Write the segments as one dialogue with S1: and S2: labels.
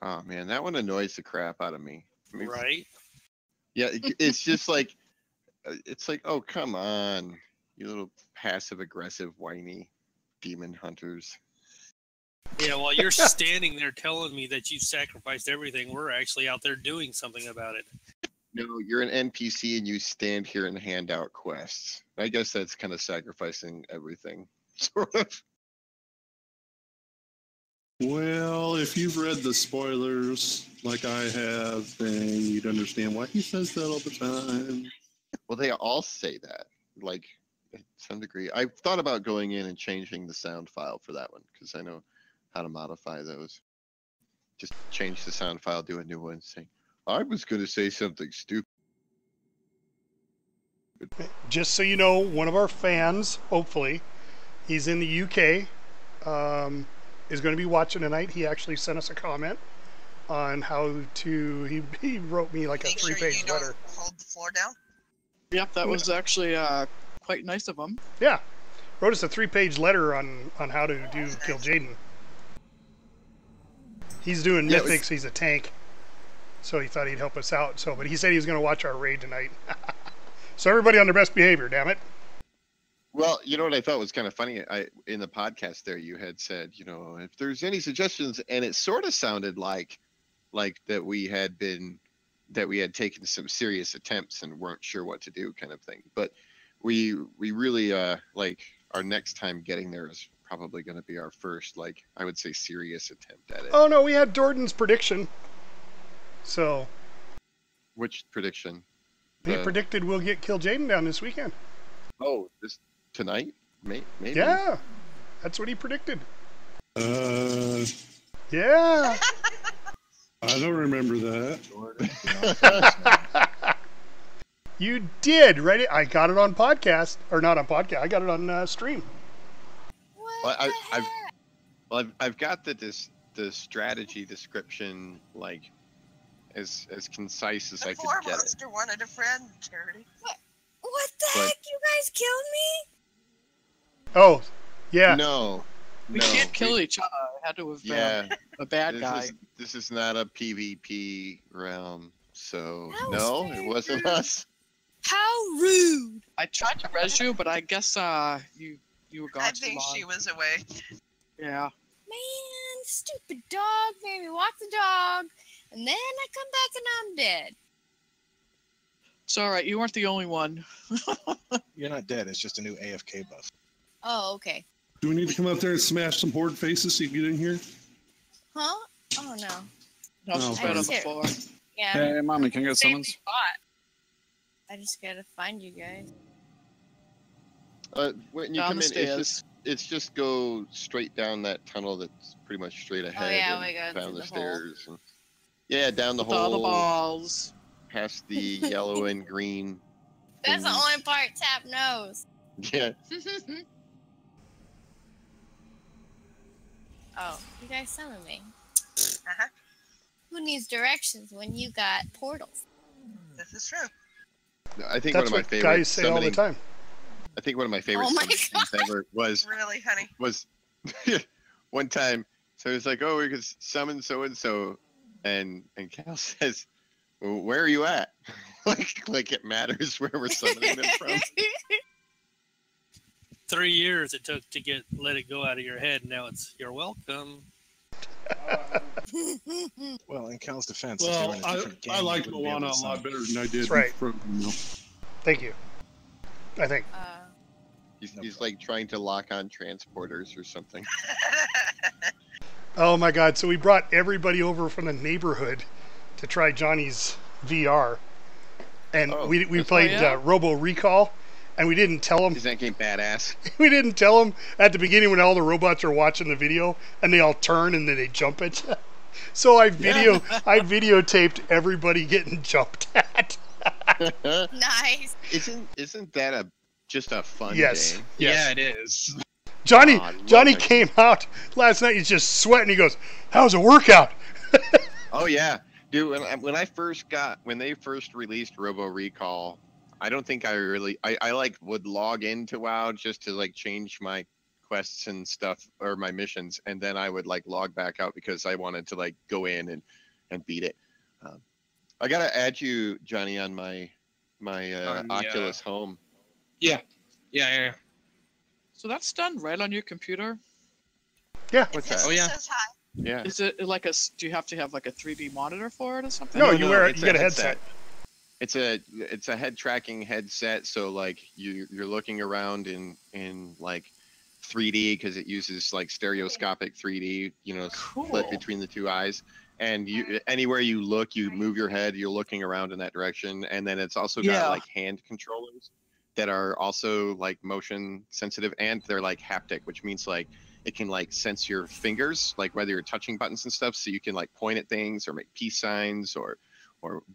S1: Oh man, that one annoys the crap out of me. I mean,
S2: Right?
S1: yeah, it's just like, it's like, oh come on, you little passive aggressive whiny demon hunters.
S2: Yeah, while you're standing there telling me that you sacrificed everything, we're actually out there doing something about it.
S1: No, you're an NPC and you stand here and hand out quests. I guess that's kind of sacrificing everything, sort of.
S3: Well, if you've read the spoilers like I have, then you'd understand why he says that all the time.
S1: Well, they all say that, like, to some degree. I've thought about going in and changing the sound file for that one because I know how to modify those. Just change the sound file, do a new one, say, I was going to say something stupid.
S4: Just so you know, one of our fans, hopefully, he's in the UK, is going to be watching tonight. He actually sent us a comment on how to. He wrote me like a
S5: Make sure
S4: three-page
S5: you
S4: letter.
S5: don't hold the floor down.
S6: Yep, that was actually quite nice of him.
S4: Yeah, wrote us a 3-page letter on how to do Kill Jaden. He's doing mythics. He's a tank, so he thought he'd help us out. So, but he said he was going to watch our raid tonight. So everybody on their best behavior, damn it.
S1: Well, you know what I thought was kind of funny? In the podcast there, you had said, you know, if there's any suggestions, and it sort of sounded like that we had taken some serious attempts and weren't sure what to do, kind of thing. But we really like our next time getting there is probably going to be our first, like, I would say, serious attempt at it.
S4: Oh no, we had Jordan's prediction. So.
S1: Which prediction?
S4: He predicted we'll get Kill Jaden down this weekend.
S1: Oh, tonight? Maybe.
S4: Yeah, that's what he predicted.
S3: Yeah. I don't remember that.
S4: You did, right? I got it on podcast, or not on podcast. I got it on stream.
S1: Well, I've got the strategy description, like, as concise as I could get it.
S5: The monster wanted a friend, Charity.
S7: What the heck? You guys killed me?
S4: Oh, yeah.
S1: No.
S6: We can't kill each other. It had to have been a bad guy.
S1: This is not a PvP realm, so
S7: it
S1: wasn't us.
S7: How rude!
S6: I tried to res you, but I guess you were gone too long.
S5: I think she was away.
S6: Yeah.
S7: Man, stupid dog made me walk the dog, and then I come back and I'm dead.
S6: It's alright, you weren't the only one.
S8: You're not dead, it's just a new AFK buff.
S7: Oh, okay.
S3: Do we need to come out there and smash some horde faces so you get in here?
S7: Huh? Oh, no.
S6: No, she's been on the floor.
S7: Yeah.
S8: Hey, mommy, can I get summons?
S7: I just gotta find you guys.
S1: When you come in, it's just go straight down that tunnel that's pretty much straight ahead.
S7: Oh, yeah, we go
S1: down the stairs.
S7: Hole.
S1: And, down the hole.
S6: All the balls.
S1: Past the yellow and green.
S7: That's the only part Tap knows.
S1: Yeah.
S7: Oh, you guys summon me. Who needs directions when you got portals?
S5: This is true.
S1: I think
S4: that's
S1: one of my favorite
S4: guys say all the time.
S1: I think one of my favorite things ever was
S5: really, honey.
S1: Was one time. So it's like, oh, we could summon so and so, and Cal says, well, "Where are you at?" like it matters where we're summoning them from.
S2: 3 years it took to let it go out of your head, and now it's you're welcome.
S8: Well, in Cal's defense,
S3: well, I like Moana a lot better than I did.
S4: That's right. Thank you. I think.
S1: He's like trying to lock on transporters or something.
S4: Oh my God! So we brought everybody over from the neighborhood to try Johnny's VR, and we played Robo Recall. And we didn't tell them.
S1: Is that game badass?
S4: We didn't tell them at the beginning when all the robots are watching the video and they all turn and then they jump it. So I videotaped everybody getting jumped at.
S7: Nice.
S1: Isn't that just a fun game?
S4: Yes.
S8: Yeah, it is.
S4: Johnny came out last night. He's just sweating. He goes, "How's a workout?"
S1: Oh yeah, dude. When they first released Robo Recall. I don't think I like would log into WoW just to like change my quests and stuff or my missions, and then I would like log back out because I wanted to like go in and beat it. I gotta add you, Johnny, on my Oculus Home.
S6: Yeah. So that's done right on your computer?
S4: Yeah.
S1: What's
S5: Yes,
S1: that?
S5: it
S8: Oh, yeah.
S5: says hi.
S1: Yeah.
S6: Is it like do you have to have like a 3D monitor for it or something?
S4: No,
S1: No,
S4: you
S1: no,
S4: wear it.
S1: it's
S4: You get a headset.
S1: It's a head tracking headset, so like you're looking around in like 3D because it uses like stereoscopic 3D, split between the two eyes. And you anywhere you look, you move your head, you're looking around in that direction. And then it's also got like hand controllers that are also like motion sensitive, and they're like haptic, which means like it can like sense your fingers, like whether you're touching buttons and stuff, so you can like point at things or make peace signs or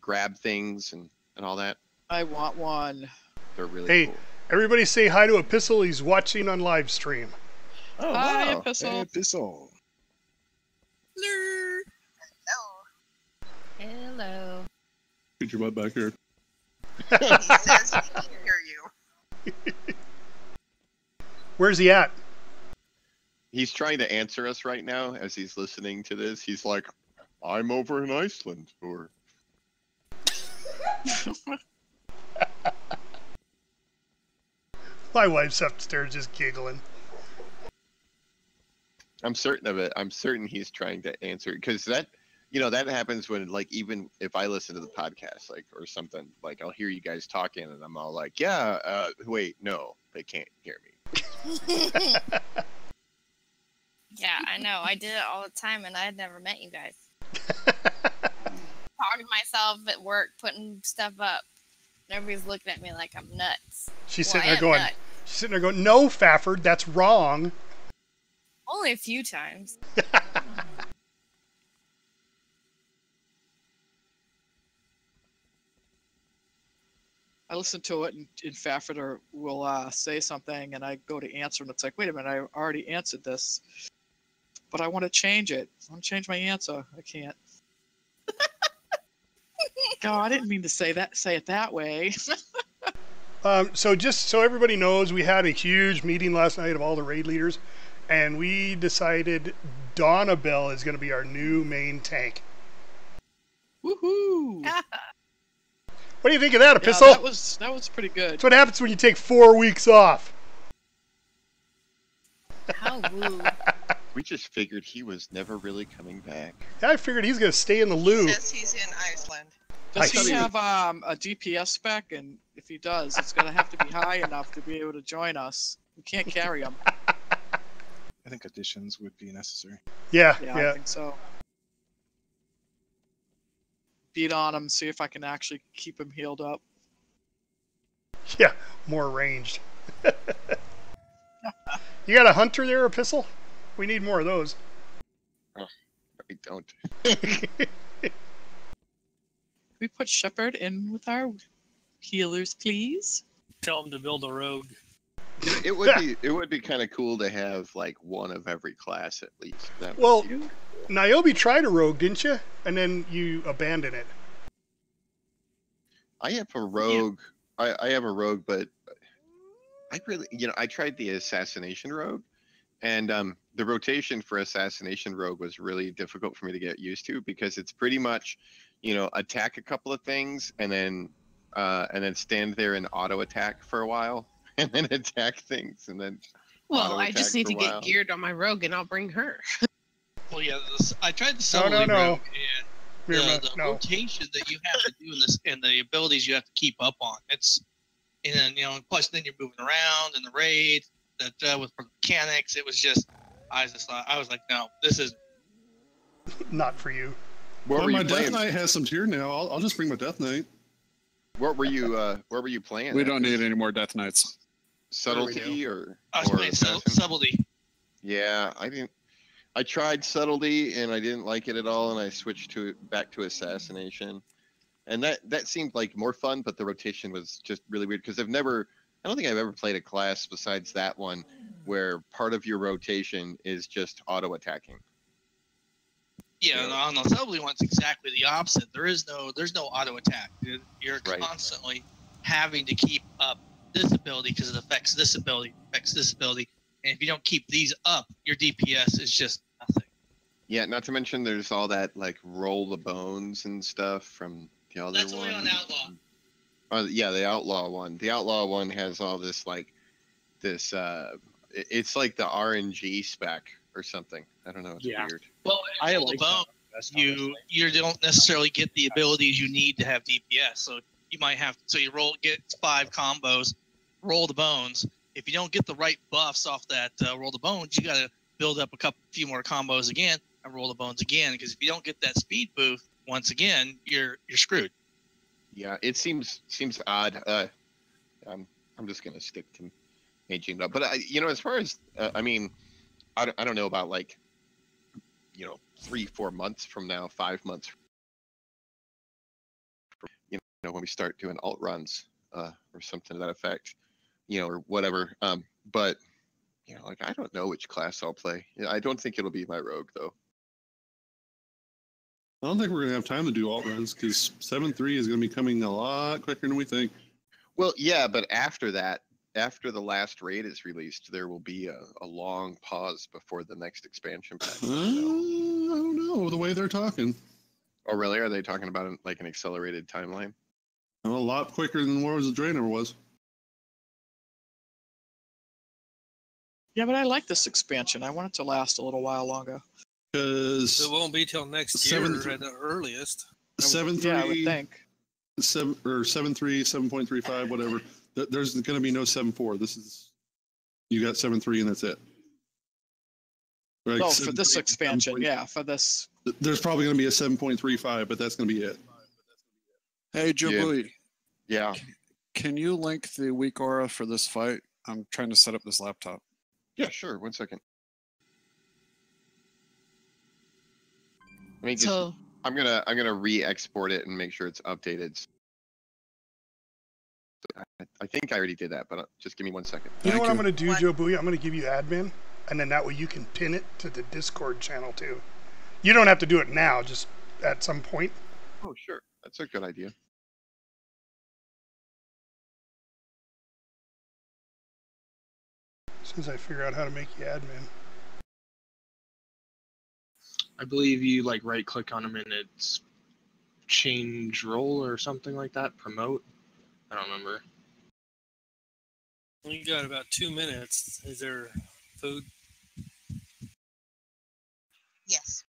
S1: grab things and all that.
S6: I want one.
S1: They're really
S4: Hey,
S1: cool.
S4: everybody say hi to Epistle. He's watching on live stream.
S1: Oh,
S6: Hi,
S1: wow.
S6: Epistle.
S8: Hey, Pistol.
S5: No.
S7: Hello.
S3: Get your butt back here.
S5: He says he can hear you.
S4: Where's he at?
S1: He's trying to answer us right now as he's listening to this. He's like, I'm over in Iceland, or
S4: My wife's upstairs just giggling.
S1: I'm certain of it. I'm certain he's trying to answer, because that happens when, like, even if I listen to the podcast, like, or something, like, I'll hear you guys talking and I'm all like, yeah, wait, no, they can't hear me.
S7: Yeah, I know. I did it all the time, and I had never met you guys. Talking to myself at work, putting stuff up. And everybody's looking at me like I'm nuts.
S4: She's
S7: Well,
S4: sitting
S7: I
S4: there
S7: am
S4: going,
S7: nuts.
S4: no, Fafford, that's wrong.
S7: Only a few times.
S6: I listen to it, and Fafford will say something, and I go to answer, and it's like, wait a minute, I already answered this, but I want to change it. I want to change my answer. I can't. God, I didn't mean to say it that way.
S4: So just so everybody knows, we had a huge meeting last night of all the raid leaders, and we decided Donnabelle is going to be our new main tank.
S6: Woohoo!
S4: What do you think of that,
S6: Yeah,
S4: Epistle?
S6: that was pretty good.
S4: That's what happens when you take 4 weeks off.
S7: How woo.
S1: We just figured he was never really coming back.
S4: I figured he's going to stay in the
S5: He
S4: loo.
S5: says he's in Iceland.
S6: Does
S4: Nice.
S6: he have a DPS spec? And if he does, it's going to have to be high enough to be able to join us. We can't carry him.
S8: I think additions would be necessary.
S4: Yeah,
S6: Yeah, I
S4: yeah.
S6: think so. Beat on him, see if I can actually keep him healed up.
S4: Yeah, more ranged. You got a hunter there, Epistle? We need more of those.
S1: I don't.
S6: We put Shepard in with our healers, please.
S2: Tell him to build a rogue.
S1: It would be kind of cool to have like one of every class at least. That would
S4: Well,
S1: be-
S4: Niobe tried a rogue, didn't you? And then you abandoned it.
S1: I have a rogue. I have a rogue, but I really, I tried the assassination rogue, and the rotation for assassination rogue was really difficult for me to get used to, because it's pretty much, attack a couple of things and then stand there and auto attack for a while, and then attack things and then.
S9: Well, I
S1: auto-attack
S9: just need
S1: for
S9: to
S1: a while.
S9: get geared on my rogue, and I'll bring her.
S2: Well, yeah, I tried the
S4: No,
S2: subtlety
S4: no.
S2: rogue, and the
S4: No.
S2: rotation that you have to do in this, and the abilities you have to keep up on. And then plus then you're moving around in the raid. That with mechanics, it was just, I was like, no, this is.
S4: Not for you.
S1: What
S3: Well,
S1: were
S3: my
S1: you
S3: Death
S1: playing?
S3: Knight has some tier now. I'll just bring my Death Knight.
S1: What were you? Where were you playing?
S8: We
S1: at?
S8: don't need any more Death Knights.
S1: Subtlety or.
S2: I was
S1: or
S2: playing
S1: assassin?
S2: subtlety.
S1: Yeah, I didn't. I tried subtlety and I didn't like it at all, and I switched back to assassination, and that seemed like more fun. But the rotation was just really weird, because I don't think I've ever played a class besides that one where part of your rotation is just auto attacking.
S2: Yeah, and on the subtlety one, it's exactly the opposite. There's no auto attack. You're
S1: Right.
S2: constantly having to keep up this ability because it affects this ability, And if you don't keep these up, your DPS is just nothing.
S1: Yeah, not to mention there's all that like roll the bones and stuff from the other
S2: That's
S1: one.
S2: only on Outlaw.
S1: Yeah, the Outlaw one. The Outlaw one has all this like this. It's like the RNG spec or something. I don't know. It's weird.
S2: Well,
S10: I
S2: roll
S10: like
S2: the bone. You don't necessarily get the abilities you need to have DPS. So you might have you get 5 combos, roll the bones. If you don't get the right buffs off that roll the bones, you got to build up a few more combos again and roll the bones again. Because if you don't get that speed boost once again, you're screwed.
S1: Yeah, it seems odd. I'm just gonna stick to aging up. But as far as I mean, I don't know about like 3-4 months from now, 5 months. When we start doing alt runs or something to that effect, or whatever. But like I don't know which class I'll play. I don't think it'll be my rogue though.
S3: I don't think we're gonna have time to do alt runs because 7.3 is gonna be coming a lot quicker than we think.
S1: Well, yeah, but after that, after the last raid is released, there will be a long pause before the next expansion pack.
S3: I don't know the way they're talking.
S1: Oh, really? Are they talking about like an accelerated timeline?
S3: A lot quicker than Wars of Draenor was.
S6: Yeah, but I like this expansion. I want it to last a little while longer.
S3: Because
S11: it won't be till next year at the earliest.
S3: 7.3,
S6: yeah, I would think.
S3: 7.3, 7.35, whatever. There's going to be no 7.4. This is you got 7.3 and that's it. Right,
S6: no, for this expansion, yeah, for this.
S3: There's probably going to be a 7.35, but that's going to be it.
S12: Hey, Joe Bowie.
S1: Yeah.
S12: Can you link the weak aura for this fight? I'm trying to set up this laptop.
S1: Yeah, sure. 1 second. I mean, I'm gonna re-export it and make sure it's updated. I think I already did that, but just give me 1 second.
S4: You know what I'm going to do, Joe Bowie? I'm going to give you admin, and then that way you can pin it to the Discord channel too. You don't have to do it now, just at some point.
S1: Oh, sure. That's a good idea.
S4: As soon as I figure out how to make you admin.
S10: I believe you like right click on them and it's change role or something like that. Promote. I don't remember.
S11: You got about 2 minutes. Is there food?
S5: Yes.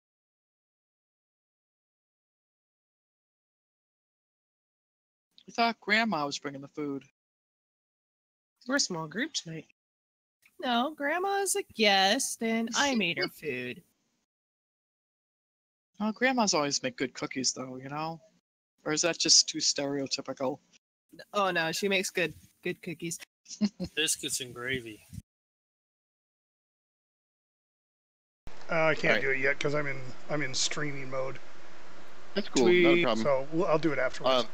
S6: I thought Grandma was bringing the food.
S9: We're a small group tonight. No, Grandma's a guest, and I made her food.
S6: Oh, Grandma's always make good cookies, though, Or is that just too stereotypical?
S9: Oh no, she makes good cookies.
S11: Biscuits and gravy.
S4: I can't do it yet because I'm in streaming mode.
S1: That's cool. Not a problem.
S4: So I'll do it afterwards.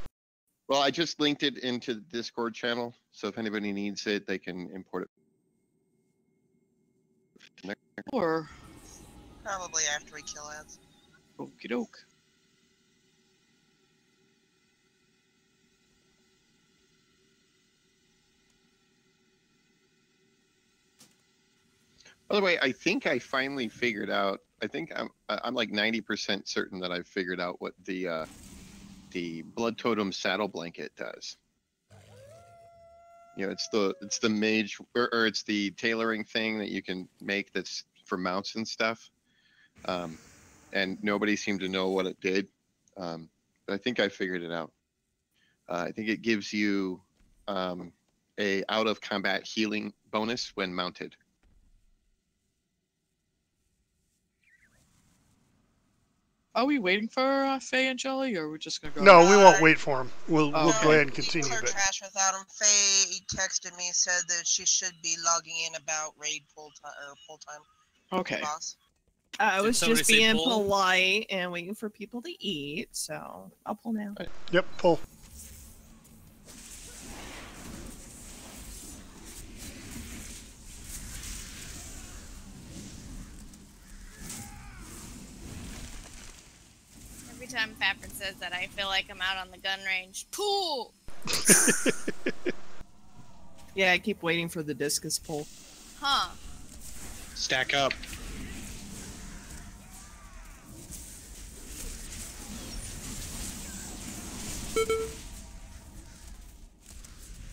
S1: Well, I just linked it into the Discord channel, so if anybody needs it, they can import it.
S6: Or
S5: probably after we kill ads.
S6: Okie doke.
S1: By the way, I think I finally figured out. I think I'm like 90% certain that I've figured out what the Blood Totem saddle blanket does. It's the mage or it's the tailoring thing that you can make that's for mounts and stuff. And nobody seemed to know what it did. But I think I figured it out. I think it gives you a out of combat healing bonus when mounted.
S6: Are we waiting for Faye and Jelly, or are we just gonna go?
S4: No, we won't wait for him. We'll go ahead and continue.
S5: Clear trash without him. Faye texted me, said that she should be logging in about raid full time.
S6: Okay.
S5: Boss.
S9: I was just being polite and waiting for people to eat, so I'll pull now.
S4: Yep, pull.
S7: Every time Fafford says that, I feel like I'm out on the gun range. Pull!
S9: Yeah, I keep waiting for the discus pull.
S7: Huh.
S10: Stack up.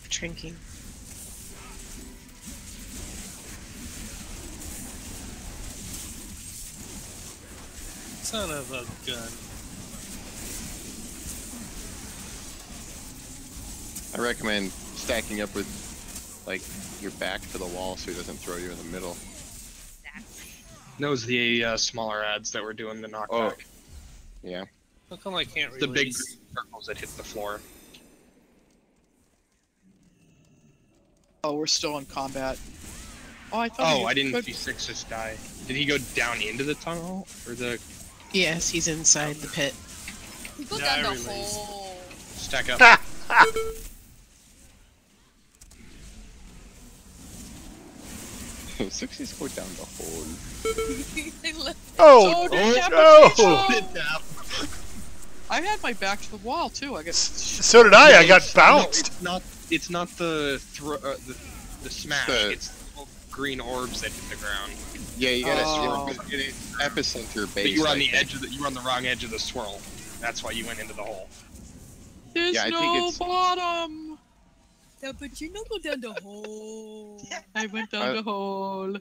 S9: Drinking.
S11: Son of a gun.
S1: I recommend stacking up with, like, your back to the wall so he doesn't throw you in the middle.
S10: Those are the smaller ads that were doing the knockback.
S1: Oh. Yeah.
S11: How come I can't
S10: The big
S11: release?
S10: circles that hit the floor.
S6: Oh, we're still in combat. Oh, I thought.
S10: Oh, I didn't see Sixus die. Did he go down into the tunnel or the?
S9: Yes, he's inside the pit.
S7: Go down the hole.
S10: Stack up.
S1: Sixties go down the hole.
S4: Oh,
S6: Oh,
S4: no!
S6: no! I had my back to the wall too. I guess.
S4: So did I. I got bounced.
S10: No, it's not the the smash.
S1: The-
S10: It's the little green orbs that hit the ground.
S1: Yeah, you gotta
S6: Oh.
S1: get an epicenter
S10: But
S1: base.
S10: you were on
S1: I
S10: the
S1: think.
S10: edge of the. You were on the wrong edge of the swirl. That's why you went into the hole.
S6: There's
S1: Yeah, I think
S6: no
S1: it's-
S6: bottom.
S7: Yeah, but you know go down the hole.
S6: I went down the hole.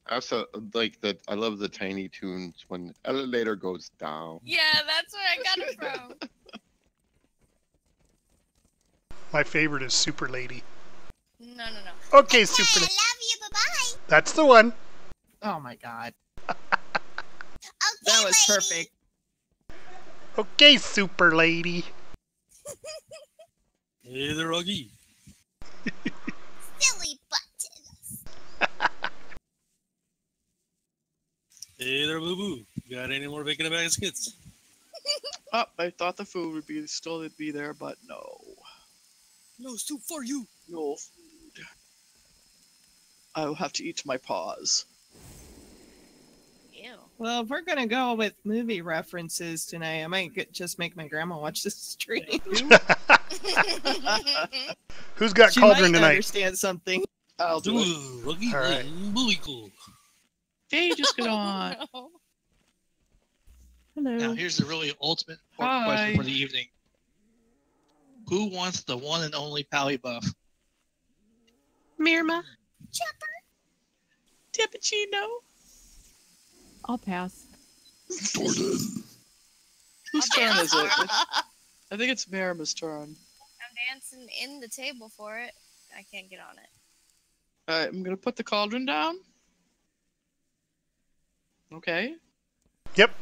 S1: I also like that. I love the Tiny Toons when the elevator goes down.
S7: Yeah, that's where I got it from.
S4: My favorite is Super Lady.
S7: No.
S4: Okay, Super Lady.
S7: love you. Bye-bye.
S4: That's the one.
S9: Oh my god.
S7: Okay,
S9: That was perfect.
S4: Okay, Super Lady.
S11: Hey there, Augie.
S7: Silly buttons.
S11: Hey there, Boo Boo. Got any more bacon and baskets?
S6: Oh, I thought the food would be still be there, but no.
S7: No soup for you.
S6: No food. I will have to eat to my paws.
S7: Ew.
S9: Well, if we're gonna go with movie references tonight, I might just make my grandma watch this stream.
S4: Who's got
S9: She
S4: Cauldron
S9: might
S4: tonight?
S9: understand something.
S6: I'll do it.
S11: Ooh, Augie,
S4: All right.
S11: Bully cool.
S6: Hey, just get on.
S7: No.
S2: Now,
S9: Hello.
S2: here's the really ultimate important question
S6: Hi.
S2: for the evening. Who wants the one and only Pally buff?
S9: Mirma.
S6: Tippuccino.
S13: I'll pass.
S6: Whose turn is it? I think it's Mirima's turn.
S7: I'm dancing in the table for it. I can't get on it.
S6: Alright, I'm gonna put the cauldron down. Okay.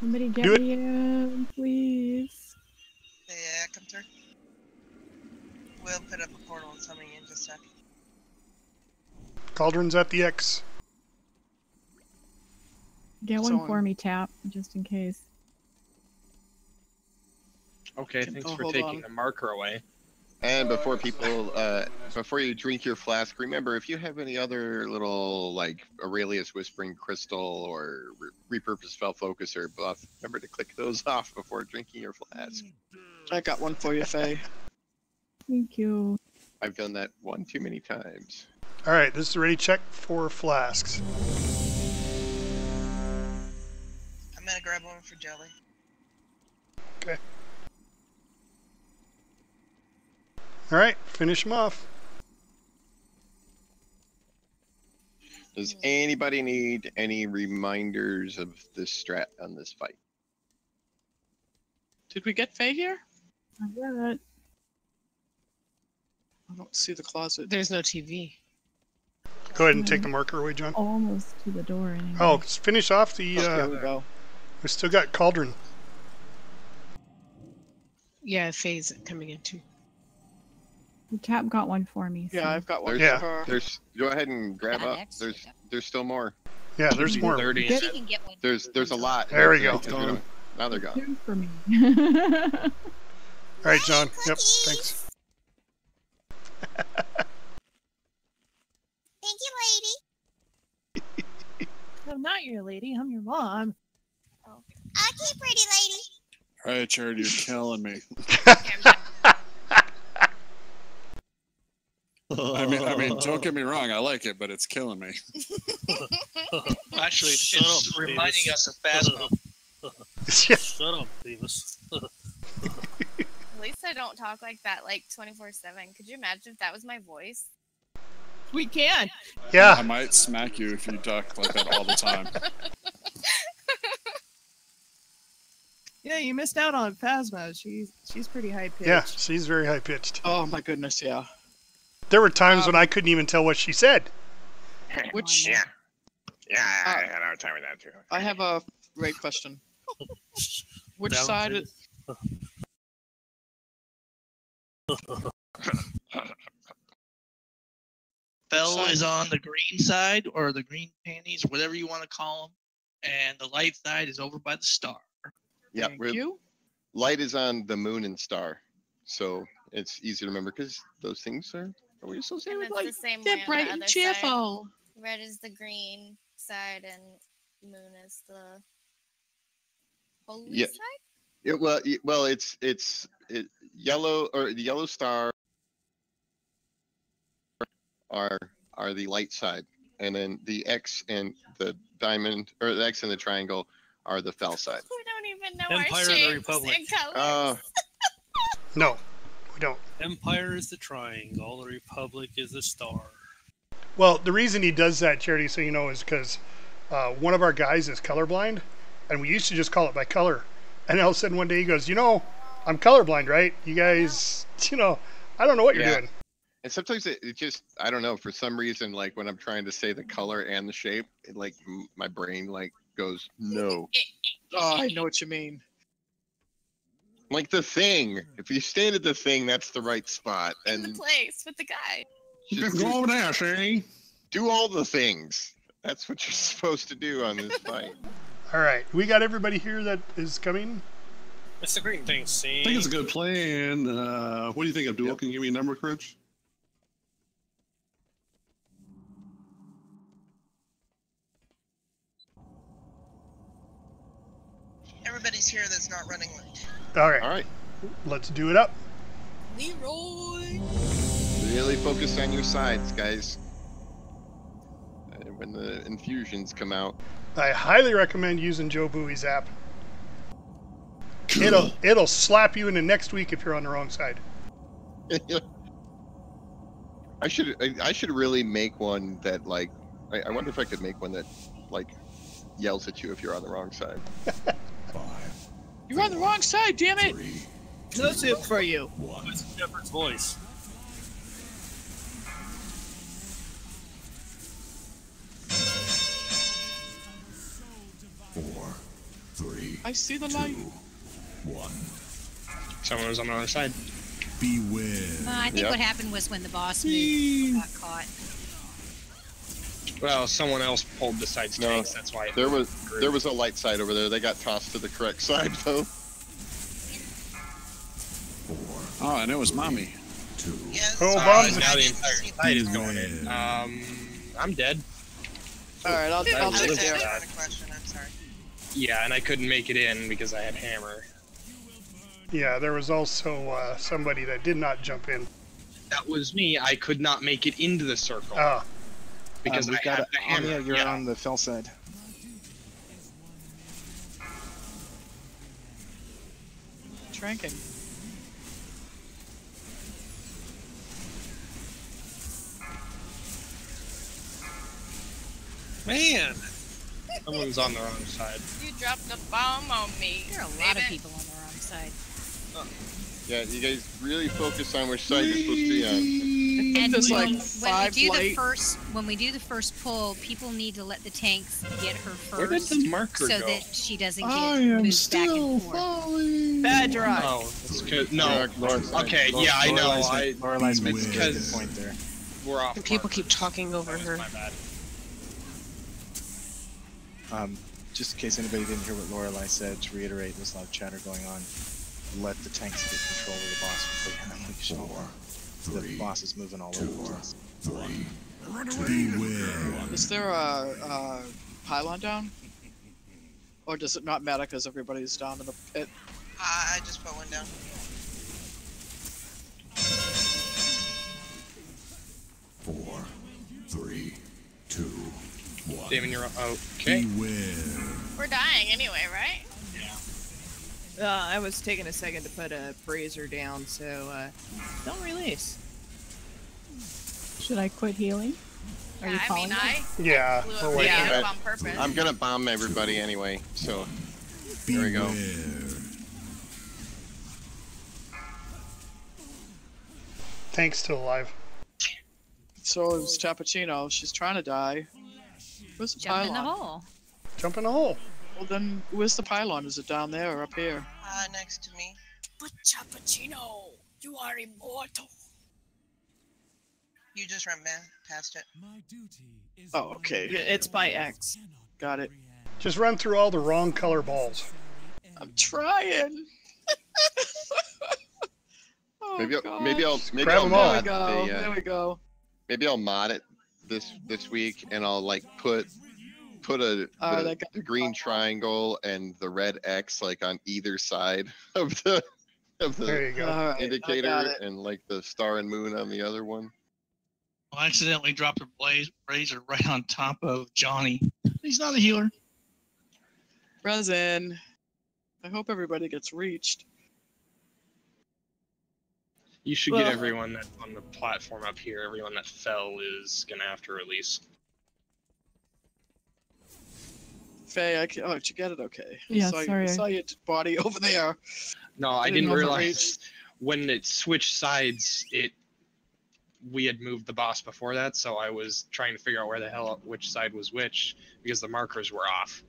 S13: Somebody get
S4: Do it.
S13: me in, please.
S5: Yeah, come through. We'll put up a portal and summon you in just a sec.
S4: Cauldron's at the X.
S13: Get one
S6: Someone-
S13: for me, Tap, just in case.
S10: Okay, thanks
S6: Oh,
S10: for
S6: hold
S10: taking
S6: on.
S10: the marker away.
S1: And before people, before you drink your flask, remember if you have any other little like Aurelius Whispering Crystal or repurposed Spell Focus or buff, remember to click those off before drinking your flask.
S6: I got one for you, Faye.
S13: Thank you.
S1: I've done that one too many times.
S4: All right, this is a ready check for flasks.
S5: I'm gonna grab one for Jelly.
S4: Okay. All right, finish them off.
S1: Does anybody need any reminders of this strat on this fight?
S6: Did we get Faye here?
S13: I got it.
S6: I don't see the closet.
S9: There's no TV.
S4: Go ahead and take the marker away, John.
S13: Almost to the door anyway.
S4: Oh, let's finish off the.
S6: There we go.
S4: We still got Cauldron.
S9: Yeah, Faye's coming in too.
S13: Tap got one for me.
S6: Yeah,
S13: so-
S6: I've got one
S4: Yeah.
S6: for her.
S1: There's. Go ahead and grab
S7: Got
S1: up.
S7: X.
S1: There's still more.
S4: Yeah, there's more.
S10: 30.
S7: She can get one.
S1: There's a lot.
S4: There we go.
S1: Because don't- Now they're gone.
S13: Two for me.
S4: All right, John. Yep. Thanks.
S7: Thank you, lady.
S9: I'm not your lady. I'm your mom.
S7: Okay, pretty lady.
S12: All right, Charity, you're killing me. I mean, don't get me wrong, I like it, but it's killing me.
S2: Actually,
S11: Shut
S2: it's
S11: up,
S2: reminding
S11: Davis.
S2: us of Phasma.
S11: Shut up, Davis.
S7: At least I don't talk like that like 24/7. Could you imagine if that was my voice?
S9: We can.
S4: Yeah.
S12: I might smack you if you talk like that all the time.
S9: Yeah, you missed out on Phasma. She's pretty high pitched.
S4: Yeah, she's very high pitched.
S6: Oh my goodness, yeah.
S4: There were times when I couldn't even tell what she said.
S6: Which
S1: Yeah, I had a hard time with that too.
S6: I have a great question. Which
S11: Down
S6: side?
S11: to-
S2: Bell is on the green side, or the green panties, whatever you want to call them, and the light side is over by the star.
S1: Yeah,
S6: Thank you.
S1: light is on the moon and star, so it's easy to remember because those things are we associated
S7: And
S1: with
S7: it's
S1: light?
S7: the same
S6: They're
S7: way on
S6: bright
S7: the
S6: and
S7: other
S6: cheerful.
S7: side. Red is the green side, and moon is the holy
S1: Yeah.
S7: side.
S1: Well, it's yellow, or the yellow star are the light side, and then the X and the diamond, or the X and the triangle are the fell side.
S7: We don't even know
S11: Empire
S7: our
S11: of the
S7: shapes
S11: Republic.
S7: and colors.
S4: No, we don't.
S11: Empire is the triangle. The Republic is the star.
S4: Well, the reason he does that, Charity, so you know, is because one of our guys is colorblind, and we used to just call it by color. And all of a sudden one day he goes, I'm colorblind, right? You guys, I don't know what you're doing.
S1: And sometimes it just, I don't know, for some reason, like when I'm trying to say the color and the shape, it like my brain like goes, no.
S6: Oh, I know what you mean.
S1: Like the thing. If you stand at the thing, that's the right spot.
S7: In the
S1: And
S7: place with the guy.
S1: just
S3: Go over there, Shay.
S1: do all the things. That's what you're supposed to do on this fight.
S4: All right, we got everybody here that is coming.
S11: It's the green thing, see?
S3: I think it's a good plan. What do you think, Abdul? Can you give me a number, Crunch?
S5: Everybody's here that's not running late.
S4: All right.
S1: All right.
S4: Let's do it up.
S7: Leroy.
S1: Really focus on your sides, guys. When the infusions come out.
S4: I highly recommend using Joe Bowie's app. It'll slap you into next week if you're on the wrong side.
S1: I should really make one that like I wonder if I could make one that like yells at you if you're on the wrong side.
S6: You're on the wrong side, damn it!
S9: No soup for you.
S11: It's Shepard's voice.
S6: I see the light.
S10: Someone was on the other side.
S14: Beware. I think
S1: Yep.
S14: what happened was when the boss moved, got caught.
S10: Well, someone else pulled the side's
S1: No,
S10: tanks. That's why.
S1: there was a light side over there. They got tossed to the correct side though.
S12: Oh, and it was mommy.
S5: Yes.
S4: Oh,
S10: Now
S4: Bob's
S10: the entire side is going in. I'm dead.
S6: Alright, I'll
S10: I
S6: take
S10: was
S6: care.
S10: dead.
S5: I had a question. I'm sorry.
S10: Yeah, and I couldn't make it in because I had hammer.
S4: Yeah, there was also somebody that did not jump in.
S10: That was me. I could not make it into the circle
S4: Ah,
S10: because
S8: we
S10: I
S8: got
S10: had the hammer.
S8: Anya, you're
S10: Yeah.
S8: on the fell side.
S6: Drinking.
S11: Man!
S10: Someone's on the wrong side.
S7: You dropped a bomb on me.
S14: There are a lot of people on the wrong side.
S1: Yeah, you guys really focus on which side you're supposed to be on.
S14: And
S6: There's like
S14: when we
S6: 5
S14: do
S6: light.
S14: when we do the first pull, people need to let the tanks get her
S10: Where did
S14: first,
S10: the marker
S14: so
S10: go?
S14: that she doesn't get
S3: I am
S14: moved back
S3: still
S14: and forth.
S3: falling.
S9: Bad drive.
S10: Oh, it's 'cause- no.
S1: Lorelai's-
S10: Okay, yeah, I know.
S8: Lorelai's making a good
S10: Because
S8: point there.
S10: we're off.
S15: And people
S10: marker.
S15: keep talking over
S10: That was
S15: her.
S10: my bad.
S8: Just in case anybody didn't hear what Lorelai said, to reiterate, there's a lot of chatter going on. Let the tanks get control of the boss before you unleash all. The boss is moving all over the place.
S6: Is there a pylon down? Or does it not matter because everybody's down in the pit?
S5: I just put one down.
S10: Damon, you're okay.
S7: We're dying anyway, right?
S9: I was taking a second to put a brazier down, so don't release.
S13: Should I quit healing? Are you calling me?
S4: Yeah,
S7: blew
S4: we're
S7: up
S4: waiting.
S7: the on purpose.
S1: I'm gonna bomb everybody anyway, so here we go.
S4: Tank's still alive.
S6: So is Cappuccino. She's trying to die. Where's the
S14: Jump in
S6: pylon?
S14: the hole.
S4: Jump in the hole.
S6: Well, then where's the pylon? Is it down there or up here?
S5: Next to me.
S7: But Cappuccino, you are immortal.
S5: You just ran past it.
S6: Oh, okay.
S9: It's by X.
S6: Got it.
S4: Just run through all the wrong color balls.
S6: I'm trying. Oh,
S1: Maybe
S6: God.
S4: Grab
S1: I'll
S4: them all.
S1: mod
S6: There we go.
S1: maybe I'll mod it this week, and I'll like put the green triangle and the red X like on either side of the
S4: There you go.
S6: All right, I
S1: indicator,
S6: got it.
S1: and like the star and moon on the other one.
S2: I accidentally dropped a razor right on top of Johnny. He's not a healer.
S6: Resin. I hope everybody gets reached.
S10: You should get everyone that's on the platform up here. Everyone that fell is gonna have to release.
S6: Faye, did you get it? Okay.
S13: Yeah,
S6: I
S13: sorry.
S6: saw your body over there.
S10: No, I
S6: didn't
S10: didn't
S6: know if it
S10: realize when it switched sides, we had moved the boss before that, so I was trying to figure out where the hell which side was which because the markers were off.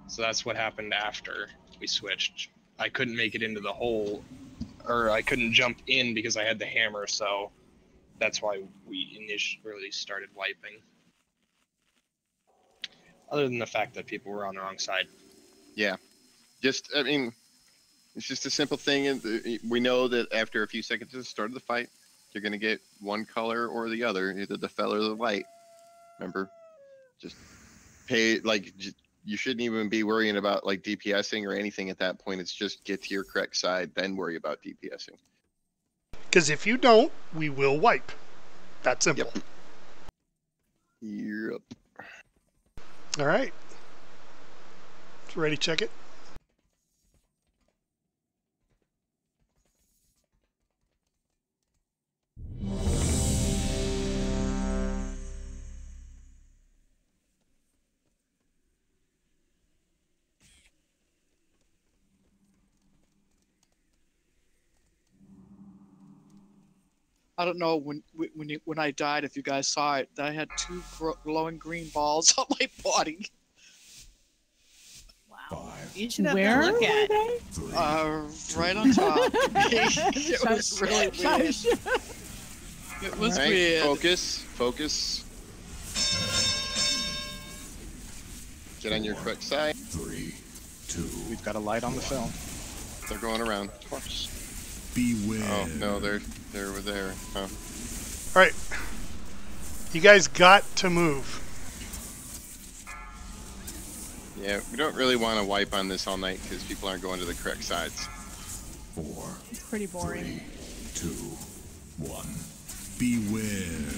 S10: So that's what happened after we switched. I couldn't make it into the hole, or I couldn't jump in because I had the hammer, so that's why we initially started wiping. Other than the fact that people were on the wrong side.
S1: Yeah, I mean, it's just a simple thing, and we know that after a few seconds at the start of the fight, you're gonna get one color or the other, either the fel or the light. Remember, just pay you shouldn't even be worrying about like DPSing or anything at that point. It's just get to your correct side, then worry about DPSing.
S4: Because if you don't, we will wipe. That simple.
S1: Yep.
S4: All right. Ready? Check it.
S6: I don't know when I died, if you guys saw it, that I had two glowing green balls on my body.
S7: Wow.
S9: You should have
S13: Where
S9: to look at.
S6: Right on top. It was really weird. It was
S1: All right,
S6: weird.
S1: Focus. Get on your correct side.
S8: 3, 2. We've got a light on the film.
S1: They're going around.
S8: Of course.
S12: Beware.
S1: Oh no, they're over there. Huh?
S4: All right. You guys got to move.
S1: Yeah, we don't really want to wipe on this all night because people aren't going to the correct sides.
S12: 4,
S13: It's pretty boring.
S12: 3, 2, 1. Beware.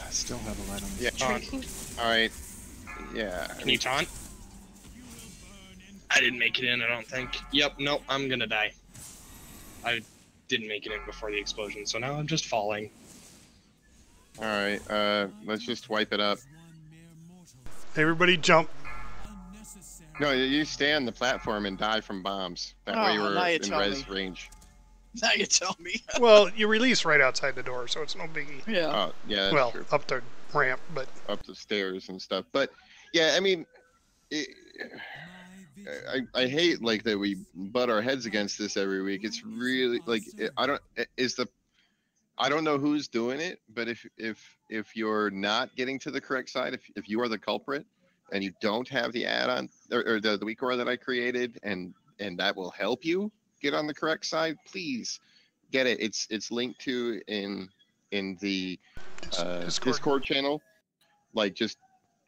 S8: I still have a light on the
S1: Yeah.
S8: film.
S1: All right. Yeah.
S10: Can you taunt? I didn't make it in, I don't think. Yep, nope, I'm gonna die. I didn't make it in before the explosion, so now I'm just falling.
S1: All right. Let's just wipe it up.
S4: Everybody jump.
S1: No, you stay on the platform and die from bombs. That way
S6: Oh,
S1: we're
S6: now you
S1: in
S6: tell
S1: res
S6: me.
S1: range.
S6: Now you tell me.
S4: Well, you release right outside the door, so it's no biggie.
S6: Yeah.
S1: Oh, yeah, that's
S4: Well,
S1: true.
S4: up the ramp, but
S1: Up the stairs and stuff. But yeah, I mean, I hate like that we butt our heads against this every week. It's really like I don't know who's doing it, but if you're not getting to the correct side, if you are the culprit and you don't have the add-on or the weak aura that I created, and that will help you get on the correct side, please get it. It's linked to in the Discord channel. Like, just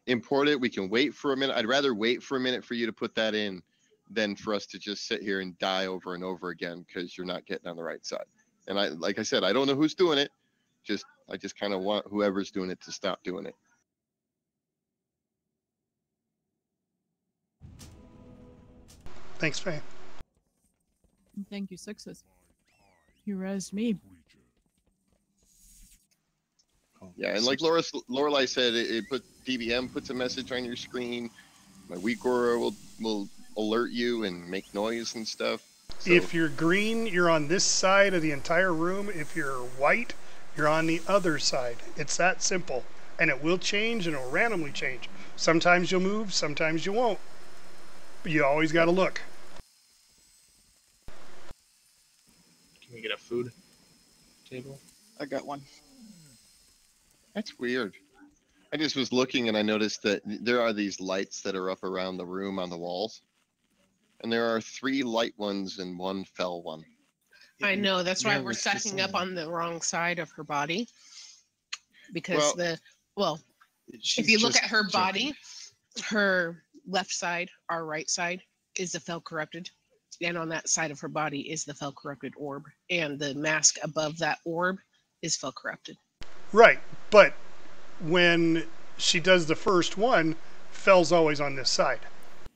S1: import it. We can wait for a minute. I'd rather wait for a minute for you to put that in than for us to just sit here and die over and over again because you're not getting on the right side. And like I said, I don't know who's doing it. Just I just kind of want whoever's doing it to stop doing it.
S4: Thanks, Faye.
S13: Thank you, Sixes. You rezzed me.
S1: Yeah, and like Lorelai said, it put DBM puts a message on your screen. My weak aura will alert you and make noise and stuff. So,
S4: If you're green, you're on this side of the entire room. If you're white, you're on the other side. It's that simple. And it will change, and it will randomly change. Sometimes you'll move, sometimes you won't. But you always got to look.
S10: Can we get a food table?
S6: I got one.
S1: that's weird. I just was looking and I noticed that there are these lights that are up around the room on the walls. And there are 3 light ones and 1 fell one.
S15: I know. That's why
S1: Yeah,
S15: we're
S1: it's the
S15: stacking up
S1: same.
S15: on the wrong side of her body. Because
S1: Well,
S15: if you look at her body, her left side, our right side, is the fell corrupted. And on that side of her body is the fell corrupted orb. And the mask above that orb is fell corrupted.
S4: Right, but when she does the first one, fell's always on this side.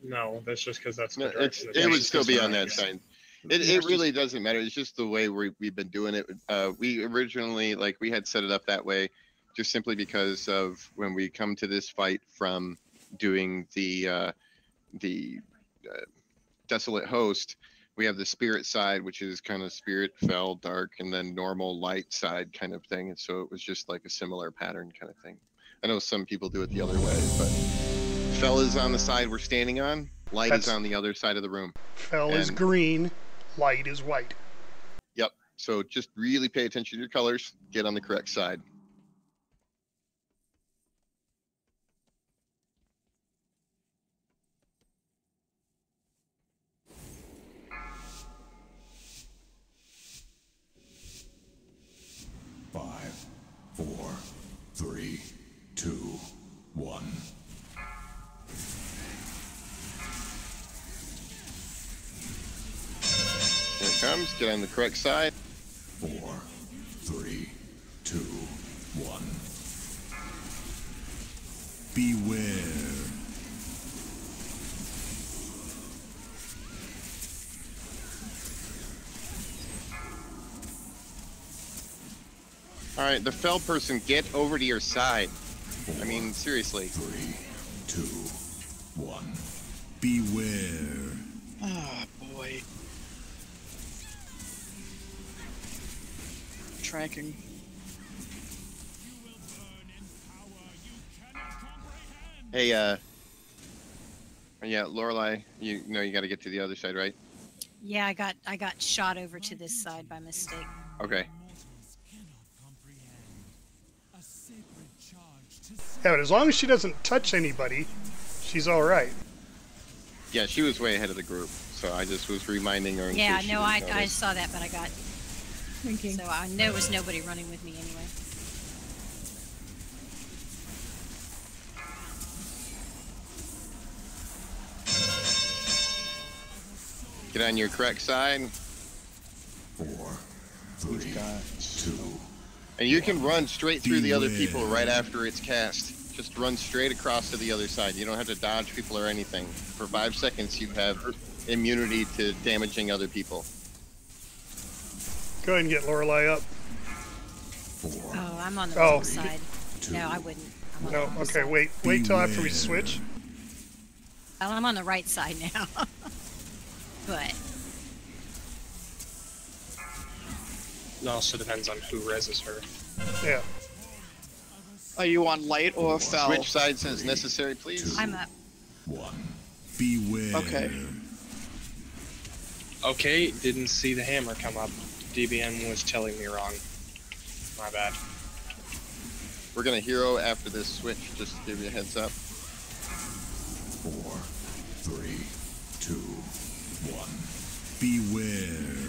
S10: No, that's just because that's the
S1: No,
S10: direction.
S1: it would still be on that
S10: is.
S1: side. It really doesn't matter. It's just the way we've been doing it. We originally, we had set it up that way just simply because of when we come to this fight from doing the Desolate Host, we have the spirit side, which is kind of spirit, fell, dark, and then normal light side kind of thing. And so it was just like a similar pattern kind of thing. I know some people do it the other way, but fell is on the side we're standing on, light is on the other side of the room.
S4: Fell is green, light is white.
S1: Yep. So just really pay attention to your colors, get on the correct side.
S16: Five, 4, 3, 2, 1.
S1: Here it comes. Get on the correct side.
S16: 4, 3, 2, 1. Beware.
S1: All right, the fell person, get over to your side. I mean, seriously.
S16: 3, 2, 1. Beware.
S6: Ah, boy. Tracking.
S1: Hey, yeah, Lorelai, you know you got to get to the other side, right?
S14: Yeah, I got shot over to this side by mistake.
S1: Okay.
S4: Yeah, but as long as she doesn't touch anybody, she's all right.
S1: Yeah, she was way ahead of the group, so I just was reminding her.
S14: Yeah, no, I
S1: notice.
S14: saw that, but I got. So I know it was nobody running with me anyway.
S1: Get on your correct side.
S16: 4, 3, 2.
S1: And you can run straight through the other people right after it's cast. Just run straight across to the other side. You don't have to dodge people or anything. For 5 seconds, you have immunity to damaging other people.
S4: Go ahead and get Lorelai up.
S14: Oh, I'm on the wrong side. No, I wouldn't. I'm on the
S4: No,
S14: wrong
S4: okay,
S14: side.
S4: wait till after we switch.
S14: Well, I'm on the right side now. But
S10: It also depends on who reses her.
S4: Yeah.
S6: Are you on light or fell?
S1: Switch sides as necessary, please.
S14: I'm up.
S16: 1. Beware.
S6: Okay.
S10: Okay, didn't see the hammer come up. DBM was telling me wrong. My bad.
S1: We're gonna hero after this switch, just to give you a heads up.
S16: 4, 3, 2, 1. Beware.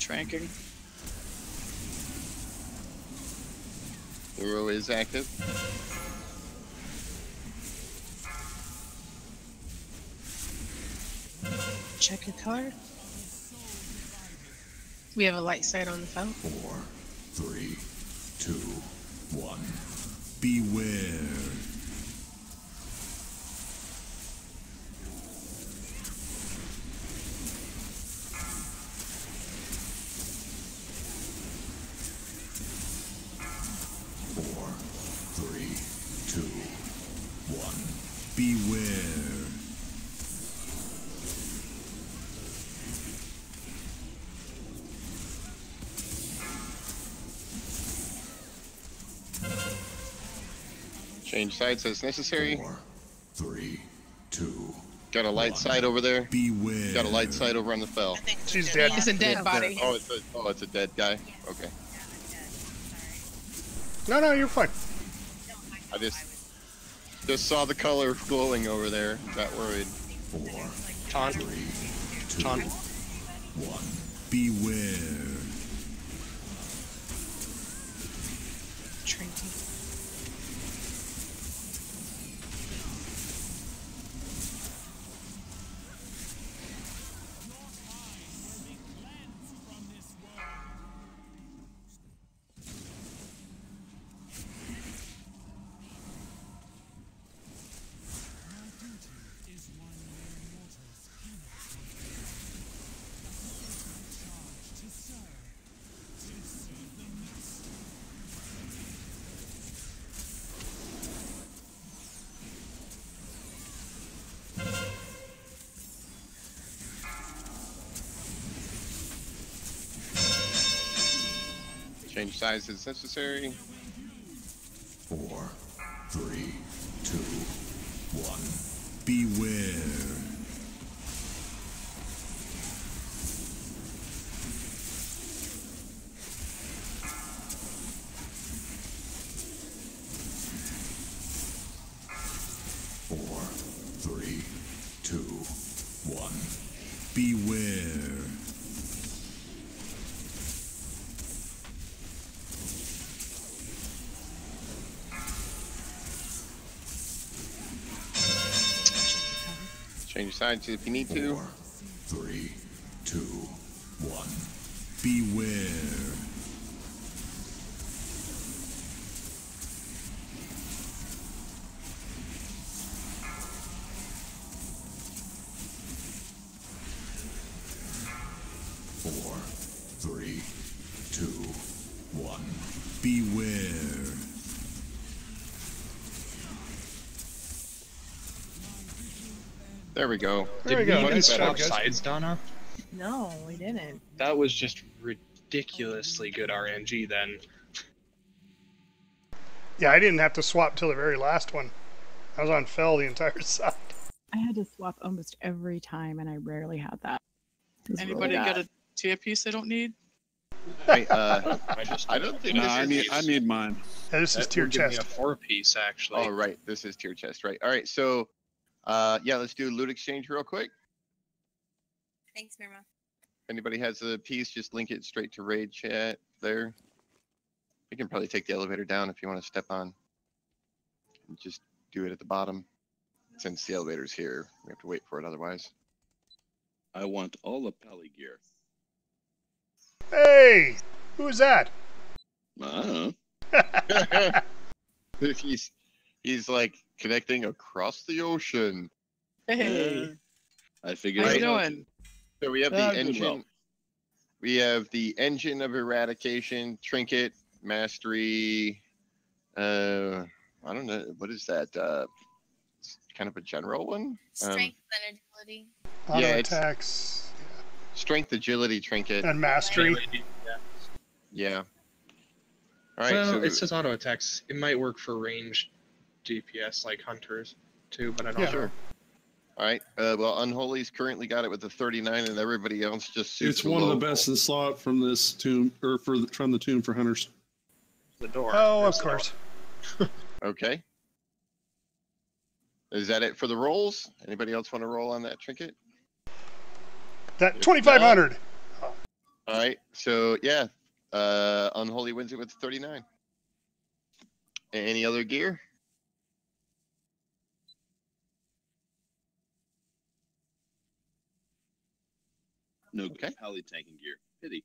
S6: Tranking.
S1: The row is active.
S15: Check your card. We have a light sight on the phone.
S16: 4, 3, 2, 1. Beware. Beware.
S1: Change sides as necessary.
S16: 4, 3, 2.
S1: Got a light side over there.
S16: Beware.
S1: Got a light side over on the fell.
S4: She's dead.
S15: It's a dead body.
S1: Oh, it's a dead guy. Okay.
S4: No, you're fine.
S1: I just saw the color glowing over there. Got worried.
S16: 4,
S10: Taunt.
S16: 3, 2,
S10: Taunt.
S16: 1. Beware.
S1: Change size as necessary.
S16: 4, 3, 2, 1. Beware. Four, 3, 2, 1. Beware.
S1: Change sides if you need to.
S16: 4, 3, 2, 1. Beware. Four, 3, 2, 1. Beware.
S1: There we go.
S4: There we go.
S10: Did we
S4: Nice
S10: swap
S4: job, guys.
S10: sides, Donna?
S9: No, we didn't.
S10: That was just ridiculously good RNG then.
S4: Yeah, I didn't have to swap till the very last one. I was on fell the entire side.
S13: I had to swap almost every time, and I rarely had that. It was
S6: Anybody
S13: really
S6: get
S13: bad.
S6: a tier piece they don't need?
S1: Wait, I don't think
S12: No,
S1: this
S12: I need mine.
S4: Yeah, this is
S10: That
S4: tier
S10: would give me
S4: chest.
S10: a 4-piece actually.
S1: Oh, right. This is tier chest, right? All right. So, yeah, let's do loot exchange real quick.
S7: Thanks, Mira.
S1: If anybody has a piece, just link it straight to raid chat there. You can probably take the elevator down if you want to step on. And just do it at the bottom. Since the elevator's here, we have to wait for it otherwise.
S17: I want all the pally gear.
S4: Hey, who is that?
S1: He's like connecting across the ocean.
S6: Hey,
S17: I figured.
S6: how you
S1: Right.
S6: doing?
S1: So we have
S17: Ah,
S1: the
S17: good
S1: engine.
S17: well.
S1: We have the engine of eradication, trinket, mastery. I don't know, what is that? It's kind of a general one.
S7: Strength and agility.
S4: Auto
S1: Yeah, it's-
S4: attacks
S1: Strength, agility, trinket.
S4: and mastery.
S1: Yeah. All right.
S10: Well,
S1: so
S10: it says auto attacks. It might work for ranged DPS like hunters too, but I don't know.
S1: All right. Well, Unholy's currently got it with a 39, and everybody else just suits
S3: It's one of the
S1: local.
S3: best in slot from this tomb, or from the tomb for hunters.
S10: The door.
S4: Oh, of
S10: There's
S4: course.
S1: Okay. Is that it for the rolls? Anybody else want to roll on that trinket?
S4: That 2,500.
S1: All right. So yeah, Unholy wins it with 39. Any other gear?
S17: No pally tanking gear. Pity.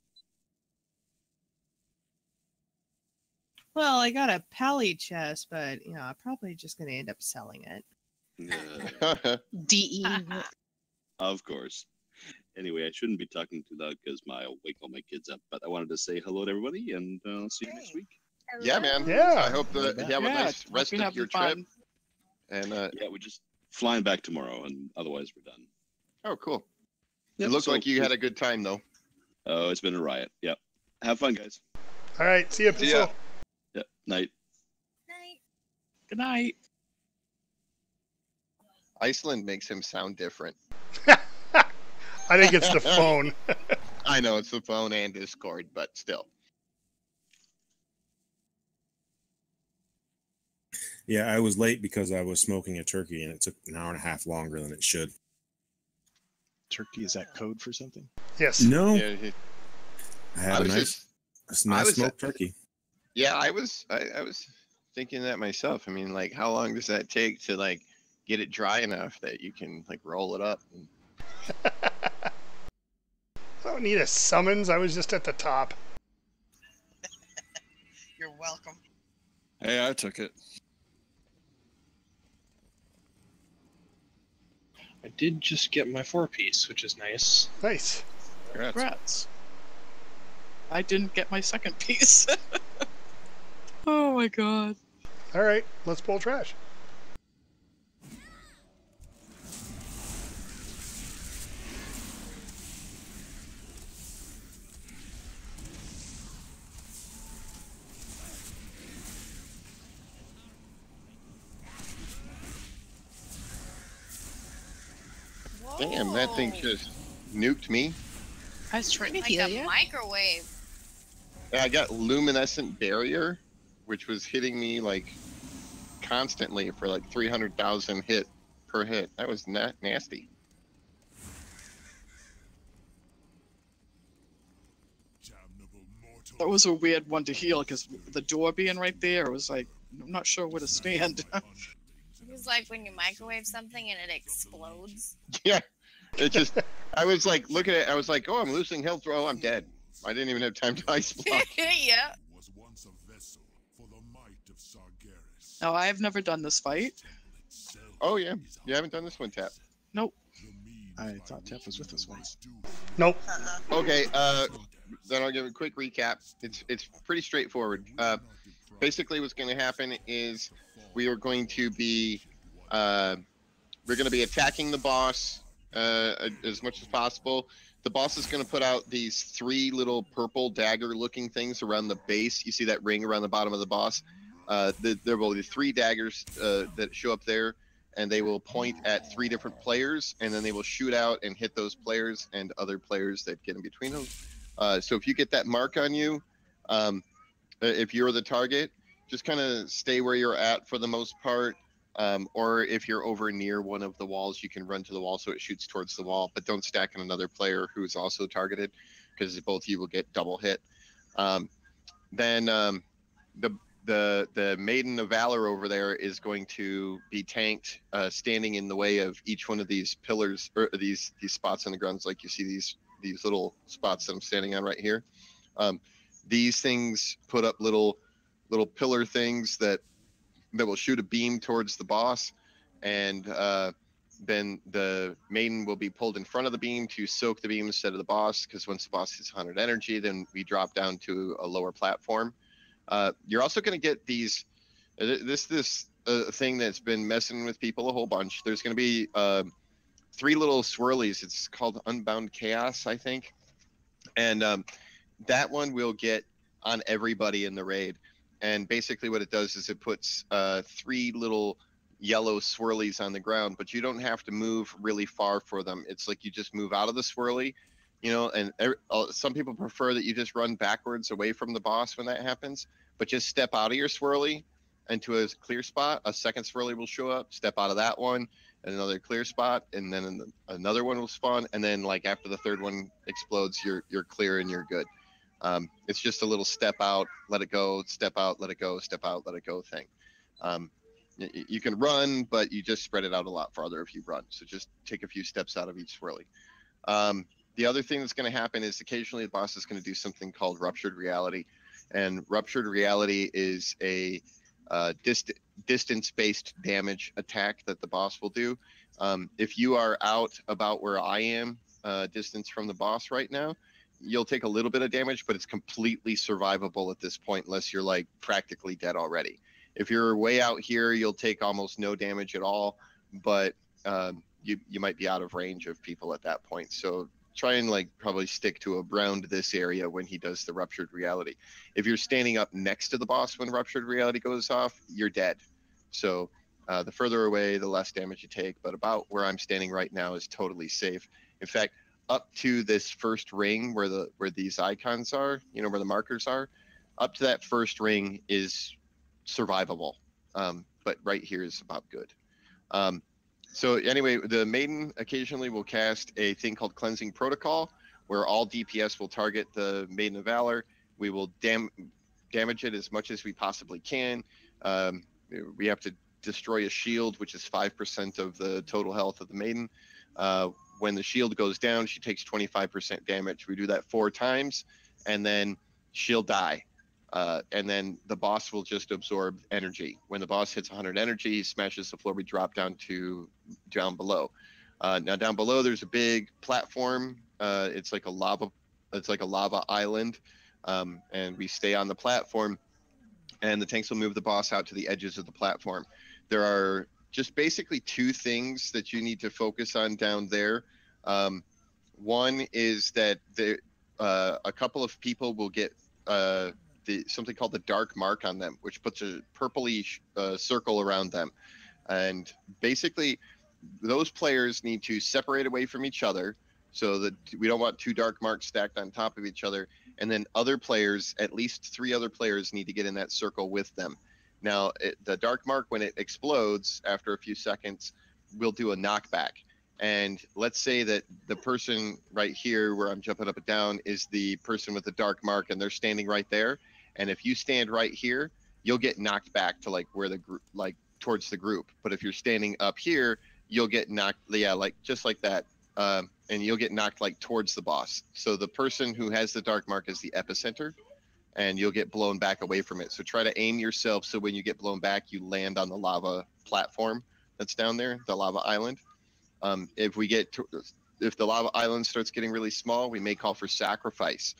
S9: Well, I got a pally chest, but I'm probably just gonna end up selling it.
S15: DE.
S17: Of course. Anyway, I shouldn't be talking too loud because I'll wake all my kids up. But I wanted to say hello to everybody, and I'll see you next week.
S1: Yeah, man.
S4: Yeah.
S1: I hope that you have a nice rest of your trip. And
S17: yeah, we're just flying back tomorrow, and otherwise we're done.
S1: Oh, cool.
S17: Yep,
S1: it looked
S17: so-
S1: like you had a good time, though.
S17: Oh, it's been a riot. Yep. Have fun, guys.
S4: All right. See ya.
S1: See ya.
S17: Yep. Night.
S6: Good night.
S1: Iceland makes him sound different.
S4: I think it's the phone.
S1: I know it's the phone and Discord, but still.
S18: Yeah, I was late because I was smoking a turkey, and it took an hour and a half longer than it should.
S8: Turkey, is that code for something?
S4: Yes.
S18: No.
S1: Yeah,
S18: I had a nice smoked turkey.
S1: Yeah, I was thinking that myself. I mean, like, how long does that take to like get it dry enough that you can like roll it up?
S4: I don't need a summons. I was just at the top.
S5: You're welcome.
S12: Hey, I took it.
S10: I did just get my 4-piece, which is nice.
S4: Nice.
S6: Congrats. I didn't get my second piece. Oh my god.
S4: All right, let's pull trash.
S1: Damn, that thing just nuked me.
S15: I was trying to
S7: Like
S15: heal
S7: a
S15: you.
S7: microwave.
S1: Yeah, I got luminescent barrier, which was hitting me like constantly for like 300,000 hit per hit. That was nasty.
S6: That was a weird one to heal because the door being right there, it was like, I'm not sure where to stand.
S7: It was like when you microwave something and it explodes.
S1: Yeah, it just. I was like looking at it. I was like, oh, I'm losing health. Oh, I'm dead. I didn't even have time to ice block.
S7: Yeah.
S6: No, I have never done this fight.
S1: Oh yeah, you haven't done this one, Tap.
S6: Nope.
S8: I thought Tap was with us once.
S4: Nope.
S1: Okay, then I'll give a quick recap. It's pretty straightforward. Basically, what's going to happen is we are going to be attacking the boss as much as possible. The boss is going to put out these 3 little purple dagger-looking things around the base. You see that ring around the bottom of the boss. There will be 3 daggers that show up there, and they will point at 3 different players, and then they will shoot out and hit those players and other players that get in between them. So if you get that mark on you, if you're the target, just kind of stay where you're at for the most part. Or if you're over near one of the walls, you can run to the wall so it shoots towards the wall, but don't stack on another player who's also targeted, because both of you will get double hit. Then the Maiden of Valor over there is going to be tanked, standing in the way of each one of these pillars, or these spots on the ground. Like you see these little spots that I'm standing on right here. These things put up little pillar things that will shoot a beam towards the boss, and then the Maiden will be pulled in front of the beam to soak the beam instead of the boss, because once the boss hits 100 energy, then we drop down to a lower platform. You're also going to get these this thing that's been messing with people a whole bunch. There's going to be 3 little swirlies. It's called Unbound Chaos, I think, and that one will get on everybody in the raid. And basically what it does is it puts 3 little yellow swirlies on the ground, but you don't have to move really far for them. It's like you just move out of the swirly, and some people prefer that you just run backwards away from the boss when that happens, but just step out of your swirly into a clear spot. A second swirly will show up, step out of that one, and another clear spot, and then another one will spawn, and then like after the third one explodes, you're clear and you're good. It's just a little step out, let it go, step out, let it go, step out, let it go thing. You can run, but you just spread it out a lot farther if you run. So just take a few steps out of each swirly. The other thing that's going to happen is occasionally the boss is going to do something called Ruptured Reality. And Ruptured Reality is a distance-based damage attack that the boss will do. If you are out about where I am, distance from the boss right now, you'll take a little bit of damage, but it's completely survivable at this point unless you're like practically dead already. If you're way out here, you'll take almost no damage at all, but you might be out of range of people at that point. So try and like probably stick to around this area when he does the Ruptured Reality. If you're standing up next to the boss when Ruptured Reality goes off, you're dead. So the further away, the less damage you take, but about where I'm standing right now is totally safe. In fact, up to this first ring where these icons are, you know, where the markers are, up to that first ring is survivable. But right here is about good. So anyway, the Maiden occasionally will cast a thing called Cleansing Protocol, where all DPS will target the Maiden of Valor. We will damage it as much as we possibly can. We have to destroy a shield, which is 5% of the total health of the Maiden. When the shield goes down, she takes 25% damage. We do that 4 times, and then she'll die. And then the boss will just absorb energy. When the boss hits 100 energy, he smashes the floor. We drop down below. Now down below, there's a big platform. It's like a lava island, and we stay on the platform. And the tanks will move the boss out to the edges of the platform. There are just basically 2 things that you need to focus on down there. One is that a couple of people will get something called the dark mark on them, which puts a purplish circle around them. And basically, those players need to separate away from each other so that we don't want 2 dark marks stacked on top of each other. And then other players, at least 3 other players, need to get in that circle with them. Now, the dark mark, when it explodes after a few seconds, will do a knockback. And let's say that the person right here where I'm jumping up and down is the person with the dark mark, and they're standing right there. And if you stand right here, you'll get knocked back to like where the group, like towards the group. But if you're standing up here, you'll get knocked, yeah, like just like that. And you'll get knocked like towards the boss. So the person who has the dark mark is the epicenter, and you'll get blown back away from it. So try to aim yourself so when you get blown back, you land on the lava platform that's down there, the lava island. If the lava island starts getting really small, we may call for sacrifice.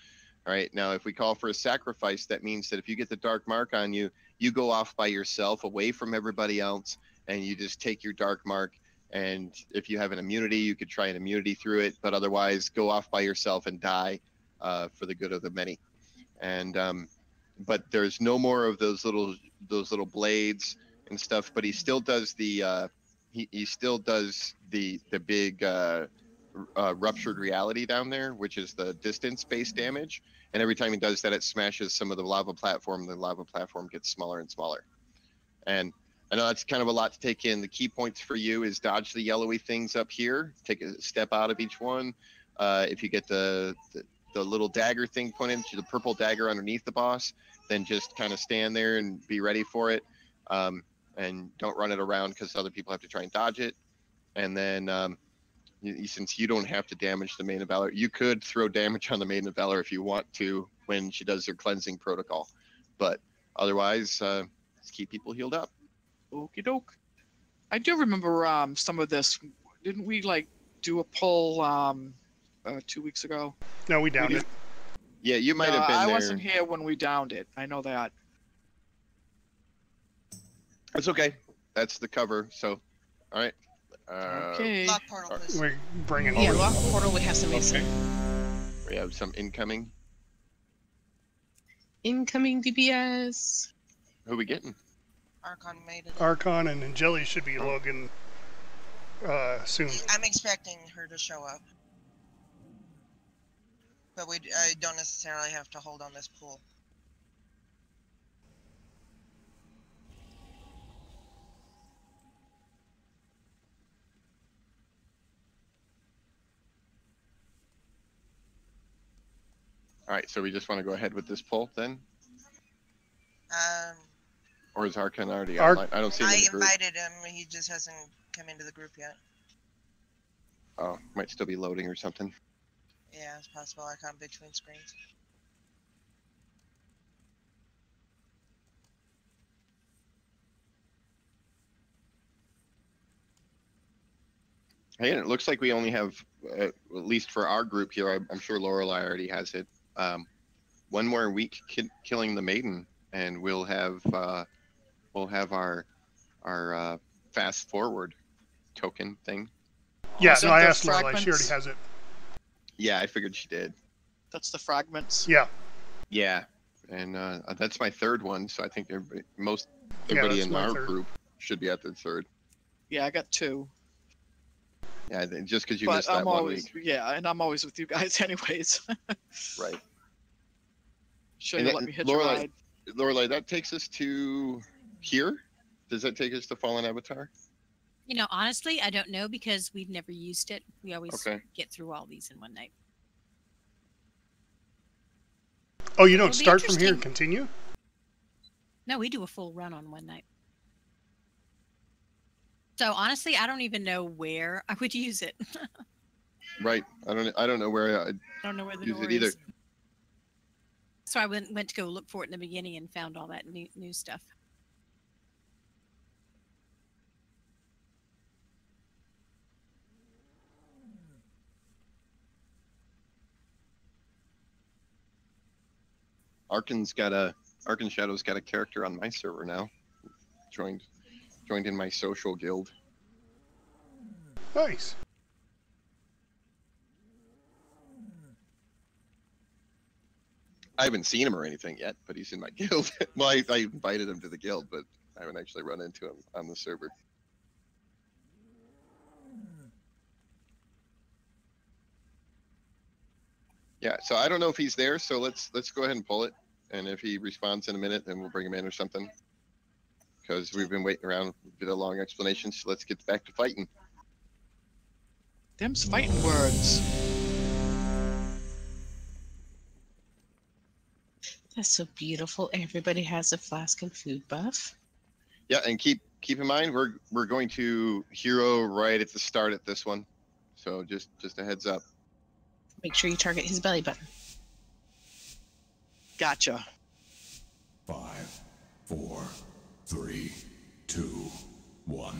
S1: All right. Now, if we call for a sacrifice, that means that if you get the dark mark on you, you go off by yourself away from everybody else, and you just take your dark mark. And if you have an immunity, you could try an immunity through it, but otherwise go off by yourself and die for the good of the many. And but there's no more of those little blades and stuff. But he still does the he still does the big ruptured reality down there, which is the distance-based damage. And every time he does that, it smashes some of the lava platform. The lava platform gets smaller and smaller. And I know that's kind of a lot to take in. The key points for you is dodge the yellowy things up here. Take a step out of each one. If you get the little dagger thing pointed to the purple dagger underneath the boss, then just kind of stand there and be ready for it. And don't run it around because other people have to try and dodge it. And then since you don't have to damage the Maiden of Valor, you could throw damage on the Maiden of Valor if you want to when she does her cleansing protocol. But otherwise, let's keep people healed up.
S6: Okie doke. I do remember some of this. Didn't we like do a poll 2 weeks ago?
S4: No, we downed it.
S1: Yeah, you might have been
S6: I
S1: there.
S6: wasn't here when we downed it. I know that.
S1: It's okay. That's the cover. So, all right.
S6: Okay.
S5: Lock portal, please.
S4: We're bringing.
S15: Yeah, lock portal. We have some
S1: We have some incoming.
S15: incoming DPS.
S1: Who are we getting?
S5: Archon made it.
S4: Archon and Angeli should be logging soon.
S5: I'm expecting her to show up. But I don't necessarily have to hold on this pool.
S1: All right, so we just want to go ahead with this poll then? Or is Arkan already online? I don't see him in the group.
S5: I invited him. He just hasn't come into the group yet.
S1: Oh, might still be loading or something.
S5: Yeah, it's possible. I can't between screens.
S1: Hey, and it looks like we only have, at least for our group here, I'm sure Lorelei already has it, one more week killing the maiden, and we'll have our fast forward token thing.
S4: Yeah,
S6: Is
S4: no,
S6: that
S4: I
S6: the
S4: asked Lorelei. She already
S6: fragments?
S4: has it.
S1: Yeah, I figured she did.
S6: That's the fragments.
S4: Yeah.
S1: Yeah, and that's my third one, so I think everybody
S4: that's
S1: in
S4: my
S1: our
S4: third.
S1: group should be at their third.
S6: Yeah, I got 2.
S1: Yeah, just because you
S6: But
S1: missed that
S6: I'm
S1: 1
S6: always
S1: week.
S6: yeah, and I'm always with you guys anyways.
S1: Right.
S6: Sure,
S1: And
S6: you
S1: that-
S6: let me hitch a ride.
S1: Lorelei, that takes us to here? Does that take us to Fallen Avatar?
S14: You know, honestly, I don't know because we've never used it. We always get through all these in one night.
S4: Oh, you don't
S14: It'll be
S4: start from here and
S14: interesting.
S4: continue?
S14: No, we do a full run on one night. So honestly, I don't even know where I would use it.
S1: Right. I don't know where I
S14: don't know where the
S1: use
S14: door
S1: it either.
S14: is. So I went to go look for it in the beginning and found all that new stuff.
S1: Arkan Shadow's got a character on my server now. Joined in my social guild.
S4: Nice.
S1: I haven't seen him or anything yet, but he's in my guild. Well, I invited him to the guild, but I haven't actually run into him on the server. Yeah, so I don't know if he's there, so let's go ahead and pull it. And if he responds in a minute, then we'll bring him in or something. Because we've been waiting around, did a long explanation, so let's get back to fighting.
S6: Them's fighting words.
S15: That's so beautiful. Everybody has a flask and food buff.
S1: Yeah, and keep in mind we're going to hero right at the start at this one. So just a heads up.
S15: Make sure you target his belly button.
S6: Gotcha.
S16: 5, 4, 3, 2, 1.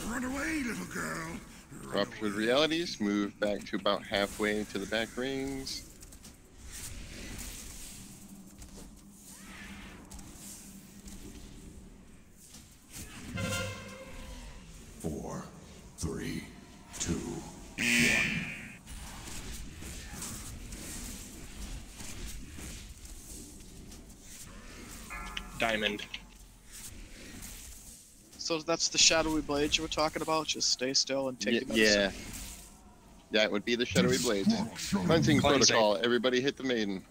S16: Run away, little girl.
S1: Ruptured realities, move back to about halfway to the back rings.
S16: Four, 3, 2, 1.
S10: Diamond.
S6: So that's the shadowy blades you were talking about. Just stay still and take the medicine.
S1: Yeah. That would be the shadowy blades. Cleansing protocol. Everybody hit the maiden.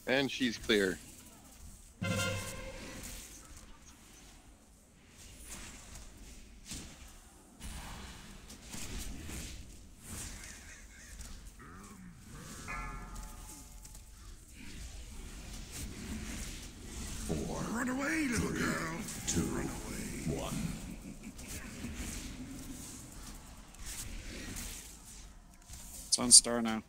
S1: And she's clear.
S16: Run away, little girl. 2, 1.
S12: It's on star now.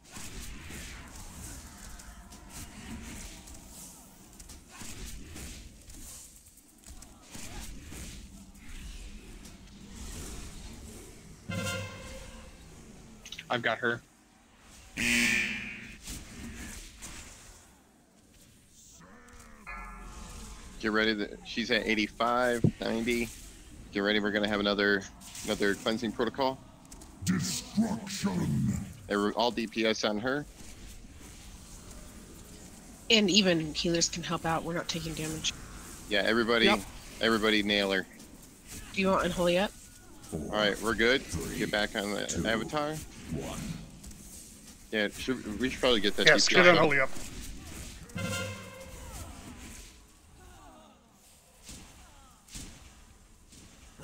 S10: I've got her.
S1: Get ready. She's at 85, 90. Get ready. We're gonna have another cleansing protocol.
S16: Destruction.
S1: All DPS on her.
S15: And even healers can help out. We're not taking damage.
S1: Yeah, everybody.
S15: Yep.
S1: Everybody nail her.
S15: Do you want Unholy up?
S1: All right, we're good. Get back on the avatar.
S16: 1.
S1: Yeah, we should probably get that.
S4: Yes, get Unholy up.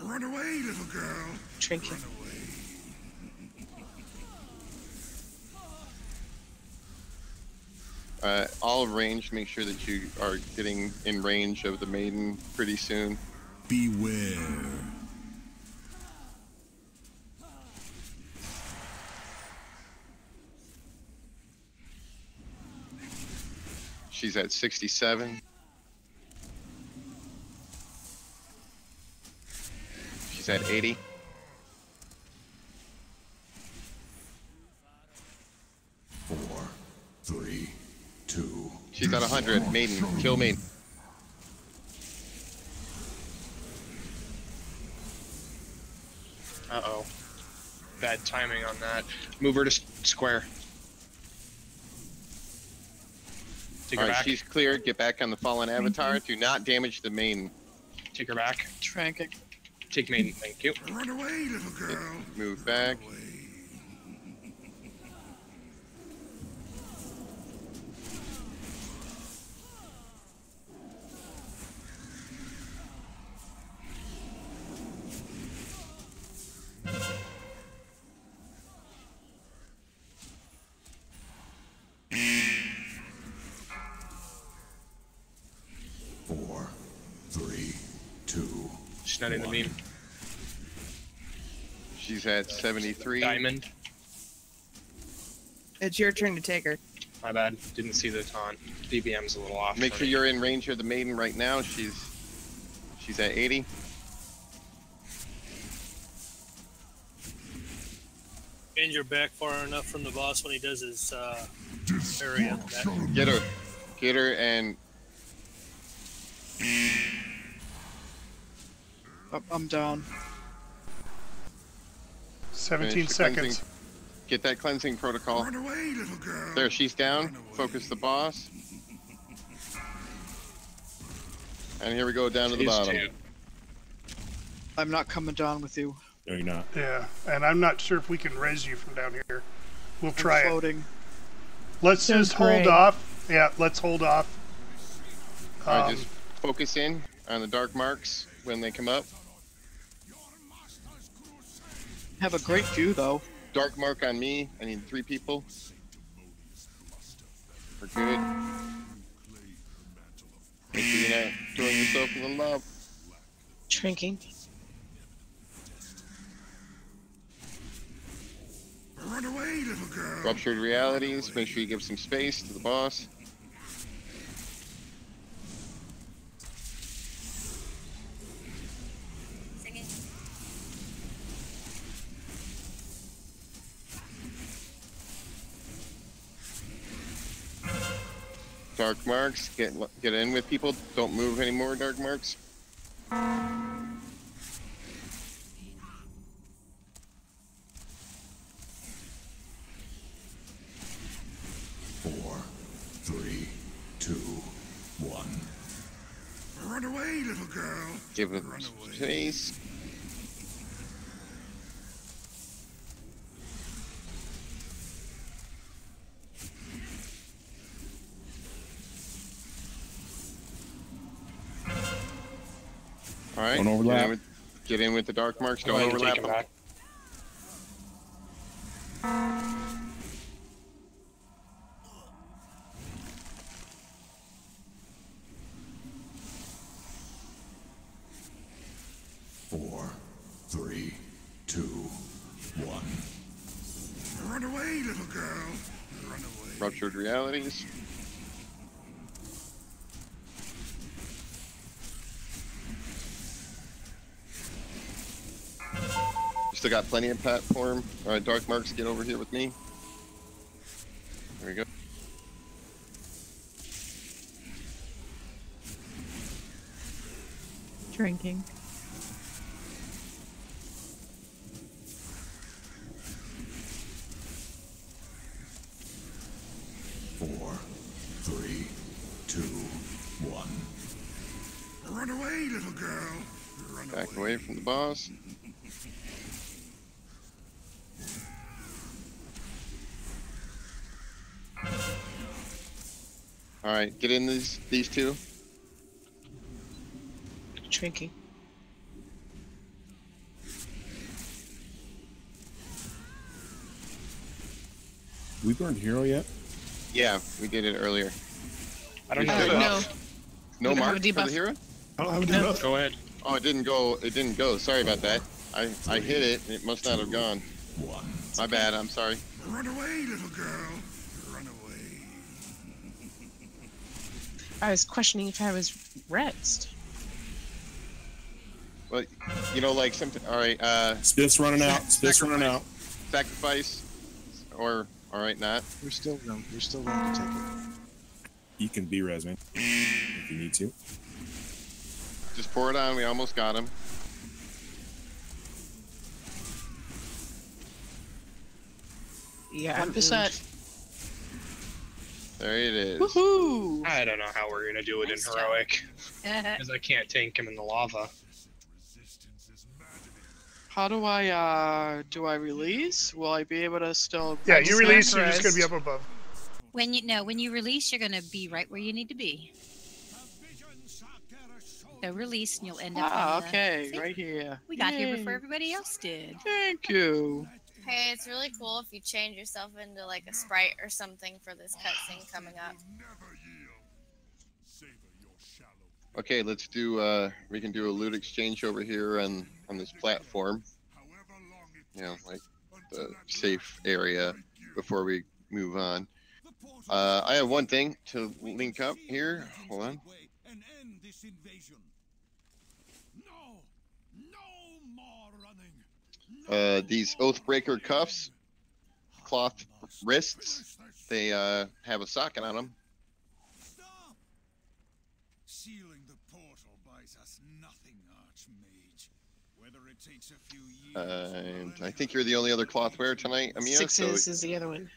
S16: Run away, little girl.
S15: Trinket.
S1: All range, make sure that you are getting in range of the maiden pretty soon.
S16: Beware.
S1: She's at 67. She's at 80.
S16: Four, 3, 2.
S1: She's at 100. Maiden, kill maiden.
S10: Uh-oh. Bad timing on that. Move her to square. Take her
S1: All right,
S10: back.
S1: she's cleared. Get back on the fallen avatar. Do not damage the maiden.
S10: Take her back.
S6: Tranking.
S10: Take maiden. Thank you.
S16: Run away, little girl.
S1: Move back.
S16: Four, 3, 2.
S10: She's not in the meme.
S1: She's at 73.
S10: Diamond.
S19: It's your turn to take her.
S10: My bad. Didn't see the taunt. DBM's a little off.
S1: Make
S10: for
S1: sure
S10: me.
S1: you're in range of the maiden right now. She's at 80.
S11: And you're back far enough from the boss when he does his area.
S1: Get her, and
S6: I'm down.
S4: 17
S1: finish the
S4: seconds.
S1: cleansing. Get that cleansing protocol.
S16: Run away, little girl.
S1: There, she's down. Focus the boss. And here we go down to the bottom.
S6: I'm not coming down with you.
S18: No, you're not.
S4: Yeah, and I'm not sure if we can res you from down here. We'll try
S6: I'm
S4: it.
S6: floating.
S4: Let's
S13: So
S4: just hold
S13: great.
S4: off. Yeah, let's hold off.
S1: All right, just focus in on the dark marks when they come up.
S6: Have a great view though.
S1: Dark mark on me. I need 3 people. We're good. Make sure you're not throwing yourself in the love.
S15: Shrinking.
S16: Run away, little girl.
S1: Ruptured realities. Make sure you give some space to the boss. Dark marks. Get in with people. Don't move anymore. Dark marks.
S16: Four, 3, 2, 1. Run away, little girl.
S1: Give it space. All right.
S18: Don't overlap.
S1: Get in with the dark marks. Don't
S10: Go ahead and
S1: overlap
S10: take him
S1: them.
S10: back.
S16: Four, 3, 2, 1. Run away, little girl. Run away.
S1: Ruptured realities. Still got plenty of platform. All right, dark marks, get over here with me. There we go.
S13: Drinking.
S16: Four, three, two, one. Run away, little girl. Run
S1: Back away from the boss. All right, get in these two.
S15: Drinking.
S18: We burned hero yet?
S1: Yeah, we did it earlier.
S10: I don't
S1: We
S10: know.
S1: should have.
S15: No.
S1: No
S15: We don't
S1: mark
S15: have a
S1: for the
S15: debuff.
S1: hero?
S3: I don't have a debuff.
S10: Go ahead.
S1: Oh, it didn't go. It didn't go. Sorry about that. I hit it. It must not have gone. My bad. I'm sorry.
S16: Run away, little girl. Run away.
S15: I was questioning if I was Rexed.
S1: Well, you know, like something. All right.
S18: Spiff's running out. Spiff's running out.
S1: Sacrifice, or all right, not.
S8: You're still going to take it.
S18: You can be res, man, if you need to.
S1: Just pour it on. We almost got him.
S15: Yeah,
S6: 1%.
S1: There it is.
S6: Woohoo!
S10: I don't know how we're gonna do it
S14: Nice
S10: in
S14: job.
S10: heroic, because I can't tank him in the lava.
S6: How do I release? Will I be able to still?
S4: Yeah,
S6: I
S4: you
S6: just
S4: release, you're
S6: have
S4: just going to be
S6: res.
S4: up above.
S14: When you release, you're gonna be right where you need to be. So release, and you'll end up.
S6: Ah,
S14: on the-
S6: okay,
S14: See?
S6: right here.
S14: We got here
S6: Yay.
S14: before everybody else did.
S6: Thank you.
S7: Hey, it's really cool if you change yourself into like a sprite or something for this cutscene coming up.
S1: Okay, let's do. We can do a loot exchange over here on this platform. You know, like the safe area before we move on. I have one thing to link up here. Hold on. These Oathbreaker cuffs, cloth wrists, they have a socket on them.
S16: Sealing the portal buys us nothing, Archmage. Whether it takes a few years.
S1: And I think you're the only other cloth wearer tonight, Amia.
S15: Sixes is the other one.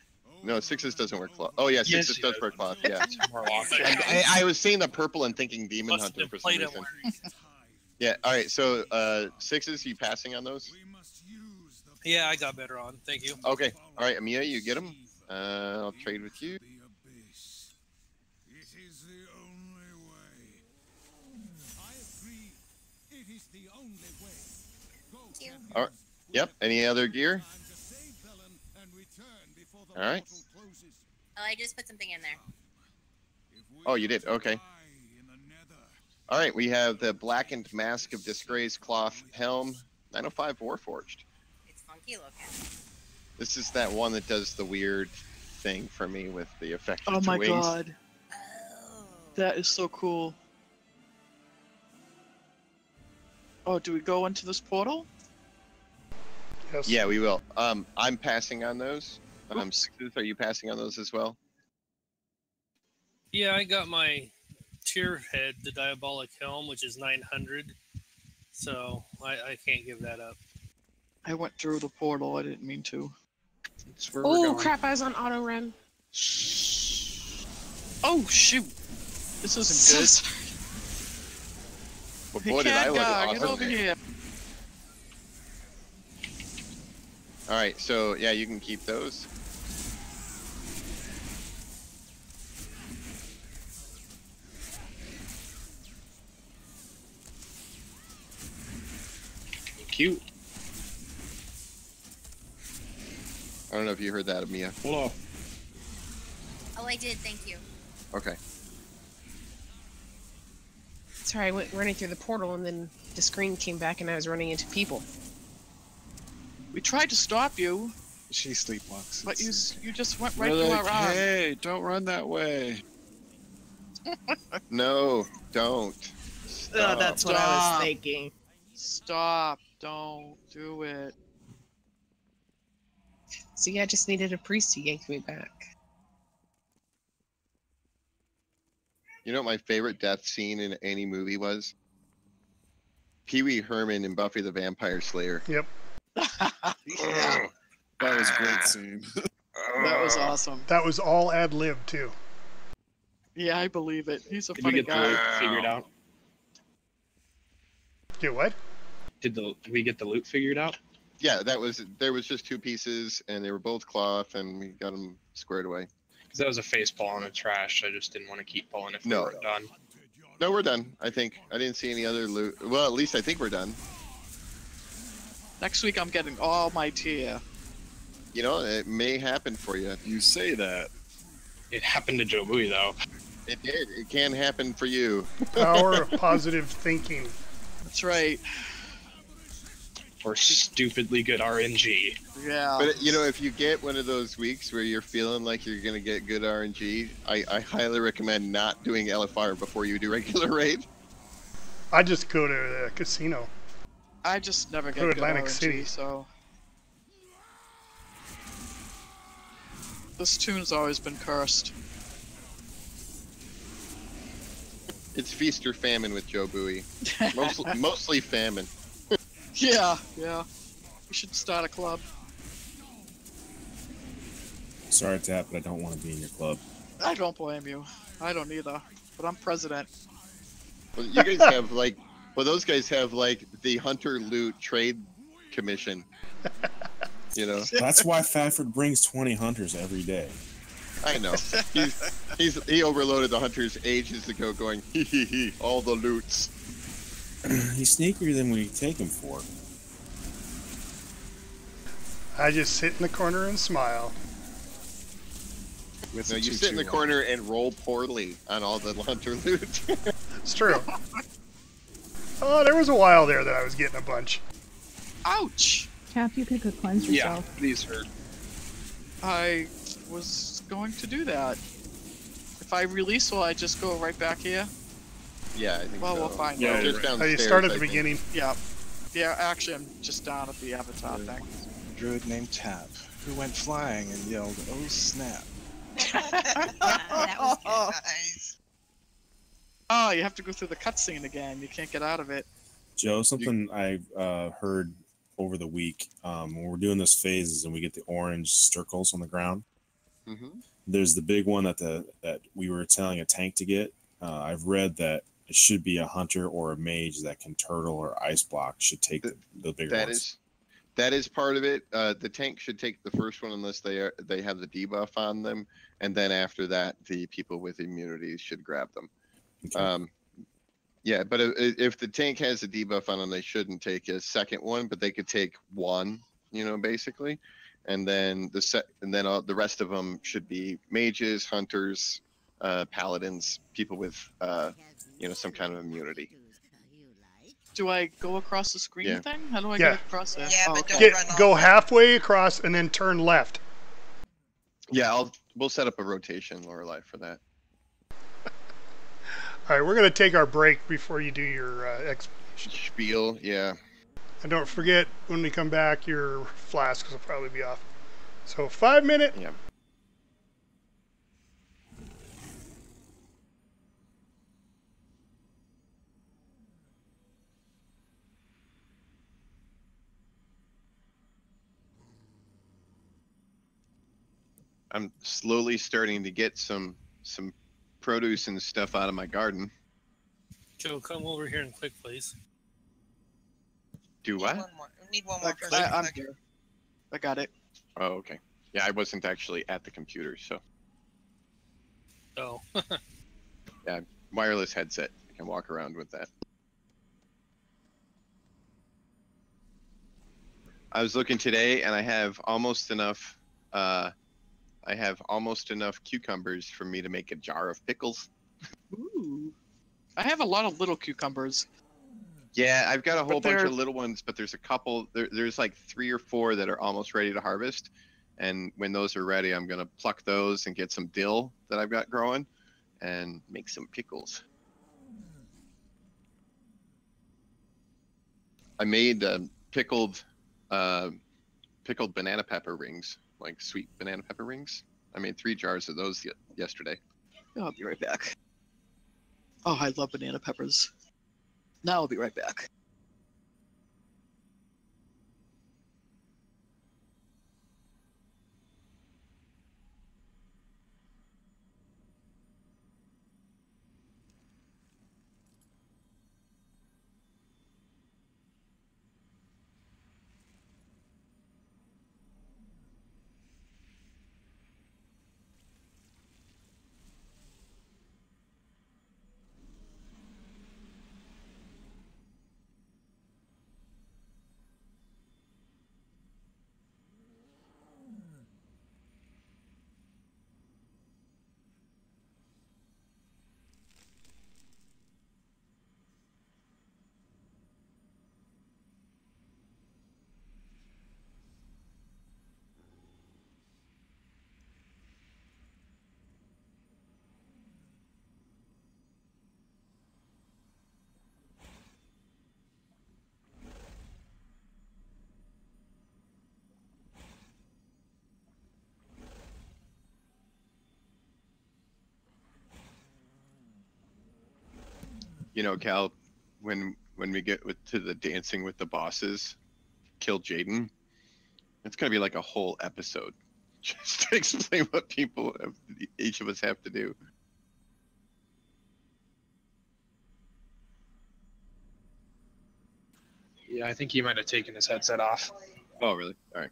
S1: No, Sixes doesn't wear cloth. Oh yeah,
S10: Yes,
S1: Sixes
S10: he
S1: does
S10: does.
S1: wear cloth. Yeah.
S10: More often.
S1: I was seeing the purple and thinking Demon
S11: Must have
S1: Hunter
S11: been
S1: for some
S11: played at
S1: reason.
S11: work.
S1: Yeah. All right. So Sixes, you passing on those?
S11: Yeah, I got better on. Thank you.
S1: Okay. All right, Amia, you get them. I'll trade with you.
S16: It is the only way. I agree. It is the only way. Go, champions.
S1: All right. Yep. Any other gear? All right.
S7: Oh, I just put something in there.
S1: Oh, you did. Okay. All right. We have the blackened mask of disgrace cloth helm, 905 Warforged.
S7: It's funky looking.
S1: This is that one that does the weird thing for me with the effect
S6: Oh
S1: of
S6: my
S1: wings.
S6: god. That is so cool. Oh, do we go into this portal?
S4: Yes.
S1: Yeah, we will. I'm passing on those. Sixes, are you passing on those as well?
S11: Yeah, I got my tier head, the Diabolic Helm, which is 900. So I can't give that up.
S6: I went through the portal. I didn't mean to.
S10: That's where we're
S15: Oh
S10: going.
S15: crap! I was on auto run.
S6: Oh shoot! This isn't good.
S1: Well,
S6: Hey,
S1: boy, did I
S6: cat
S1: look
S6: guy, get
S1: awesome.
S6: over here.
S1: All right, so yeah, you can keep those.
S10: Cute.
S1: I don't know if you heard that, Mia.
S18: Hello.
S7: Oh, I did. Thank you.
S1: Okay.
S15: Sorry, I went running through the portal and then the screen came back and I was running into people.
S6: We tried to stop you,
S8: She sleepwalks.
S6: but you just went
S12: They're
S6: right through
S12: like,
S6: our arm.
S12: hey, don't run that way.
S1: No, don't. Stop.
S15: That's what I
S6: Stop.
S15: was thinking.
S6: Stop! Don't do it.
S15: See, I just needed a priest to yank me back.
S1: You know what my favorite death scene in any movie was? Pee Wee Herman in Buffy the Vampire Slayer.
S4: Yep.
S6: Yeah.
S12: That was a great scene.
S6: That was awesome.
S4: That was all ad lib too.
S6: Yeah, I believe it. He's a
S10: Did we
S6: funny
S10: get the loot
S6: guy.
S10: figured out?
S4: Do what?
S10: Did we get the loot figured out?
S1: Yeah, there was just 2 pieces, and they were both cloth, and we got them squared away.
S10: Because that was a face ball in the trash. I just didn't want to keep pulling if we
S1: No.
S10: weren't done.
S1: No, we're done. I think I didn't see any other loot. Well, at least I think we're done.
S6: Next week I'm getting all my tier.
S1: You know, it may happen for you.
S12: You say that.
S10: It happened to Joe Bowie, though.
S1: It did. It can happen for you.
S4: Power of positive thinking.
S6: That's right.
S10: Or stupidly good RNG.
S6: Yeah.
S1: But you know, if you get one of those weeks where you're feeling like you're gonna get good RNG, I highly recommend not doing LFR before you do regular raid.
S4: I just go to the casino.
S6: I just never get
S4: Go to
S6: good
S4: Atlantic
S6: RNG,
S4: City.
S6: so this tune's always been cursed.
S1: It's feast or famine with Joe Bowie. Mostly famine.
S6: Yeah. We should start a club.
S18: Sorry, Tap, but I don't want to be in your club.
S6: I don't blame you. I don't either. But I'm president.
S1: Well, you guys have like, those guys have like the Hunter Loot Trade Commission. You know.
S18: That's why Fafford brings 20 hunters every day.
S1: I know. He overloaded the hunters ages ago, going hee, all the loots.
S18: He's sneakier than we take him for.
S4: I just sit in the corner and smile.
S1: No, you sit in the corner and roll poorly on all the hunter loot.
S4: It's true. Oh, there was a while there that I was getting a bunch.
S6: Ouch!
S13: Tap, you could cleanse yourself.
S10: Yeah, these hurt.
S6: I was going to do that. If I release, will I just go right back here?
S1: Yeah, I think
S6: well,
S1: so.
S6: we'll find
S1: Yeah,
S6: out.
S1: just downstairs,
S4: you start at the
S1: I think.
S4: beginning.
S6: Yeah. Yeah, actually, I'm just down at the avatar thing.
S8: Druid named Tap, who went flying and yelled, "Oh snap!"
S14: That was good.
S5: Nice.
S6: Oh, you have to go through the cutscene again. You can't get out of it.
S18: Joe, something I heard over the week, when we're doing this phases and we get the orange circles on the ground, there's the big one that we were telling a tank to get. I've read that it should be a hunter or a mage that can turtle or ice block should take the bigger ones.
S1: That is part of it. The tank should take the first one unless they have the debuff on them, and then after that, the people with immunities should grab them.
S18: Okay.
S1: Yeah, but if the tank has a debuff on them, they shouldn't take a second one, but they could take one, basically, and then the rest of them should be mages, hunters, paladins, people with some kind of immunity.
S6: Do I go across the screen
S1: Yeah.
S6: thing? How do I
S4: Yeah.
S6: get across there?
S5: Yeah,
S6: Oh,
S5: but
S6: okay.
S5: don't run
S4: Go
S5: off.
S4: halfway across and then turn left.
S1: Yeah, we'll set up a rotation, Lorelei, for that.
S4: All right, we're going to take our break before you do your
S1: Spiel, yeah.
S4: And don't forget, when we come back, your flasks will probably be off. So 5 minutes.
S1: Yeah. I'm slowly starting to get some produce and stuff out of my garden.
S11: Joe, come over here and click, please.
S1: Do what?
S5: Need one more person.
S6: I'm here. I got it.
S1: Oh, okay. Yeah, I wasn't actually at the computer, so
S11: Oh.
S1: yeah, wireless headset. I can walk around with that. I was looking today, and I have almost enough. Cucumbers for me to make a jar of pickles.
S6: Ooh. I have a lot of little cucumbers.
S1: Yeah, I've got a whole bunch
S6: they're-
S1: of little ones, but there's a couple. There's like 3 or 4 that are almost ready to harvest. And when those are ready, I'm gonna pluck those and get some dill that I've got growing, and make some pickles. I made pickled banana pepper rings, like sweet banana pepper rings. I made 3 jars of those yesterday.
S6: I'll be right back. Oh, I love banana peppers. Now I'll be right back.
S1: You know, Cal, when we get to the dancing with the bosses, kill Jaden. It's gonna be like a whole episode just to explain what each of us have to do.
S10: Yeah, I think he might have taken his headset off.
S1: Oh, really? All right.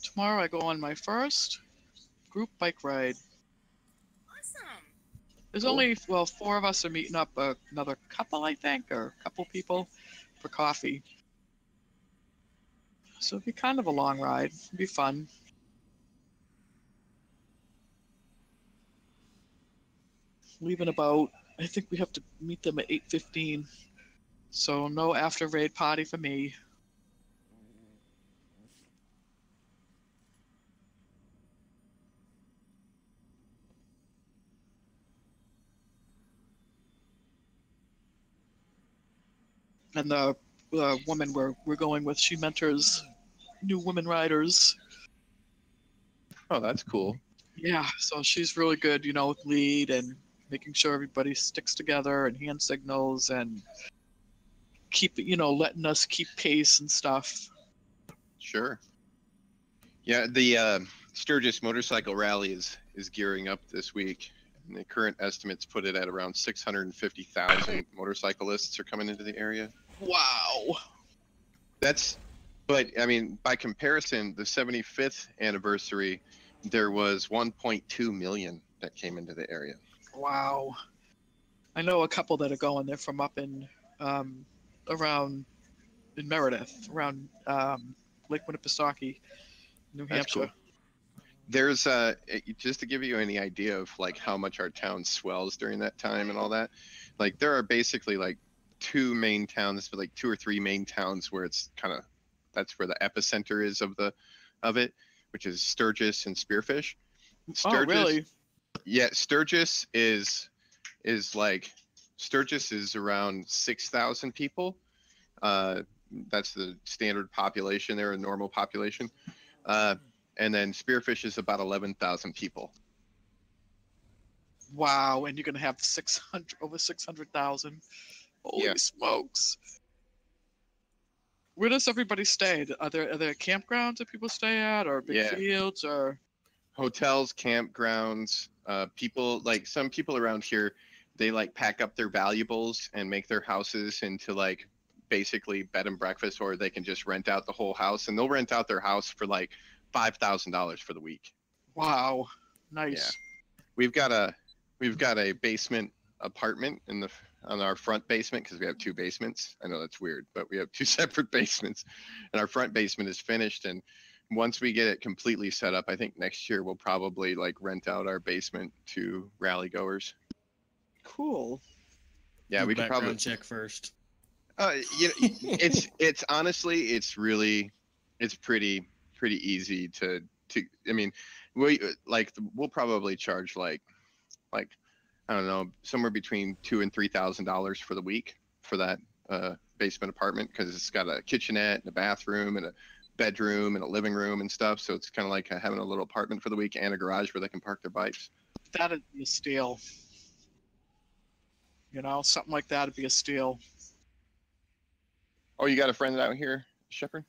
S6: Tomorrow I go on my first group bike ride.
S7: Awesome.
S6: There's
S1: Cool.
S6: only, well, 4 of us are meeting up, another couple, I think, or a couple people for coffee. So it'd be kind of a long ride. It'd be fun. Leaving about, I think we have to meet them at 8:15. So no after raid party for me. And the woman we're going with, she mentors new women riders.
S1: Oh, that's cool.
S6: Yeah, so she's really good, you know, with lead and making sure everybody sticks together and hand signals and letting us keep pace and stuff.
S1: Sure. Yeah, the Sturgis Motorcycle Rally is gearing up this week. And the current estimates put it at around 650,000 motorcyclists are coming into the area.
S6: Wow.
S1: But I mean, by comparison, the 75th anniversary, there was 1.2 million that came into the area.
S6: Wow. I know a couple that are going. They're from up in around in Meredith, around Lake Winnipesaukee, New
S1: That's
S6: Hampshire.
S1: cool. There's just to give you any idea of like how much our town swells during that time and all that. Like there are basically like 2 main towns, but like 2 or 3 main towns where it's kind of that's where the epicenter is of it, which is Sturgis and Spearfish.
S6: Oh, really?
S1: Yeah, Sturgis is around 6,000 people. That's the standard population there, a normal population. And then Spearfish is about 11,000 people.
S6: Wow, and you're gonna have over 600,000. Holy smokes! Where does everybody stay? Are there campgrounds that people stay at, or big fields, or
S1: hotels, campgrounds? People like some people around here, they like pack up their valuables and make their houses into like basically bed and breakfast, or they can just rent out the whole house, and they'll rent out their house for like $5,000 for the week.
S6: Wow, nice.
S1: Yeah. We've got a basement apartment on our front basement because we have 2 basements. I know that's weird, but we have 2 separate basements, and our front basement is finished. And once we get it completely set up, I think next year we'll probably like rent out our basement to rally goers.
S6: Cool.
S1: Yeah, we can probably
S19: check first.
S1: It's honestly, it's pretty easy to. I mean, we'll probably charge like I don't know, somewhere between $2,000 and $3,000 for the week for that basement apartment, because it's got a kitchenette and a bathroom and a bedroom and a living room and stuff. So it's kind of like having a little apartment for the week and a garage where they can park their bikes.
S6: That'd be a steal. You know, something like that'd be a steal.
S1: Oh, you got a friend out here, Shepherd?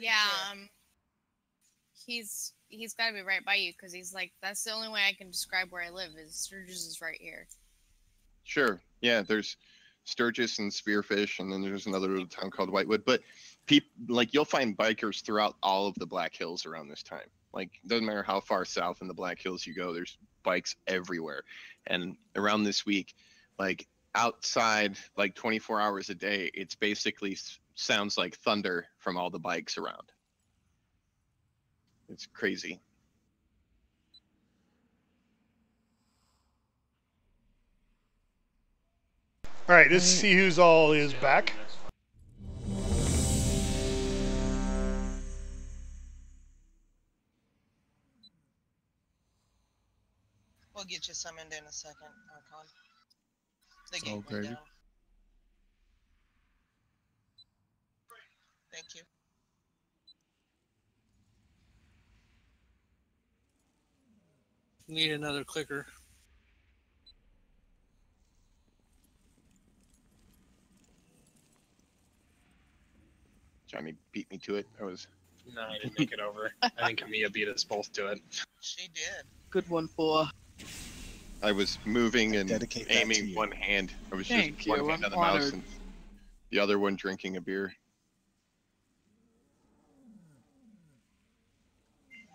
S7: Yeah, he's got to be right by you because he's like, that's the only way I can describe where I live is Sturgis is right here.
S1: Sure. Yeah, there's Sturgis and Spearfish, and then there's another little town called Whitewood. But you'll find bikers throughout all of the Black Hills around this time. Like, doesn't matter how far south in the Black Hills you go, there's bikes everywhere. And around this week, like outside, like 24 hours a day, it's basically sounds like thunder from all the bikes around. It's crazy.
S4: All right, let's see who's all is back.
S5: We'll get you summoned in a second, Archon. The
S8: It's
S5: gate
S8: all
S5: went
S8: gravy.
S5: down. Thank you.
S11: Need another clicker.
S1: Johnny beat me to it.
S10: No, I didn't make it over. I think Camilla beat us both to it.
S5: She did.
S6: Good one, Paul.
S1: I was moving and
S8: Dedicate that to
S1: aiming
S8: you.
S1: one hand. I was
S6: Thank
S1: just one
S6: you,
S1: hand
S6: I'm
S1: on the mouse
S6: honored.
S1: and the other one drinking a beer.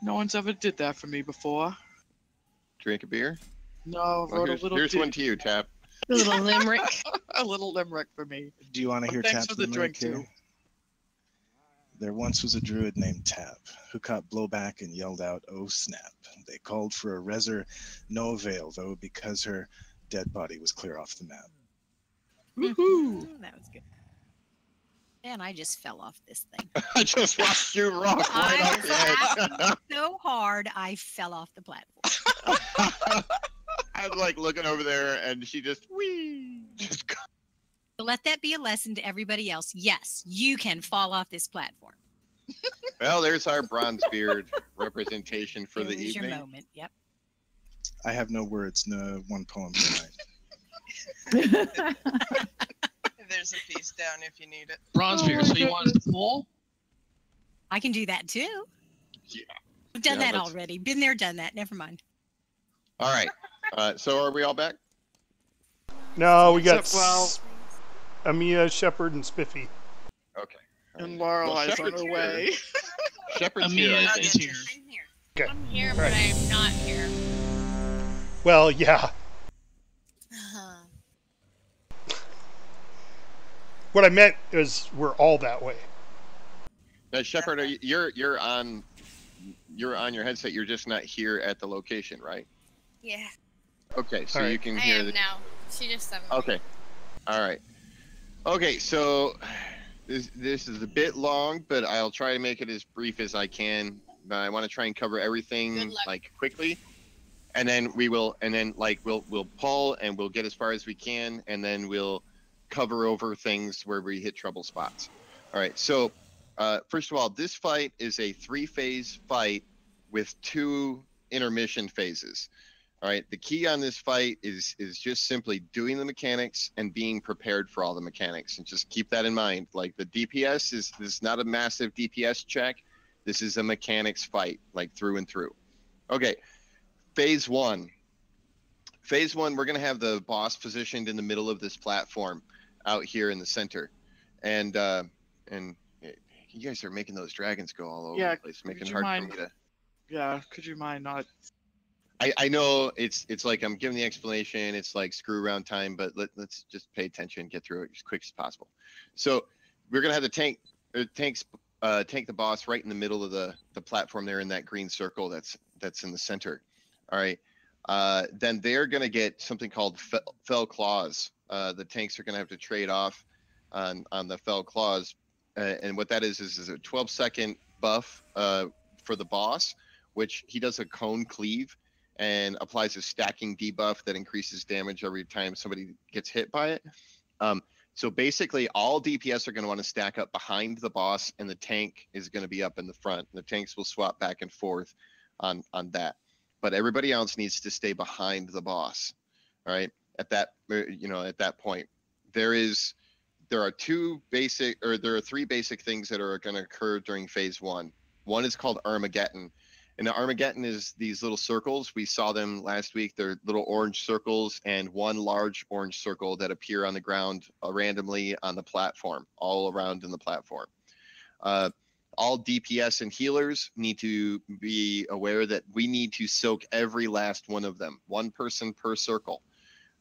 S6: No one's ever did that for me before.
S1: Drink a beer?
S6: No, I
S1: Well,
S6: wrote a little.
S1: here's one to you, Tap.
S15: A little limerick.
S6: A little limerick for me.
S8: Do you want to
S6: But
S8: hear
S6: thanks
S8: Tap's
S6: for the
S8: limerick
S6: drink,
S8: too?
S6: too.
S8: There once was a druid named Tap who caught blowback and yelled out, "Oh snap!" They called for a reser, no avail though, because her dead body was clear off the map.
S6: Woohoo!
S14: That was good. And I just fell off this thing.
S1: I just watched you rock right
S14: I
S1: off
S14: was
S1: the edge.
S14: laughing so hard I fell off the platform.
S1: I was like looking over there, and she just just
S14: So let that be a lesson to everybody else. Yes, you can fall off this platform.
S1: Well, there's our Bronzebeard representation for the
S14: There's your
S1: evening.
S14: moment. Yep.
S8: I have no words, no one poem tonight.
S5: There's a piece down if you need it.
S2: Bronzebeard. So you want us to pull?
S14: I can do that too.
S1: Yeah.
S14: I've done
S1: Yeah,
S14: that
S1: let's-
S14: already. Been there, done that. Never mind.
S1: All right. So are we all back?
S4: No, we got
S6: Except, well-
S4: Amia, Shepard, and Spiffy.
S1: Okay.
S6: And Lorelei's on
S1: Shepard's
S6: her
S1: here.
S6: way.
S1: Shepherd's here. I
S2: Amia
S1: think.
S2: is here.
S4: Okay.
S7: I'm here,
S4: All
S7: but
S4: right.
S7: I'm not here.
S4: Well, yeah. What I meant is we're all that way.
S1: Now, Shepard, you're on your headset. You're just not here at the location, right?
S7: Yeah,
S1: Okay, so
S4: All right.
S1: you can
S7: I
S1: hear
S7: am
S1: the.
S7: now. She just summoned me.
S1: Okay. All right. Okay, so this is a bit long, but I'll try to make it as brief as I can. But I want to try and cover
S7: Good
S1: everything
S7: luck.
S1: like quickly, and then we'll pull and we'll get as far as we can, and then we'll cover over things where we hit trouble spots. All right. So first of all, this fight is a 3-phase fight with 2 intermission phases. All right. The key on this fight is just simply doing the mechanics and being prepared for all the mechanics, and just keep that in mind. Like, the DPS is not a massive DPS check. This is a mechanics fight, like through and through. Okay. Phase 1. Phase 1, we're going to have the boss positioned in the middle of this platform out here in the center. And you guys are making those dragons go all over
S6: Yeah,
S1: the place, making
S6: would
S1: it
S6: you
S1: hard
S6: mind-
S1: for me to.
S6: Yeah, could you mind not?
S1: I know it's like I'm giving the explanation. It's like screw around time, but let's just pay attention, get through it as quick as possible. So we're gonna have the tank the boss right in the middle of the platform there in that green circle that's in the center. All right. Then they're gonna get something called fell claws. The tanks are gonna have to trade off on the fell claws, and what that is a 12-second buff for the boss, which he does a cone cleave and applies a stacking debuff that increases damage every time somebody gets hit by it. So basically, all DPS are going to want to stack up behind the boss, and the tank is going to be up in the front. The tanks will swap back and forth on that, but everybody else needs to stay behind the boss. All right, at that point, there are 3 basic things that are going to occur during phase 1. One is called Armageddon, And the Armageddon is these little circles. We saw them last week. They're little orange circles and one large orange circle that appear on the ground randomly on the platform, all around in the platform. All DPS and healers need to be aware that we need to soak every last one of them, one person per circle.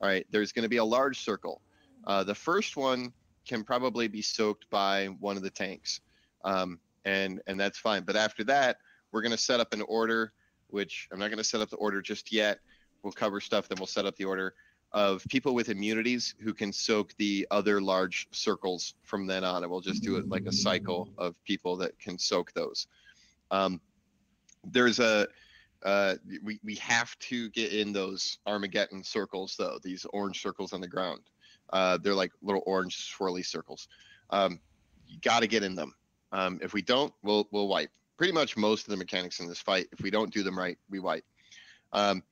S1: All right, there's going to be a large circle. The first one can probably be soaked by one of the tanks, and that's fine. But after that, we're going to set up an order, which I'm not going to set up the order just yet. We'll cover stuff, then we'll set up the order of people with immunities who can soak the other large circles from then on, and we'll just do it like a cycle of people that can soak those. There's we have to get in those Armageddon circles though, these orange circles on the ground. They're like little orange swirly circles. You got to get in them. If we don't, we'll wipe. Pretty much most of the mechanics in this fight, if we don't do them right, we wipe. Then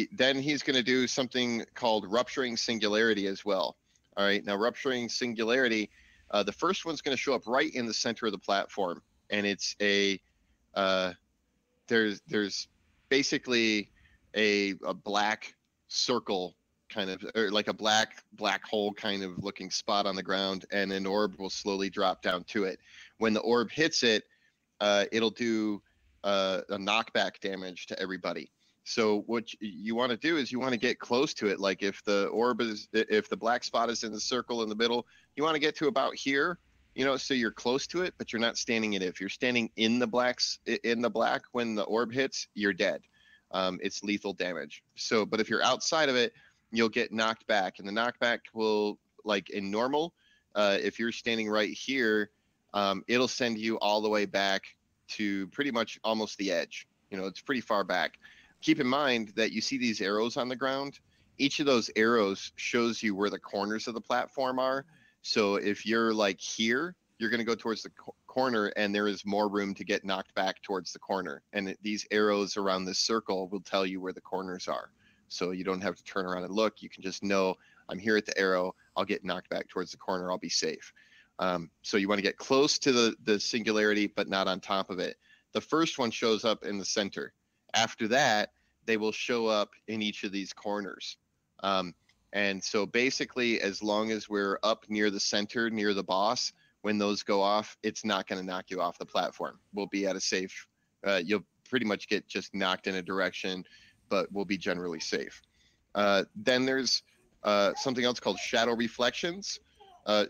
S1: he's going to do something called Rupturing Singularity as well. All right, now Rupturing Singularity, the first one's going to show up right in the center of the platform, and it's a there's basically a black circle kind of, or like a black hole kind of looking spot on the ground, and an orb will slowly drop down to it. When the orb hits it, it'll do a knockback damage to everybody. So what you want to do is you want to get close to it. Like if the black spot is in the circle in the middle, you want to get to about here, so you're close to it, but you're not standing in it. If you're standing in the black when the orb hits, you're dead. It's lethal damage. So, but if you're outside of it, you'll get knocked back, and the knockback will, like in normal, if you're standing right here, it'll send you all the way back to pretty much almost the edge. It's pretty far back. Keep in mind that you see these arrows on the ground. Each of those arrows shows you where the corners of the platform are. So if you're like here, you're going to go towards the corner, and there is more room to get knocked back towards the corner. And these arrows around this circle will tell you where the corners are. So you don't have to turn around and look. You can just know, I'm here at the arrow. I'll get knocked back towards the corner. I'll be safe. So you want to get close to the singularity, but not on top of it. The first one shows up in the center. After that, they will show up in each of these corners. And so basically, as long as we're up near the center, near the boss, when those go off, it's not going to knock you off the platform. We'll be at a safe, you'll pretty much get just knocked in a direction, but we'll be generally safe. Then there's something else called Shadow Reflections.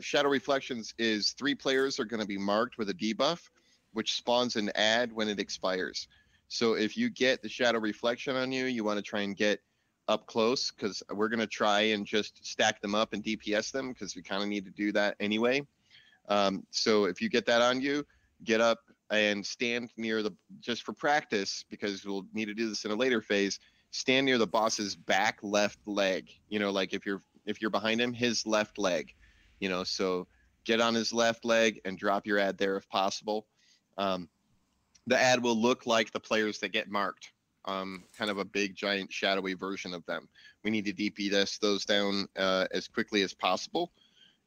S1: Shadow Reflections is 3 players are going to be marked with a debuff, which spawns an ad when it expires. So if you get the Shadow Reflection on you, you want to try and get up close, because we're going to try and just stack them up and DPS them, because we kind of need to do that anyway. So if you get that on you, get up and stand near just for practice, because we'll need to do this in a later phase, stand near the boss's back left leg. Like if you're behind him, his left leg, so get on his left leg and drop your ad there if possible. The ad will look like the players that get marked, kind of a big, giant, shadowy version of them. We need to DPS those down as quickly as possible.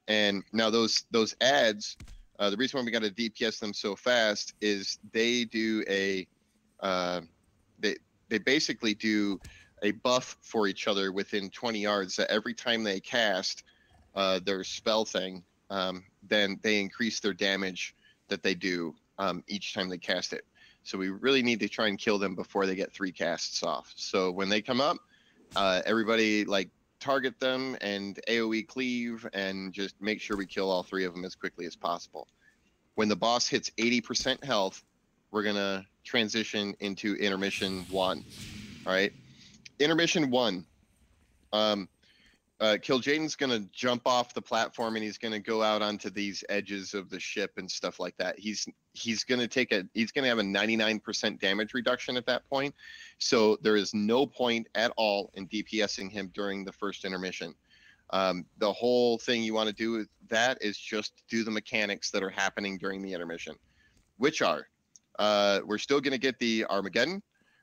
S1: And now those ads, the reason why we got to DPS them so fast is they do they basically do a buff for each other within 20 yards. That every time they cast their spell thing, then they increase their damage that they do each time they cast it. So we really need to try and kill them before they get 3 casts off. So when they come up, everybody target them and AoE cleave, and just make sure we kill all 3 of them as quickly as possible. When the boss hits 80% health, we're gonna transition into intermission 1. All right, intermission 1. Kil'jaeden's gonna jump off the platform, and he's gonna go out onto these edges of the ship and stuff like that. He's gonna have a 99% damage reduction at that point. So there is no point at all in DPSing him during the first intermission. The whole thing you want to do with that is just do the mechanics that are happening during the intermission, which are, we're still gonna get the Armageddon.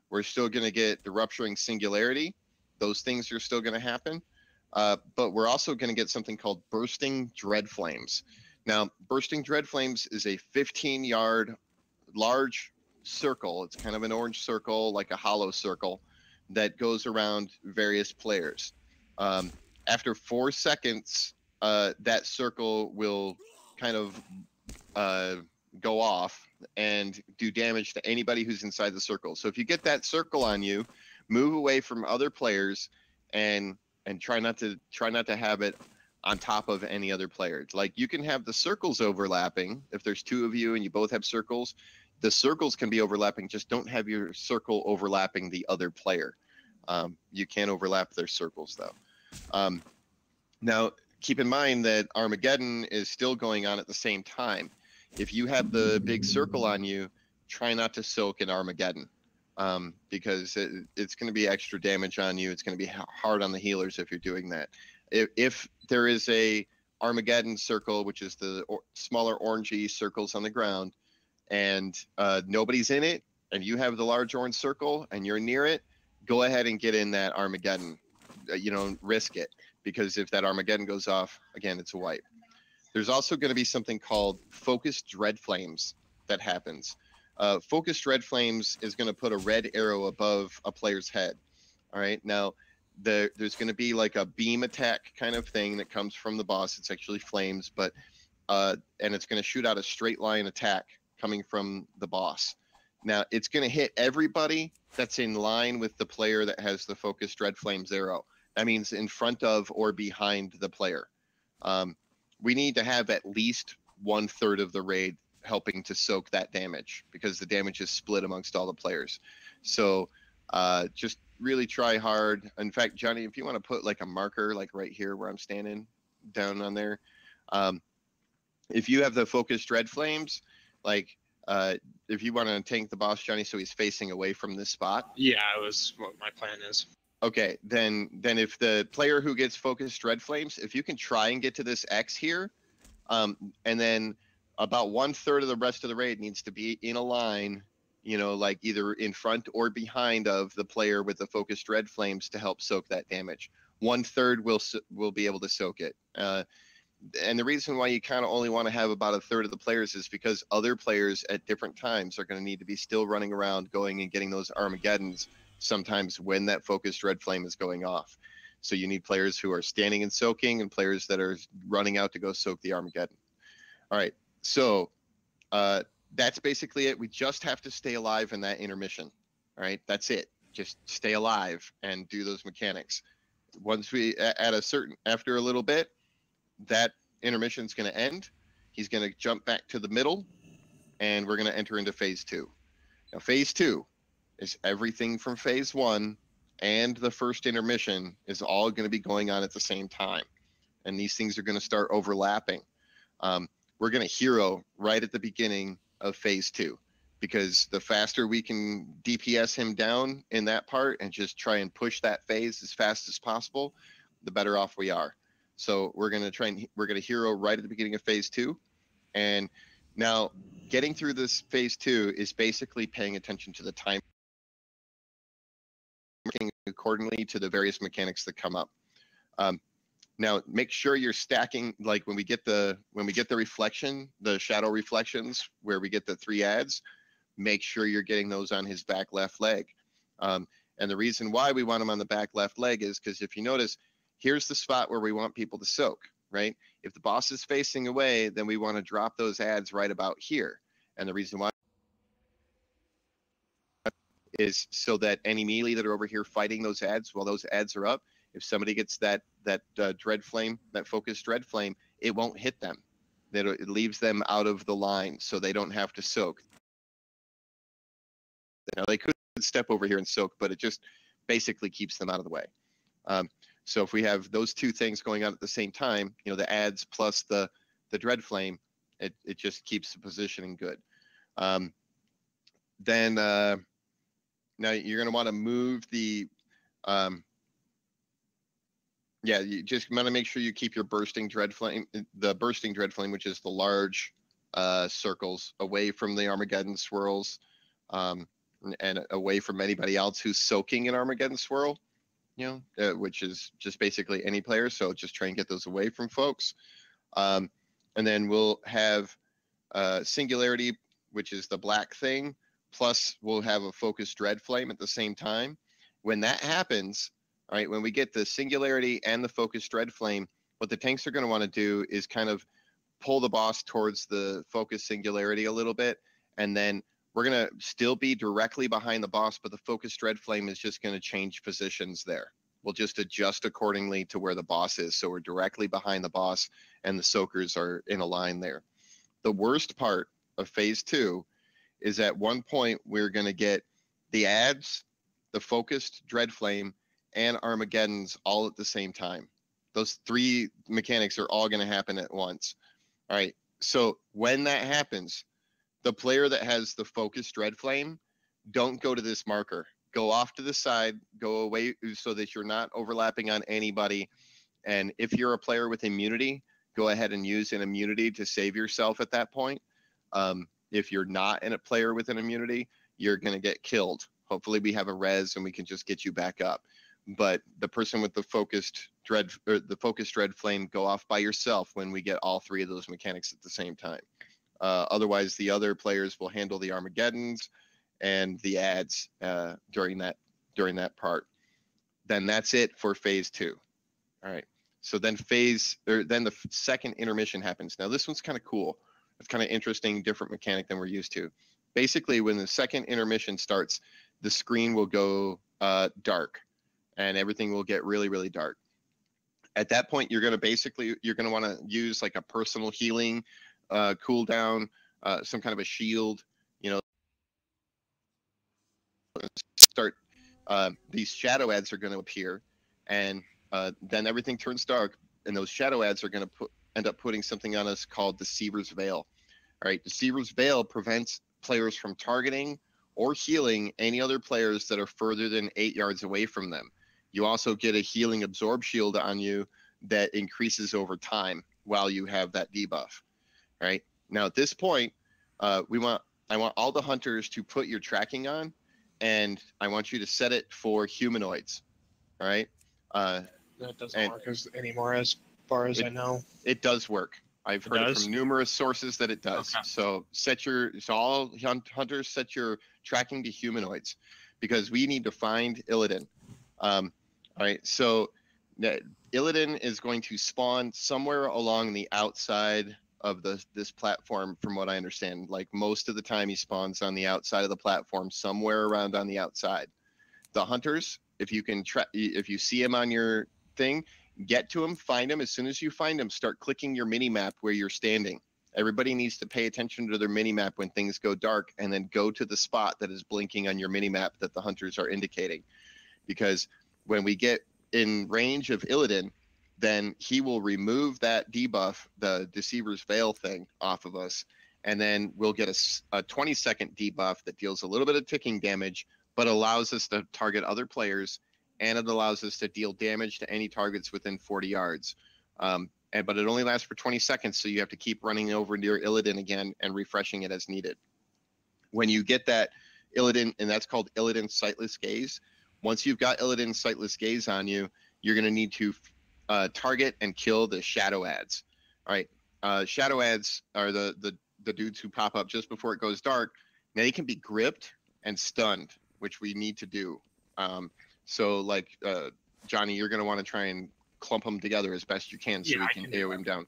S1: We're still gonna get the Rupturing Singularity. Those things are still gonna happen. But we're also going to get something called Bursting Dread Flames. Now, Bursting Dread Flames is a 15-yard large circle. It's kind of an orange circle, like a hollow circle, that goes around various players. After 4 seconds, that circle will kind of go off and do damage to anybody who's inside the circle. So if you get that circle on you, move away from other players and try not to have it on top of any other player. Like, you can have the circles overlapping. If there's 2 of you and you both have circles, the circles can be overlapping. Just don't have your circle overlapping the other player. You can overlap their circles though. Now, keep in mind that Armageddon is still going on at the same time. If you have the big circle on you, try not to soak in Armageddon, because it's going to be extra damage on you. It's going to be hard on the healers if you're doing that. If there is a Armageddon circle, which is the smaller orangey circles on the ground, and nobody's in it, and you have the large orange circle and you're near it, go ahead and get in that Armageddon. Risk it, because if that Armageddon goes off, again, it's a wipe. There's also going to be something called Focused Dread Flames that happens. Focused Dread Flames is going to put a red arrow above a player's head. All right. Now, there's going to be like a beam attack kind of thing that comes from the boss. It's actually flames, but and it's going to shoot out a straight line attack coming from the boss. Now, it's going to hit everybody that's in line with the player that has the Focused Dread Flames arrow. That means in front of or behind the player. We need to have at least 1/3 of the raid helping to soak that damage, because the damage is split amongst all the players. So just really try hard. In fact, Johnny, if you want to put like a marker, like right here where I'm standing, down on there, if you have the Focused Dread Flames, like if you want to tank the boss, Johnny, so he's facing away from this spot.
S10: Yeah, it was what my plan is.
S1: Okay, then if the player who gets Focused Dread Flames, if you can try and get to this X here, and then about 1/3 of the rest of the raid needs to be in a line, like either in front or behind of the player with the Focused Dread Flames to help soak that damage. 1/3 will be able to soak it. And the reason why you kind of only want to have about 1/3 of the players is because other players at different times are going to need to be still running around, going and getting those Armageddons sometimes when that Focused Dread Flame is going off. So you need players who are standing and soaking, and players that are running out to go soak the Armageddon. All right, so that's basically it. We just have to stay alive in that intermission. All right, that's it. Just stay alive and do those mechanics. Once after a little bit, that intermission is going to end. He's going to jump back to the middle, and we're going to enter into phase 2. Now, phase 2 is everything from phase 1 and the first intermission is all going to be going on at the same time. And these things are going to start overlapping. We're going to hero right at the beginning of phase 2, because the faster we can DPS him down in that part and just try and push that phase as fast as possible, the better off we are. So we're going to hero right at the beginning of phase 2. And now getting through this phase 2 is basically paying attention to the time, accordingly to the various mechanics that come up. Now make sure you're stacking, like when we get the reflection, the shadow reflections where we get the 3 ads, make sure you're getting those on his back left leg. And the reason why we want him on the back left leg is because if you notice, here's the spot where we want people to soak, right? If the boss is facing away, then we want to drop those ads right about here. And the reason why is so that any melee that are over here fighting those ads while those ads are up, if somebody gets that dread flame, that Focused Dread Flame, it won't hit them. It leaves them out of the line, so they don't have to soak. Now they could step over here and soak, but it just basically keeps them out of the way. So if we have those 2 things going on at the same time, the ads plus the Dread Flame, it just keeps the positioning good. Then now you're going to want to move the you just want to make sure you keep your Bursting Dread Flame, which is the large circles, away from the Armageddon swirls, and away from anybody else who's soaking an Armageddon swirl, which is just basically any player. So just try and get those away from folks. And then we'll have Singularity, which is the black thing, plus we'll have a focused dread flame at the same time. When that happens, all right, when we get the singularity and the focused dread flame, what the tanks are going to want to do is kind of pull the boss towards the focus singularity a little bit, and then we're going to still be directly behind the boss, but the focused dread flame is just going to change positions there. We'll just adjust accordingly to where the boss is, so we're directly behind the boss and the soakers are in a line there. The worst part of phase 2 is at one point we're going to get the ads, the focused dread flame, and Armageddons all at the same time. Those 3 mechanics are all going to happen at once. All right, so when that happens, the player that has the focused dread flame, don't go to this marker. Go off to the side, go away so that you're not overlapping on anybody. And if you're a player with immunity, go ahead and use an immunity to save yourself at that point. If you're not in a player with an immunity, you're going to get killed. Hopefully we have a res and we can just get you back up. But the person with the focused dread flame, go off by yourself when we get all 3 of those mechanics at the same time. Otherwise, the other players will handle the Armageddons and the ads during that part. Then that's it for phase 2. All right. So then the second intermission happens. Now this one's kind of cool. It's kind of interesting, different mechanic than we're used to. Basically, when the second intermission starts, the screen will go dark, and everything will get really, really dark. At that point, you're going to want to use like a personal healing cooldown, some kind of a shield, start these shadow ads are going to appear, and then everything turns dark, and those shadow ads are going to end up putting something on us called Deceiver's Veil. All right, Deceiver's Veil prevents players from targeting or healing any other players that are further than 8 yards away from them. You also get a healing absorb shield on you that increases over time while you have that debuff. All right, now at this point, I want all the hunters to put your tracking on, and I want you to set it for humanoids. All right.
S10: That doesn't work anymore, as far as I know.
S1: It does work. I've heard it from numerous sources that it does. Okay. So all hunters set your tracking to humanoids, because we need to find Illidan. All right. So Illidan is going to spawn somewhere along the outside of this platform, from what I understand. Like most of the time he spawns on the outside of the platform, somewhere around on the outside. The hunters, if you see him on your thing, get to him, find him. As soon as you find him, start clicking your mini map where you're standing. Everybody needs to pay attention to their mini map when things go dark, and then go to the spot that is blinking on your mini map that the hunters are indicating. Because when we get in range of Illidan, then he will remove that debuff, the Deceiver's Veil thing, off of us, and then we'll get a 20-second debuff that deals a little bit of ticking damage, but allows us to target other players, and it allows us to deal damage to any targets within 40 yards. But it only lasts for 20 seconds, so you have to keep running over near Illidan again and refreshing it as needed. When you get that Illidan, and that's called Illidan Sightless Gaze, once you've got Illidan Sightless Gaze on you, you're going to need to target and kill the shadow ads. All right, shadow ads are the dudes who pop up just before it goes dark. Now they can be gripped and stunned, which we need to do. So like Johnny, you're going to want to try and clump them together as best you can, so we can AoE him down.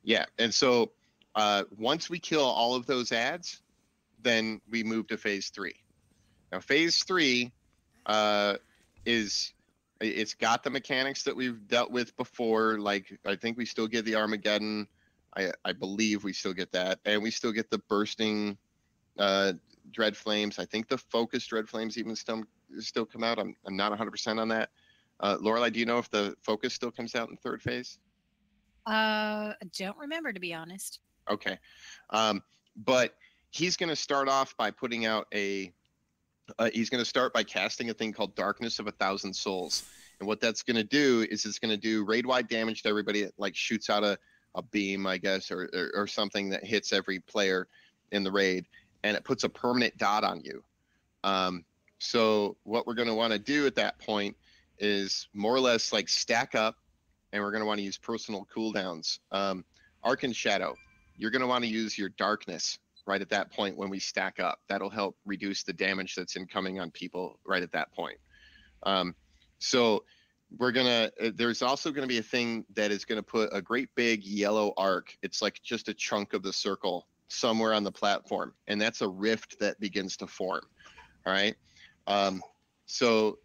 S1: Yeah, and so once we kill all of those ads, then we move to phase 3. Now phase 3 it's got the mechanics that we've dealt with before. Like I think we still get the Armageddon. I believe we still get that, and we still get the bursting dread flames. I think the focused dread flames even still come out. I'm not 100% on that. Lorelai, do you know if the focus still comes out in 3rd phase?
S14: I don't remember, to be honest.
S1: Okay. But he's going to start off by putting out he's going to start by casting a thing called Darkness of 1,000 Souls. And what that's going to do is it's going to do raid-wide damage to everybody. It like shoots out a beam, I guess, or something that hits every player in the raid. And it puts a permanent dot on you. So what we're going to want to do at that point is more or less like stack up, and we're going to want to use personal cooldowns. Arc and Shadow, you're going to want to use your darkness right at that point when we stack up. That'll help reduce the damage that's incoming on people right at that point. So we're gonna, there's also gonna be a thing that is gonna put a great big yellow arc. It's like just a chunk of the circle somewhere on the platform, and that's a rift that begins to form. All right. So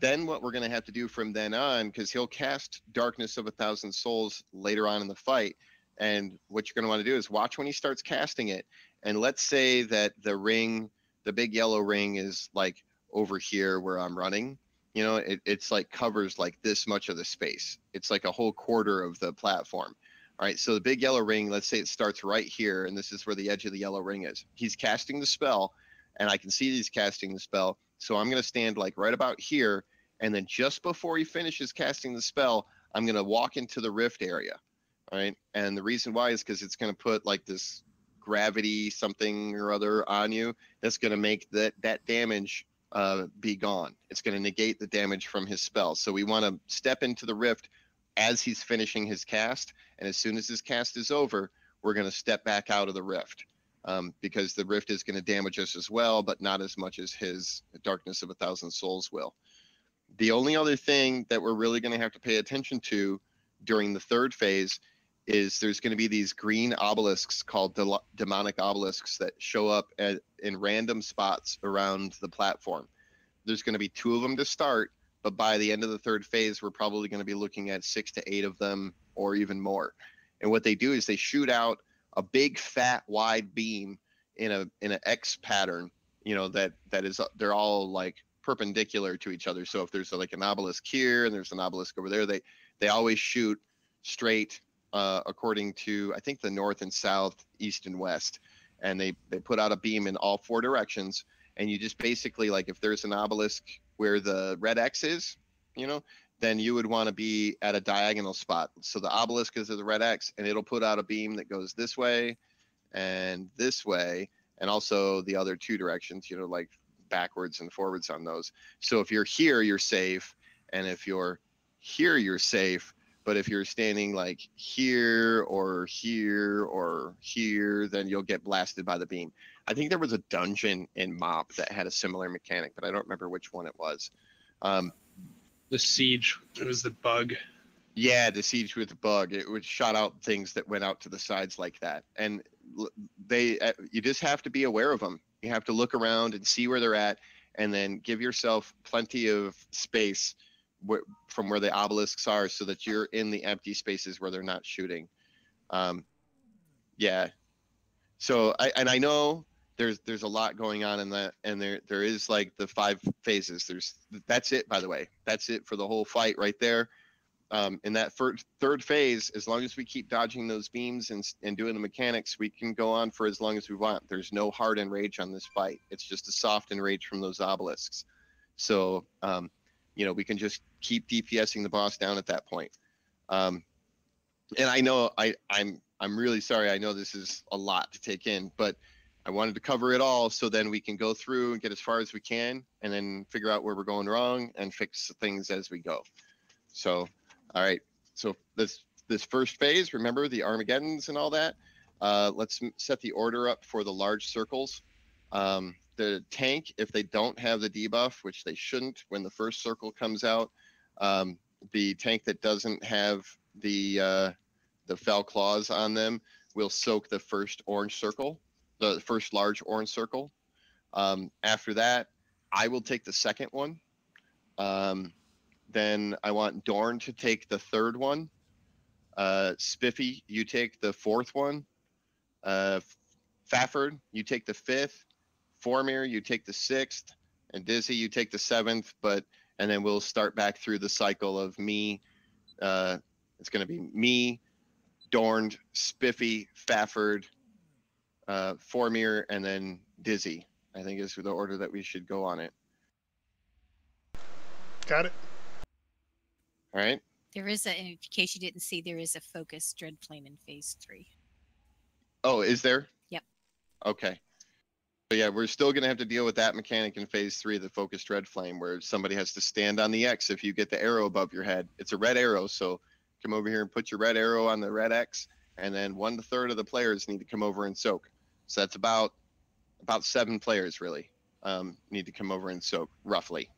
S1: then what we're going to have to do from then on, because he'll cast Darkness of 1,000 Souls later on in the fight, and what you're going to want to do is watch when he starts casting it, and let's say that the ring, the big yellow ring, is like over here where I'm running. You know, it's like covers like this much of the space. It's like a whole quarter of the platform. All right, so the big yellow ring, let's say it starts right here, and this is where the edge of the yellow ring is. He's casting the spell, and I can see he's casting the spell, so I'm going to stand like right about here, and then just before he finishes casting the spell, I'm going to walk into the rift area. All right, and the reason why is because it's going to put like this gravity something or other on you that's going to make that damage be gone. It's going to negate the damage from his spell. So we want to step into the rift as he's finishing his cast, and as soon as his cast is over, we're going to step back out of the rift, because the rift is going to damage us as well, but not as much as his Darkness of 1,000 Souls will. The only other thing that we're really going to have to pay attention to during the third phase is there's going to be these green obelisks called demonic obelisks that show up in random spots around the platform. There's going to be 2 of them to start, but by the end of the third phase, we're probably going to be looking at 6 to 8 of them or even more. And what they do is they shoot out a big, fat, wide beam in an X pattern, you know, that is, they're all like perpendicular to each other. So if there's like an obelisk here and there's an obelisk over there, they always shoot straight according to, I think, the north and south, east and west. And they put out a beam in all 4 directions. And you just basically, like, if there's an obelisk where the red X is, you know, then you would want to be at a diagonal spot. So the obelisk is at the red X, and it'll put out a beam that goes this way, and also the other 2 directions, you know, like backwards and forwards on those. So if you're here, you're safe. And if you're here, you're safe. But if you're standing like here or here or here, then you'll get blasted by the beam. I think there was a dungeon in MOP that had a similar mechanic, but I don't remember which one it was.
S10: The siege, it was the bug.
S1: Yeah, the siege with the bug. It would shot out things that went out to the sides like that. And you just have to be aware of them. You have to look around and see where they're at, and then give yourself plenty of space from where the obelisks are, so that you're in the empty spaces where they're not shooting. Yeah. So I know there's a lot going on in that, and there is like the 5 phases. That's it, by the way. That's it for the whole fight right there. In that third phase, as long as we keep dodging those beams and doing the mechanics, we can go on for as long as we want. There's no hard enrage on this fight. It's just a soft enrage from those obelisks. So you know, we can just keep DPSing the boss down at that point. And I know I'm really sorry. I know this is a lot to take in, but I wanted to cover it all, so then we can go through and get as far as we can, and then figure out where we're going wrong and fix things as we go. So, all right. So this first phase, remember the Armageddons and all that. Let's set the order up for the large circles. The tank, if they don't have the debuff, which they shouldn't when the first circle comes out, the tank that doesn't have the fell claws on them will soak the first orange circle, the first large orange circle. After that, I will take the second one. Then I want Dorn to take the third one. Spiffy, you take the 4th one. Faffard, you take the 5th. Formir, you take the 6th. And Dizzy, you take the 7th. And then we'll start back through the cycle of me. It's going to be me, Dorn, Spiffy, Faffard, Formir, and then Dizzy, I think is the order that we should go on it.
S4: Got it.
S1: All right.
S14: There is in case you didn't see, there is a focus dread flame in phase 3.
S1: Oh, is there?
S14: Yep.
S1: Okay. So yeah, we're still going to have to deal with that mechanic in phase 3, the focus dread flame, where somebody has to stand on the X if you get the arrow above your head. It's a red arrow, so come over here and put your red arrow on the red X, and then 1/3 of the players need to come over and soak. So that's about 7 players really need to come over and soak roughly.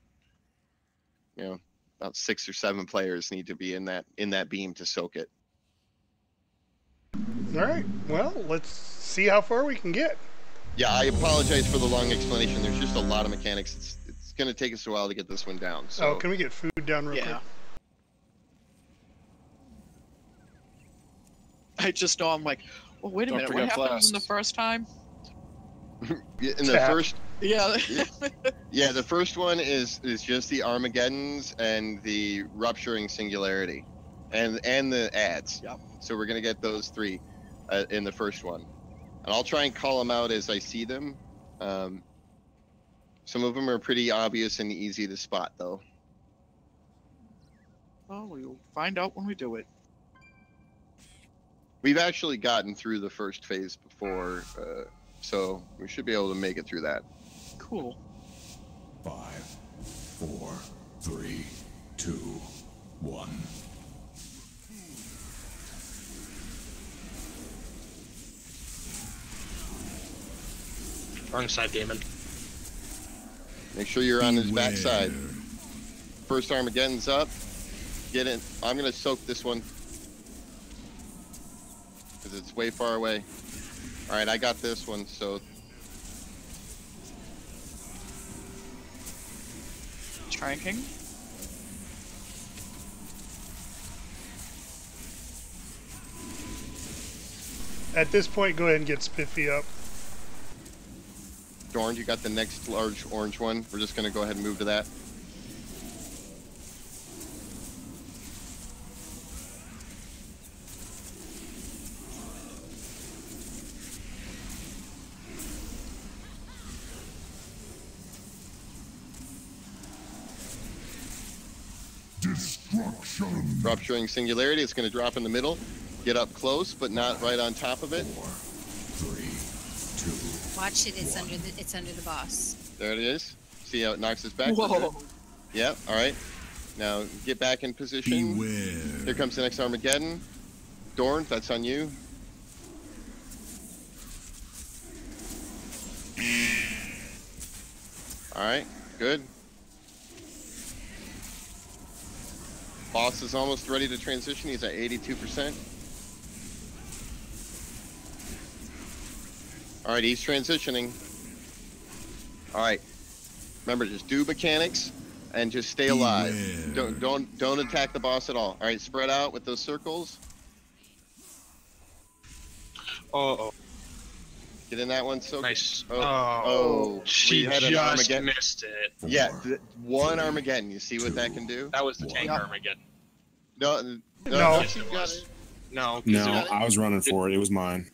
S1: You know, about 6 or 7 players need to be in that beam to soak it.
S4: All right. Well, let's see how far we can get.
S1: Yeah, I apologize for the long explanation. There's just a lot of mechanics. It's going to take us a while to get this one down. So.
S4: Oh, can we get food down real quick?
S6: I just know I'm like, well, wait a minute. What happens in the first time?
S1: In the first.
S6: Yeah.
S1: Yeah, the first one is just the Armageddons and the Rupturing Singularity, and the ads.
S6: Yep.
S1: So we're gonna get those 3 in the first one, and I'll try and call them out as I see them. Some of them are pretty obvious and easy to spot, though.
S6: Well, we'll find out when we do it.
S1: We've actually gotten through the first phase before, so we should be able to make it through that.
S6: Cool.
S16: 5, 4, 3, 2, 1.
S10: Wrong side, Damon.
S1: Make sure you're on his backside. First Armageddon's up. Get in. I'm gonna soak this one because it's way far away. All right, I got this one. So
S6: Tranking.
S4: At this point, go ahead and get Spiffy up.
S1: Dorn, you got the next large orange one. We're just gonna go ahead and move to that.
S16: Destruction.
S1: Rupturing Singularity. It's gonna drop in the middle. Get up close, but not right on top of it.
S16: 4, 3, 2.
S14: Watch it. It's under the boss.
S1: There it is. See how it knocks us back?
S6: Whoa.
S1: Yep. All right. Now get back in position.
S16: Beware.
S1: Here comes the next Armageddon. Dorn, that's on you. All right. Good. Boss is almost ready to transition. He's at 82%. All right, he's transitioning. All right. Remember, just do mechanics and just stay alive. Don't attack the boss at all. All right, spread out with those circles.
S10: Oh.
S1: Get in that one. So
S10: nice.
S1: Oh,
S10: she
S1: we had an
S10: just
S1: Armageddon.
S10: missed it.
S1: Yeah, one Armageddon. You see what that can do?
S10: That was the tank Armageddon.
S1: No.
S10: Yes, it was. No.
S18: I was running for it. It was mine.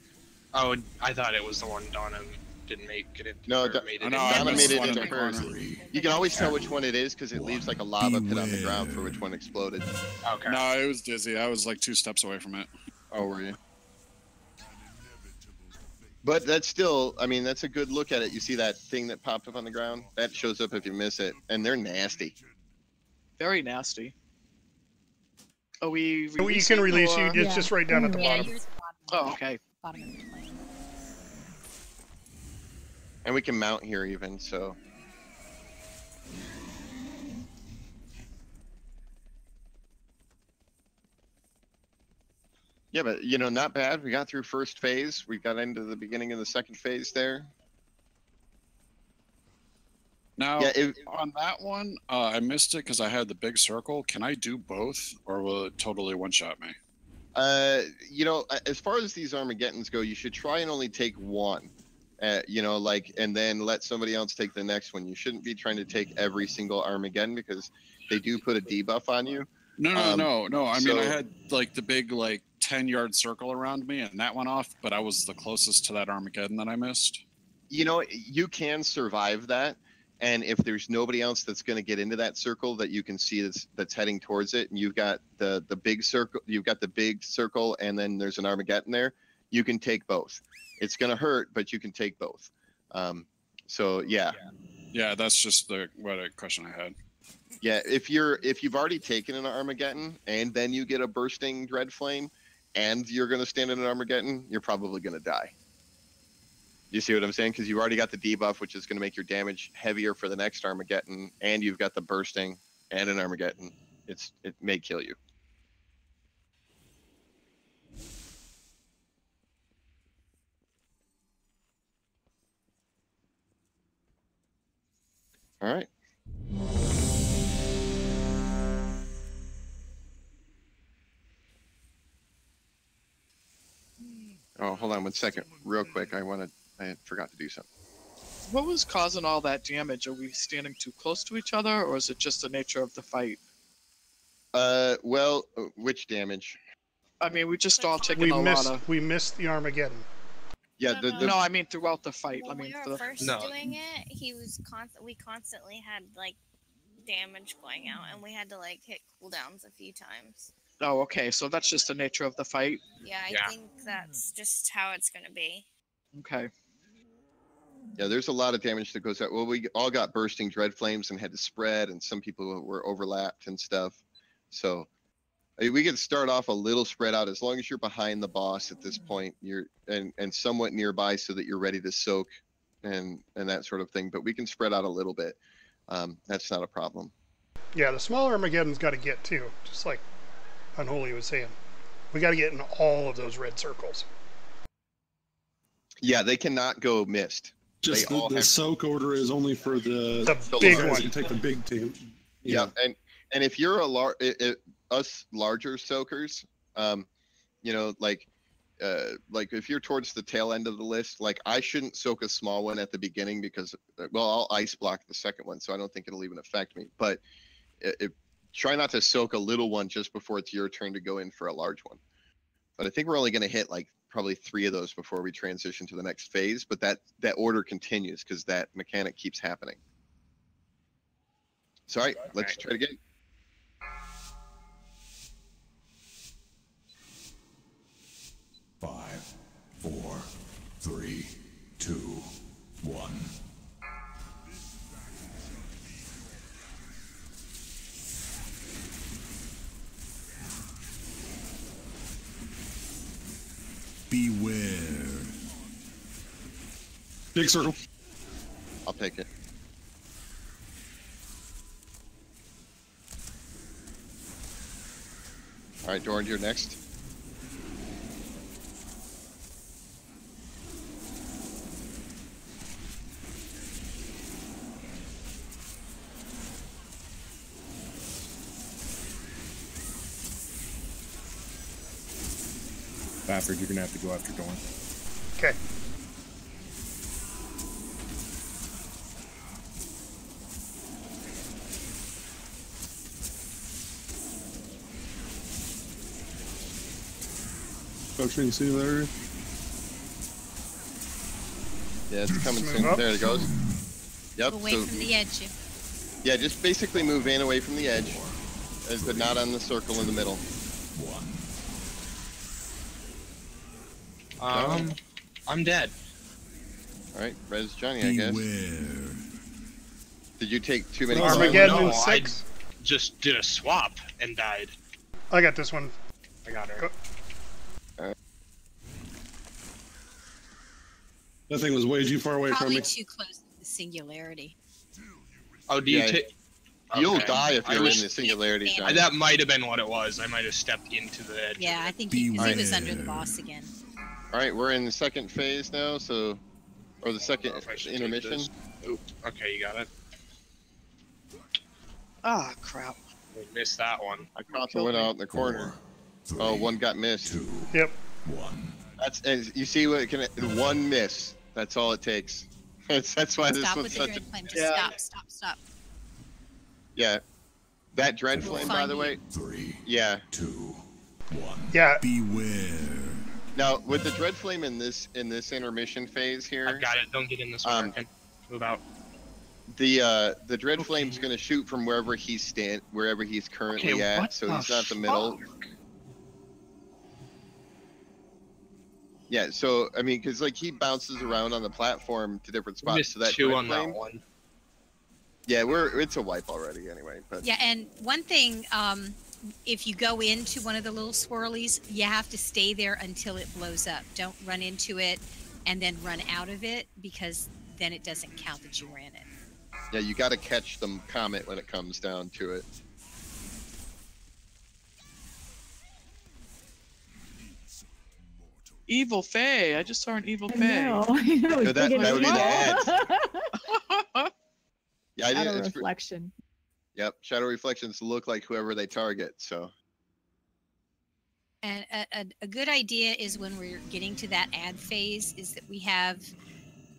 S10: Oh, I thought it was the one Donna didn't make it into.
S1: No,
S10: Donna made
S1: it into hers. You can always tell which one it is because it leaves like a lava pit on the ground for which one exploded.
S10: Okay.
S12: No, it was Dizzy. I was like 2 steps away from it.
S1: Oh, were you? But that's still, I mean, that's a good look at it. You see that thing that popped up on the ground? That shows up if you miss it, and they're nasty.
S6: Very nasty. Oh,
S4: you can release you. It's just right down at the bottom.
S6: Oh, okay.
S14: Bottom of the plane.
S1: And we can mount here even, so. Yeah, but, you know, not bad. We got through first phase. We got into the beginning of the second phase there.
S12: Now, on that one, I missed it because I had the big circle. Can I do both, or will it totally one-shot me?
S1: You know, as far as these Armageddons go, you should try and only take one. You know, like, and then let somebody else take the next one. You shouldn't be trying to take every single Armageddon because they do put a debuff on you.
S12: No. I mean, I had like the big 10-yard circle around me, and that went off. But I was the closest to that Armageddon that I missed.
S1: You know, you can survive that, and if there's nobody else that's going to get into that circle that you can see that's heading towards it, and you've got the big circle, and then there's an Armageddon there, you can take both. It's going to hurt, but you can take both. So yeah.
S12: Yeah, that's just what a question I had.
S1: Yeah, if you've already taken an Armageddon and then you get a bursting dread flame and you're going to stand in an Armageddon, you're probably going to die. You see what I'm saying? Because you've already got the debuff, which is going to make your damage heavier for the next Armageddon, and you've got the bursting and an Armageddon. It may kill you. All right. Oh, hold on 1 second, real quick. I forgot to do something.
S6: What was causing all that damage? Are we standing too close to each other, or is it just the nature of the fight?
S1: Well, which damage?
S6: I mean, we just all taking a lot of.
S4: We missed the Armageddon.
S1: Yeah,
S6: No, I mean throughout the fight.
S7: When
S6: I mean,
S7: we
S6: for
S7: were
S6: the
S7: first doing it, we constantly had like damage going out, and we had to like hit cooldowns a few times.
S6: Oh, okay. So that's just the nature of the fight.
S7: Yeah, I think that's just how it's gonna be.
S6: Okay.
S1: Yeah, there's a lot of damage that goes out. Well, we all got bursting dread flames and had to spread, and some people were overlapped and stuff. So we can start off a little spread out as long as you're behind the boss at this point. You're and somewhat nearby so that you're ready to soak and that sort of thing. But we can spread out a little bit. That's not a problem.
S4: Yeah, the smaller Armageddon's got to get too, just like Unholy was saying. We got to get in all of those red circles.
S1: Yeah, they cannot go missed.
S3: Just the soak order is only for the
S4: big
S3: one.
S4: one.
S3: You take the big team.
S1: Yeah, and if you're us larger soakers, you know, like if you're towards the tail end of the list, like I shouldn't soak a small one at the beginning because, well, I'll ice block the second one, so I don't think it'll even affect me. But try not to soak a little one just before it's your turn to go in for a large one. But I think we're only going to hit like probably 3 of those before we transition to the next phase. But that order continues because that mechanic keeps happening. So all right, let's try it again.
S16: Five, 4, 3, 2, 1. Beware.
S3: Big circle.
S1: I'll take it. All right, Doran, you're next.
S18: Fafford, you're gonna have to go after Dorn.
S4: Okay.
S3: Potion, you see there?
S1: Yeah, it's coming soon. There it goes. Yep.
S14: Away from the edge.
S1: Yeah, just basically move in away from the edge, but not on the circle in the middle.
S10: I'm dead.
S1: All right, res Johnny, I guess. Did you take too many?
S4: Armageddon
S10: No,
S4: in 6.
S10: I just did a swap and died.
S4: I got this one.
S10: I got her.
S3: That thing was way too far away from
S14: Probably
S3: me.
S14: too close to the singularity.
S10: Oh, do you take?
S1: You'll
S10: Okay.
S1: die if
S10: I
S1: you're
S10: was-
S1: in the singularity. Johnny.
S10: That might have been what it was. I might have stepped into the edge.
S14: Yeah, I think he was under the boss again.
S1: All right, we're in the second phase now, so or the second
S10: if I should take
S1: intermission.
S10: this. Oop, okay, you got it.
S6: Ah, crap.
S10: We missed that one.
S1: I caught the one out in the corner. Oh, one got missed.
S4: Yep.
S1: That's and you see what it can. One miss. That's all it takes. That's why this
S14: Stop
S1: was
S14: with the
S1: such a.
S14: dread flame. Just stop.
S1: Yeah, that dread flame, by the way.
S16: 3,
S1: Yeah.
S16: 2, 1.
S4: Yeah.
S16: Beware.
S1: Now with the dread flame in this intermission phase here.
S10: I've got it. Don't get in this one. Okay. Move out.
S1: The dread flame's gonna shoot from wherever he's currently
S10: Okay,
S1: at,
S10: what
S1: so
S10: the
S1: he's not the middle. Yeah, so I mean, because like he bounces around on the platform to different spots.
S10: Missed
S1: So that
S10: 2
S1: dread
S10: on
S1: flame,
S10: that one.
S1: Yeah, it's a wipe already anyway. But
S14: Yeah, and one thing, if you go into one of the little swirlies, you have to stay there until it blows up. Don't run into it and then run out of it, because then it doesn't count that you ran it.
S1: Yeah, you got to catch the comet when it comes down to it.
S6: Evil Fae. I just saw an Evil Fae.
S13: I know,
S1: No, that would be the ads. Yeah, I
S13: Shadow
S1: did.
S13: reflection.
S1: Yep, shadow reflections look like whoever they target. So.
S14: And a good idea is, when we're getting to that ad phase, is that we have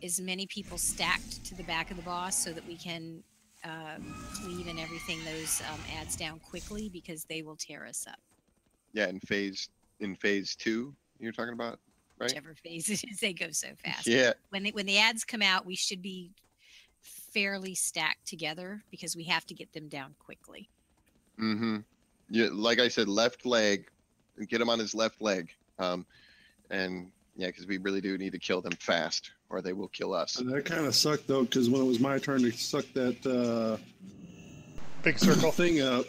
S14: as many people stacked to the back of the boss so that we can cleave and everything those ads down quickly, because they will tear us up.
S1: Yeah, in phase 2, you're talking about, right?
S14: Whichever phase it is, they go so fast.
S1: Yeah.
S14: When the ads come out, we should be fairly stacked together, because we have to get them down quickly.
S1: Mm-hmm. Yeah, like I said, left leg. Get him on his left leg. And yeah, because we really do need to kill them fast, or they will kill us.
S3: And that kind of sucked though, because when it was my turn to suck that
S4: big circle
S3: thing up,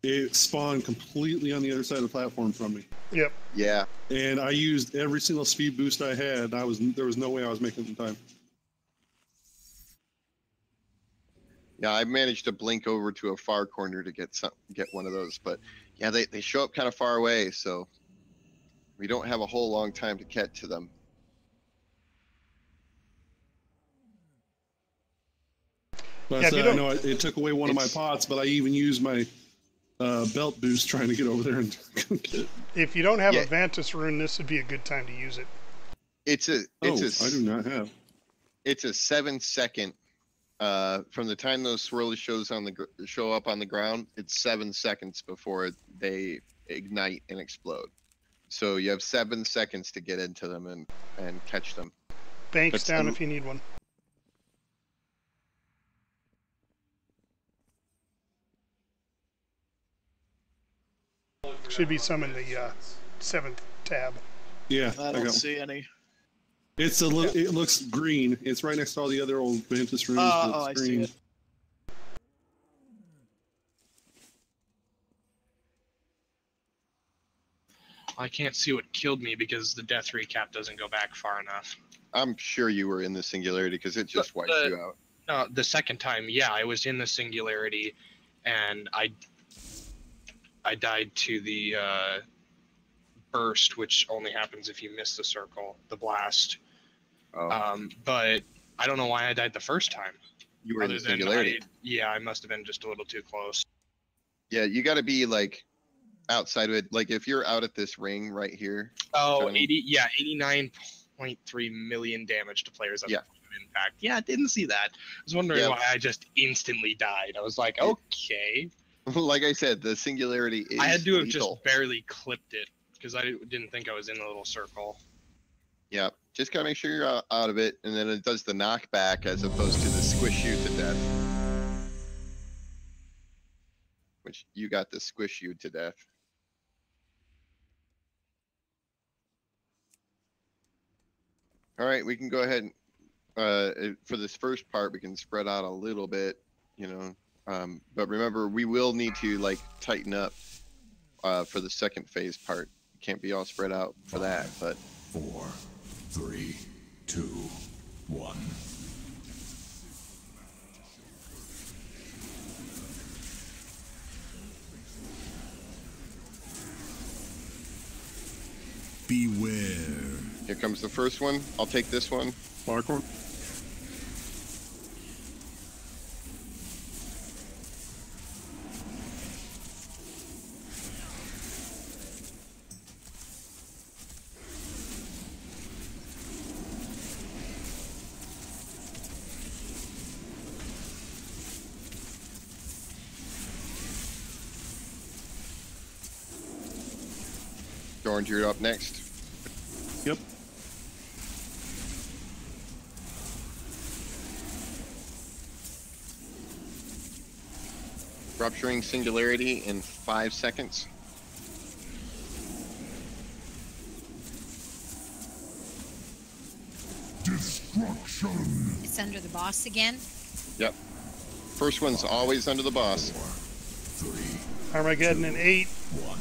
S3: it spawned completely on the other side of the platform from me.
S4: Yep.
S1: Yeah.
S3: And I used every single speed boost I had. There was no way I was making it in time.
S1: Yeah, I managed to blink over to a far corner to get one of those, but yeah, they show up kind of far away, so we don't have a whole long time to get to them.
S3: But
S4: Yeah,
S3: I know it took away one of my pots, but I even used my belt boost trying to get over there and get it.
S4: If you don't have a Vantus rune, this would be a good time to use it.
S3: I do not have.
S1: It's a 7-second. From the time those swirly show up on the ground, it's 7 seconds before they ignite and explode. So you have 7 seconds to get into them and catch them.
S4: Banks down if you need one. Should be some in the 7th tab.
S3: Yeah,
S6: I don't see any.
S3: It's a little. It looks green. It's right next to all the other old Vantus runes.
S6: I see it.
S10: I can't see what killed me because the death recap doesn't go back far enough.
S1: I'm sure you were in the singularity because it just wiped you out.
S10: No, the second time, yeah, I was in the singularity, and I died to the burst, which only happens if you miss the circle, the blast.
S1: Oh.
S10: But I don't know why I died the first time.
S1: You were in the singularity.
S10: Yeah, I must have been just a little too close.
S1: Yeah, you got to be like outside of it. Like if you're out at this ring right here.
S10: Oh, 89.3 million damage to players at the point of impact. Yeah, I didn't see that. I was wondering why I just instantly died. I was like, okay.
S1: Like I said, the singularity is
S10: I had to have
S1: lethal.
S10: just barely clipped it because I didn't think I was in the little circle.
S1: Yeah, just gotta make sure you're out of it, and then it does the knockback as opposed to the squish you to death. Which you got the squish you to death. All right, we can go ahead and for this first part, we can spread out a little bit, you know. But remember, we will need to like tighten up for the second phase part. Can't be all spread out for that, but
S16: 4, 3, 2, 1. Beware.
S1: Here comes the first one. I'll take this one.
S3: Mark one.
S1: George, you're up next.
S3: Yep.
S1: Rupturing singularity in 5 seconds.
S16: Destruction.
S14: It's under the boss again.
S1: Yep. First one's always under the boss.
S16: 3.
S4: Armageddon in 8.
S16: 1.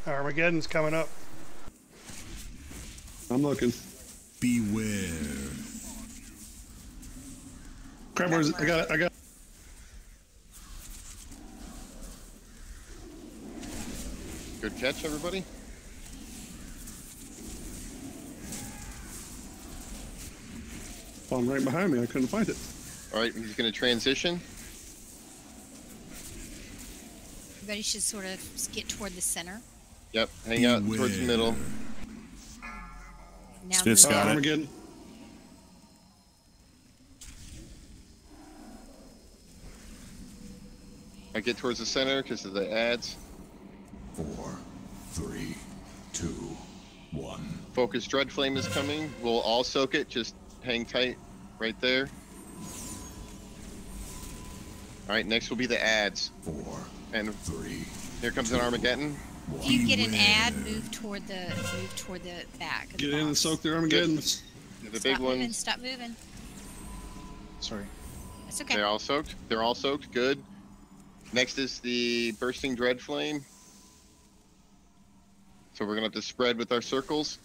S4: Armageddon's coming up.
S3: I'm looking.
S16: Beware.
S3: Crap, where's it? I got it.
S1: Good catch, everybody.
S3: Falling right behind me. I couldn't find it.
S1: All right, he's going to transition.
S14: Everybody should sort of get toward the center.
S1: Yep, hang out towards the middle.
S14: Now
S18: Smith's got it.
S3: Armageddon.
S1: I get towards the center because of the ads.
S16: 4, 3, 2, 1.
S1: Focus Dread Flame is coming. We'll all soak it. Just hang tight right there. All right, next will be the ads.
S16: 4,
S1: and
S16: 3.
S1: Here comes an Armageddon.
S14: If you get an ad, move toward the back. Of the
S3: Get in and soak the Armageddon.
S1: The big ones.
S14: Stop moving.
S8: Sorry.
S14: That's okay.
S1: They're all soaked. They're all soaked. Good. Next is the Bursting Dread Flame. So we're gonna have to spread with our circles.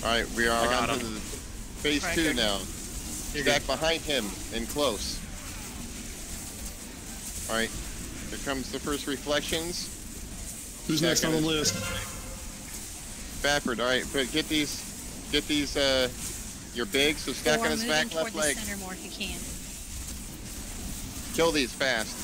S1: All right, we are on to the phase 2 now. Stack behind him and close. All right, here comes the first reflections.
S3: Who's next on the list?
S1: Faffard. All right, but get these, you're big, so stack on his back left leg.
S14: Center more if you can.
S1: Kill these fast.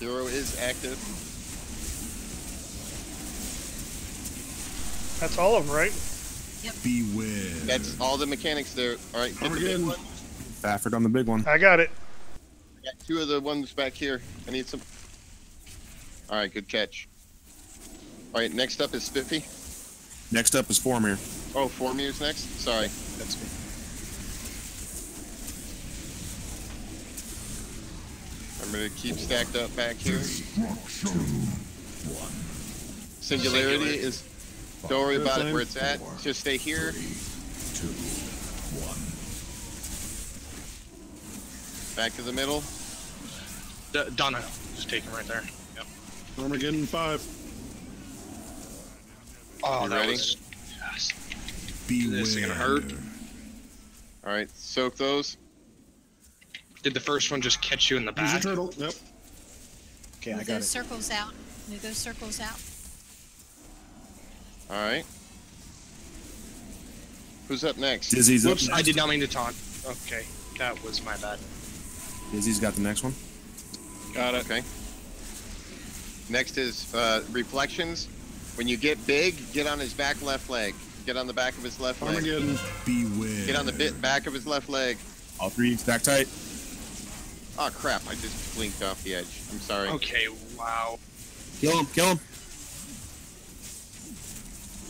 S1: Hero is active.
S4: That's all of them, right?
S14: Yep.
S16: Beware.
S1: That's all the mechanics there. All right, get the big one.
S18: Fafford on the big one.
S4: I got it.
S1: I got 2 of the ones back here. I need some. All right, good catch. All right, next up is Spiffy.
S18: Next up is Formir.
S1: Oh, Formir's next? Sorry.
S8: That's me.
S1: I'm going to keep stacked up back here. Singularity is... Don't worry about it where it's at. Just stay here.
S16: 3, 2, 1.
S1: Back to the middle.
S10: Donna, just take him right there. Yep.
S3: Armageddon 5.
S10: Oh,
S1: You
S10: that
S1: ready?
S10: was... Yes.
S16: Beware.
S10: This is gonna hurt.
S1: All right, soak those.
S10: Did the first one just catch you in the
S3: Use
S10: back?
S3: your turtle. Yep.
S8: Okay, I
S14: Move
S8: got
S14: those
S8: it.
S14: circles out. Move those circles out.
S1: All right. Who's up next?
S18: Dizzy's up
S10: Whoops,
S18: next.
S10: I did not mean to taunt. Okay, that was my bad.
S18: Dizzy's got the next one.
S10: Got it.
S1: Okay. Next is reflections. When you get big, get on his back left leg. Get on the back of his left leg.
S3: Armageddon.
S16: Beware.
S1: Get on the back of his left leg.
S18: All 3 stack tight.
S1: Oh crap! I just blinked off the edge. I'm sorry.
S10: Okay, wow.
S18: Kill him. Kill him.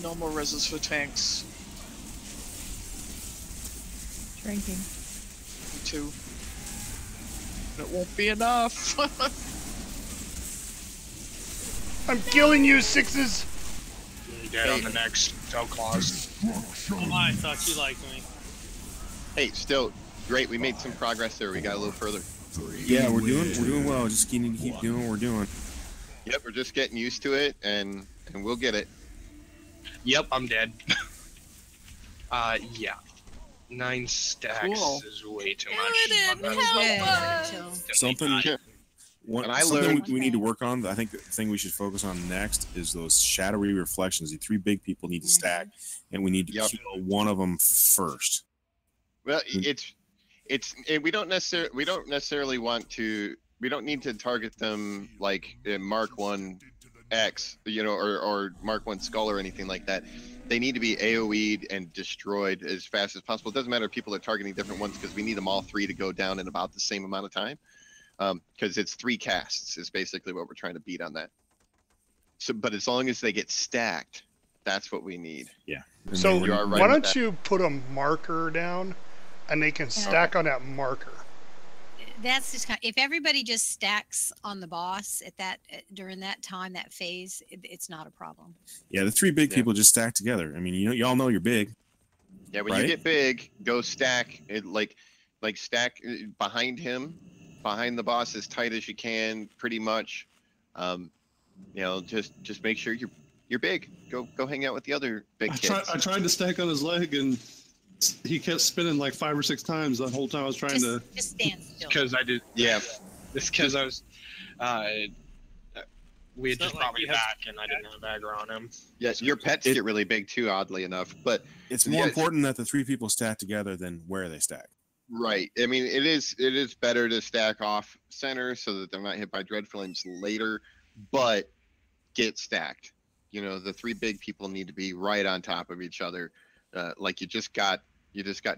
S6: No more reses for tanks.
S13: Drinking.
S6: 2. It won't be enough.
S4: I'm killing you, 6s.
S10: Dead on the next toe claws.
S11: Oh, I thought you liked me.
S1: Hey, still great. We made some progress there. We got a little further.
S18: Yeah, we're doing well. Just need to keep doing what we're doing.
S1: Yep, we're just getting used to it, and we'll get it.
S10: Yep, I'm dead. Yeah. 9 stacks
S6: Cool.
S10: is way too
S14: Do
S10: much.
S14: it
S10: I'm
S14: in,
S10: not-
S14: help us.
S18: Something.
S1: And I
S18: Something
S1: learned-
S18: we need to work on. I think the thing we should focus on next is those shadowy reflections. The 3 big people need to stack, and we need to
S1: Yep.
S18: kill one of them first.
S1: Well, we don't necessarily want to. We don't need to target them like in Mark 1X, or Mark 1 Skull or anything like that. They need to be AoE'd and destroyed as fast as possible. It doesn't matter if people are targeting different ones because we need them all 3 to go down in about the same amount of time. Because it's 3 casts is basically what we're trying to beat on that. So, but as long as they get stacked, that's what we need.
S18: Yeah.
S4: So
S1: You are right
S4: why
S1: with
S4: don't
S1: that.
S4: you put a marker down, and they can stack on that marker.
S14: That's just if everybody just stacks on the boss at that during that time, that phase, it's not a problem.
S18: Yeah, the three big people just stack together. I mean, y'all know you're big.
S1: Yeah, when
S18: right?
S1: you get big, go stack it like stack behind him, behind the boss as tight as you can, pretty much. Just make sure you're big. Go hang out with the other big kids.
S3: I tried to stack on his leg and he kept spinning like 5 or 6 times the whole time I was trying to.
S14: Just stand still.
S10: Because I did.
S1: Yeah.
S10: It's because I was. We had
S11: It's
S10: just
S11: not
S10: brought
S11: like
S10: me
S11: you have-
S10: back, and I didn't have a bagger on him.
S1: Yes, your pets get really big too, oddly enough. But
S18: It's more important that the three people stack together than where they stack.
S1: Right. I mean, it is better to stack off center so that they're not hit by dread flames later, but get stacked. The three big people need to be right on top of each other, like you just got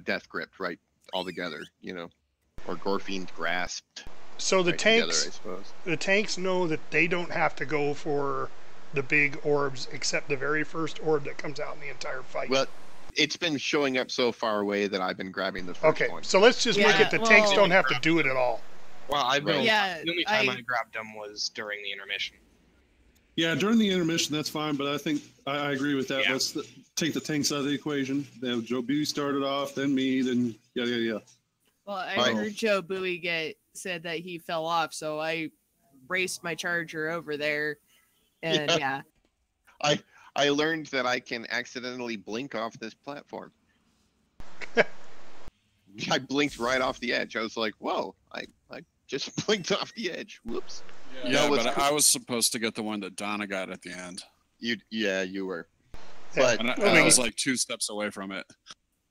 S1: death gripped right all together, or Gorfiend grasped.
S4: So the
S1: right together,
S4: tanks,
S1: I suppose.
S4: the tanks know that they don't have to go for the big orbs except the very first orb that comes out in the entire fight.
S1: Well, it's been showing up so far away that I've been grabbing the first one.
S4: So let's just look at the tanks don't have to do it at all.
S10: Well, I've been.
S9: Yeah,
S10: the only time I grabbed them was during the intermission.
S3: Yeah, during the intermission, that's fine, but I think I agree with that.
S10: Yeah.
S3: Let's take the tanks out of the equation. They have Joe B started off, then me, then yeah.
S9: Well, I
S3: Right.
S9: heard Joe Bowie said that he fell off, so I raced my charger over there, and yeah.
S1: I learned that I can accidentally blink off this platform. I blinked right off the edge. I was like, whoa, I just blinked off the edge. Whoops.
S12: Yeah, but I was supposed to get the one that Donna got at the end.
S1: You were. But
S12: And I was like 2 steps away from it.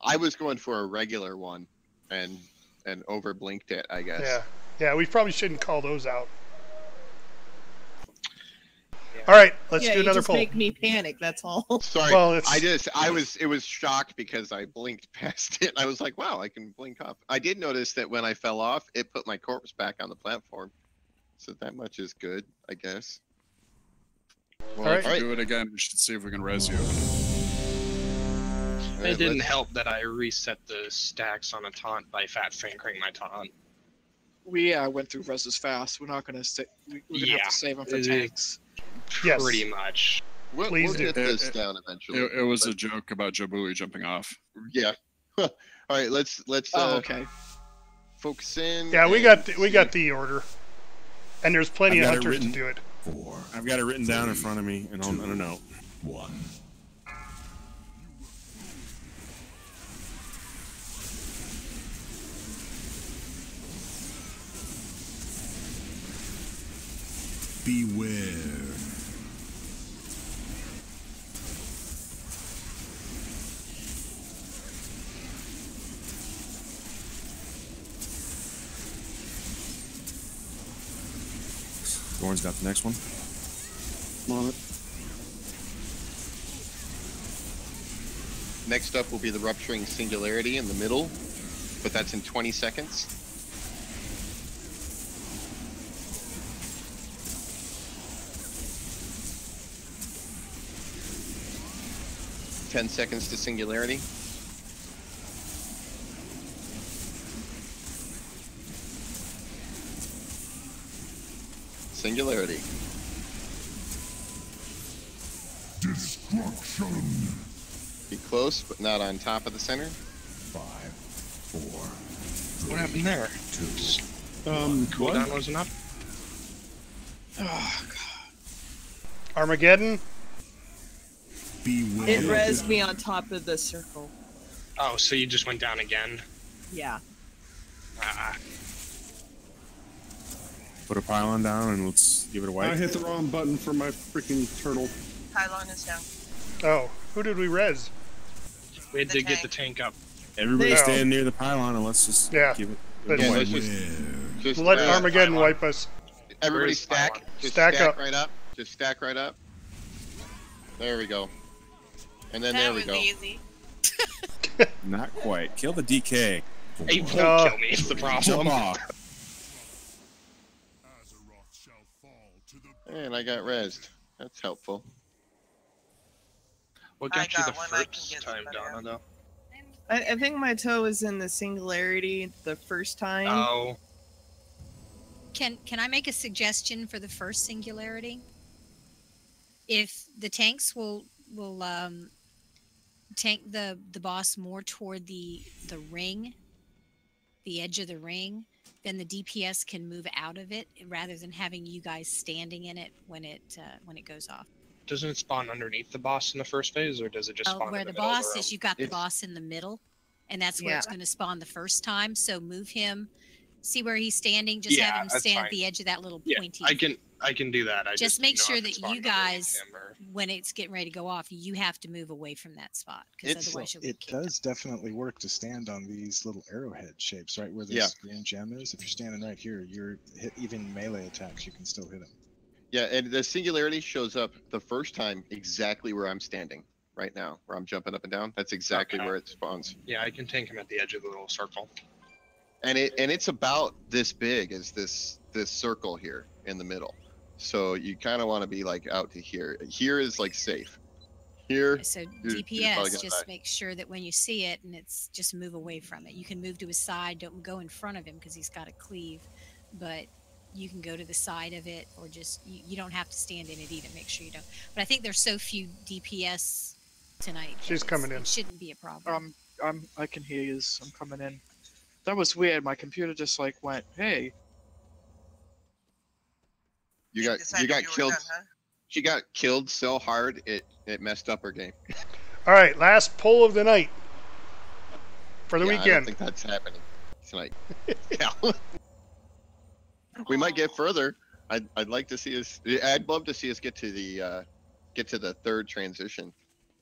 S1: I was going for a regular one and over blinked it, I guess.
S4: Yeah, we probably shouldn't call those out. All right, let's do
S9: you
S4: another
S9: just
S4: poll.
S9: make me panic. That's all.
S1: Sorry,
S4: Well,
S1: it was shocked because I blinked past it. I was like, wow, I can blink off. I did notice that when I fell off, it put my corpse back on the platform. So that much is good, I guess.
S12: Well, if you do it again, we should see if we can res you.
S10: It didn't help that I reset the stacks on a taunt by fat fingering my taunt.
S6: We went through reses fast. We're not going to we're gonna have to save them for tanks.
S4: Yes.
S10: Pretty much.
S1: We'll get this down eventually.
S12: It was a joke about Joe Bowie jumping off.
S1: Yeah. All right, let's
S6: okay.
S1: Focus in.
S4: Yeah, we got the order, and there's plenty of
S18: I've got it
S4: hunters to
S18: written-
S4: do it.
S18: I've got it written down in front of me and on a note.
S16: 1. Beware.
S18: Lauren's got the next one.
S3: On it.
S1: Next up will be the rupturing singularity in the middle, but that's in 20 seconds. Ten seconds to singularity. Singularity.
S16: Destruction.
S1: Be close, but not on top of the center.
S16: 5, 4.
S10: What happened there?
S3: What?
S10: Cooldown wasn't up.
S6: Oh,
S4: Armageddon.
S16: Beware.
S9: It rezzed me on top of the circle.
S10: Oh, so you just went down again?
S9: Yeah.
S18: Put a pylon down and let's give it a
S3: I
S18: wipe.
S3: hit the wrong button for my freaking turtle.
S5: Pylon is down.
S4: Oh, who did we res?
S10: We had to get the tank up.
S18: Everybody
S4: No.
S18: stand near the pylon and let's just give it a
S4: Let's-
S18: wipe.
S1: Just
S4: Let Armageddon wipe us.
S1: Everybody
S10: Where's
S1: stack.
S10: pylon?
S1: Just
S4: Stack
S1: stack
S4: up.
S1: right up. Just stack right up. There we go. And then
S7: That
S1: there we
S7: was
S1: go.
S7: easy.
S18: Not quite. Kill the DK.
S10: He won't
S4: No.
S10: kill me, it's the
S18: Jump
S10: problem.
S18: off.
S1: And I got rezzed. That's helpful.
S10: What
S5: I
S10: got you
S5: got
S10: the
S5: one, I can
S10: first
S5: get
S10: time,
S5: better.
S10: Donna, though?
S9: I think my toe was in the singularity the first time.
S10: Oh.
S14: Can I make a suggestion for the first singularity? If the tanks will tank the boss more toward the ring, the edge of the ring, then the DPS can move out of it rather than having you guys standing in it when it goes off.
S10: Doesn't it spawn underneath the boss in the first phase, or does it just spawn
S14: Where
S10: in the
S14: the
S10: middle of
S14: boss
S10: the
S14: is,
S10: room?
S14: you've got the boss in the middle, and that's where it's going to spawn the first time. So move him. See where he's standing? Just have him
S10: that's
S14: stand
S10: fine.
S14: at the edge of that little
S10: Yeah,
S14: pointy.
S10: I can do that. I
S14: just make
S10: didn't know
S14: sure
S10: if it
S14: that
S10: spawned
S14: you guys,
S10: underneath him or-
S14: when it's getting ready to go off, you have to move away from that spot because otherwise you'll get
S8: It does definitely work to stand on these little arrowhead shapes, right where this
S1: Yeah.
S8: green gem is. If you're standing right here, you're hit even melee attacks. You can still hit them.
S1: Yeah, and the singularity shows up the first time exactly where I'm standing right now, where I'm jumping up and down. That's exactly
S10: Okay.
S1: where it spawns.
S10: Yeah, I can tank him at the edge of the little circle.
S1: And it's about this big as this circle here in the middle. So you kind of want to be like out to here. Here is like safe. Here.
S14: So
S1: you're probably
S14: DPS,
S1: gonna
S14: just
S1: die.
S14: make sure that when you see it, and it's just move away from it. You can move to his side. Don't go in front of him because he's got a cleave, but you can go to the side of it, or just you don't have to stand in it either. Make sure you don't. But I think there's so few DPS tonight. that
S4: She's coming in.
S14: It shouldn't be a problem.
S6: I can hear you. I'm coming in. That was weird. My computer just like went, hey.
S1: You got killed. She got killed so hard it messed up her game.
S4: All right, last pull of the night for the
S1: Yeah, I don't
S4: weekend.
S1: think that's happening tonight. Yeah. We might get further. I'd like to see us. I'd love to see us get to the third transition,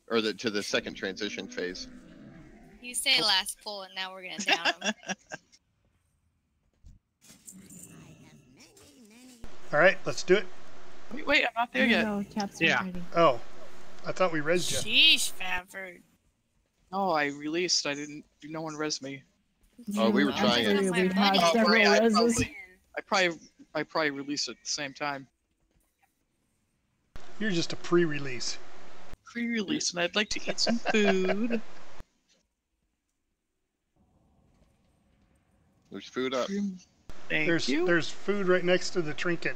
S1: or to the second transition phase.
S7: You say last pull, and now we're gonna down him.
S4: All right, let's do it.
S6: Wait, I'm not there yet.
S13: No, Cap's
S10: Yeah.
S13: ready.
S4: Oh, I thought we rezzed you.
S7: Sheesh, Fafford.
S6: No, I released. I didn't. No one res me.
S1: Oh, we were trying it.
S13: We've had
S6: Oh,
S13: several
S6: right,
S13: reses.
S6: I probably released it at the same time.
S4: You're just a pre-release.
S6: Pre-release, and I'd like to eat some food.
S1: There's food up.
S6: Thank you.
S4: There's food right next to the trinket.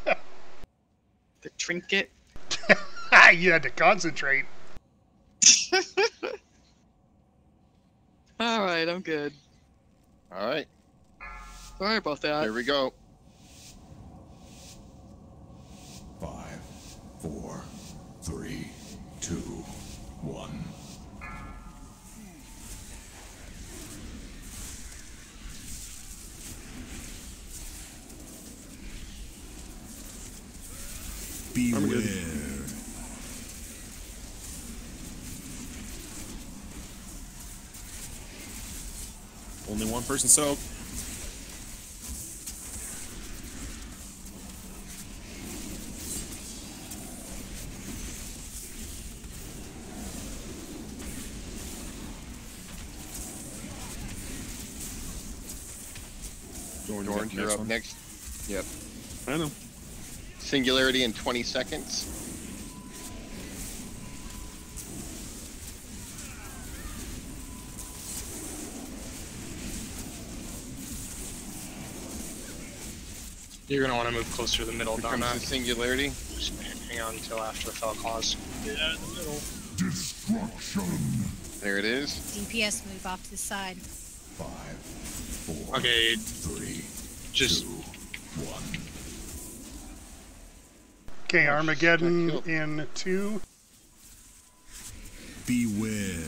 S6: The trinket.
S4: You had to concentrate.
S6: All right, I'm good.
S1: All right.
S6: Sorry about that.
S1: Here we go.
S16: 5, 4, 3, 2, 1. Beware.
S18: Only one person soaked.
S1: Orange, you're up next. Yep.
S3: I know.
S1: Singularity in 20 seconds.
S10: You're gonna want to move closer to the middle,
S1: Here comes
S10: Donna.
S1: the singularity.
S10: Just hang on until after the fell clause.
S11: Get out of the middle.
S16: Destruction.
S1: There it is.
S14: DPS move off to the side.
S16: 5, 4,
S10: Okay,
S16: 3,
S10: just
S16: 2, 1.
S4: Okay, Armageddon
S1: killed.
S4: in 2.
S16: Beware.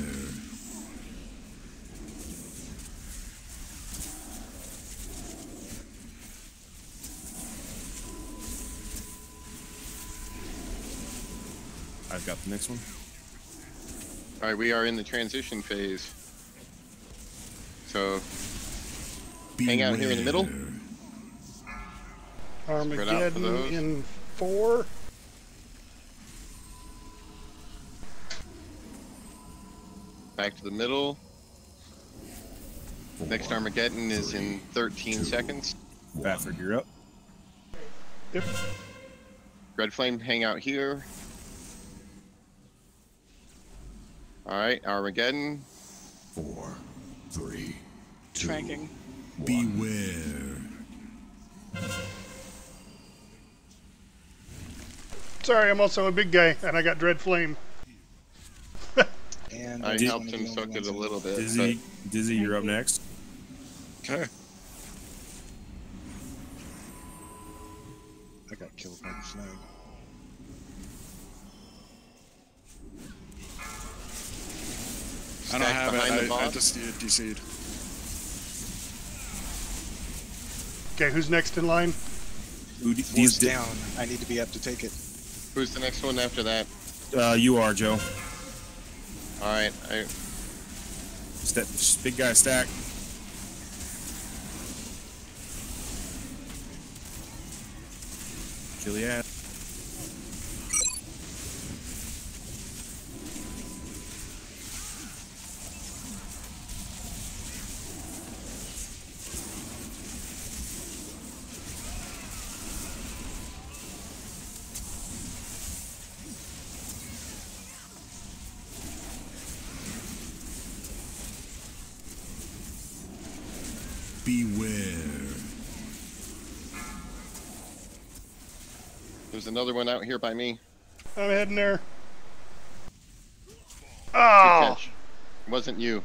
S18: I've got the next one.
S1: All right, we are in the transition phase. So hang out here in the middle.
S4: Armageddon
S1: those.
S4: in 4.
S1: Back to the middle. Next Armageddon is in 13 seconds.
S18: Fafford, you're up.
S4: Yep.
S1: Red Flame, hang out here. All right, Armageddon.
S16: 4, 3, 2,
S6: Tranking.
S16: Beware.
S4: Sorry, I'm also a big guy, and I got Dread Flame.
S8: And
S1: I helped him soak it a little bit.
S18: Dizzy, you're up next.
S12: Okay.
S8: I got killed by the flag.
S12: I don't have
S1: behind the
S12: it. I
S1: boss?
S12: just DC'd.
S4: Okay, who's next in line?
S8: Four's down. I need to be up to take it.
S1: Who's the next one after that?
S18: You are, Joe.
S1: All right.
S18: Big guy stack. Kill the ass.
S16: Beware.
S1: There's another one out here by me.
S4: I'm heading there.
S1: Good
S4: Oh!
S1: catch. It wasn't you.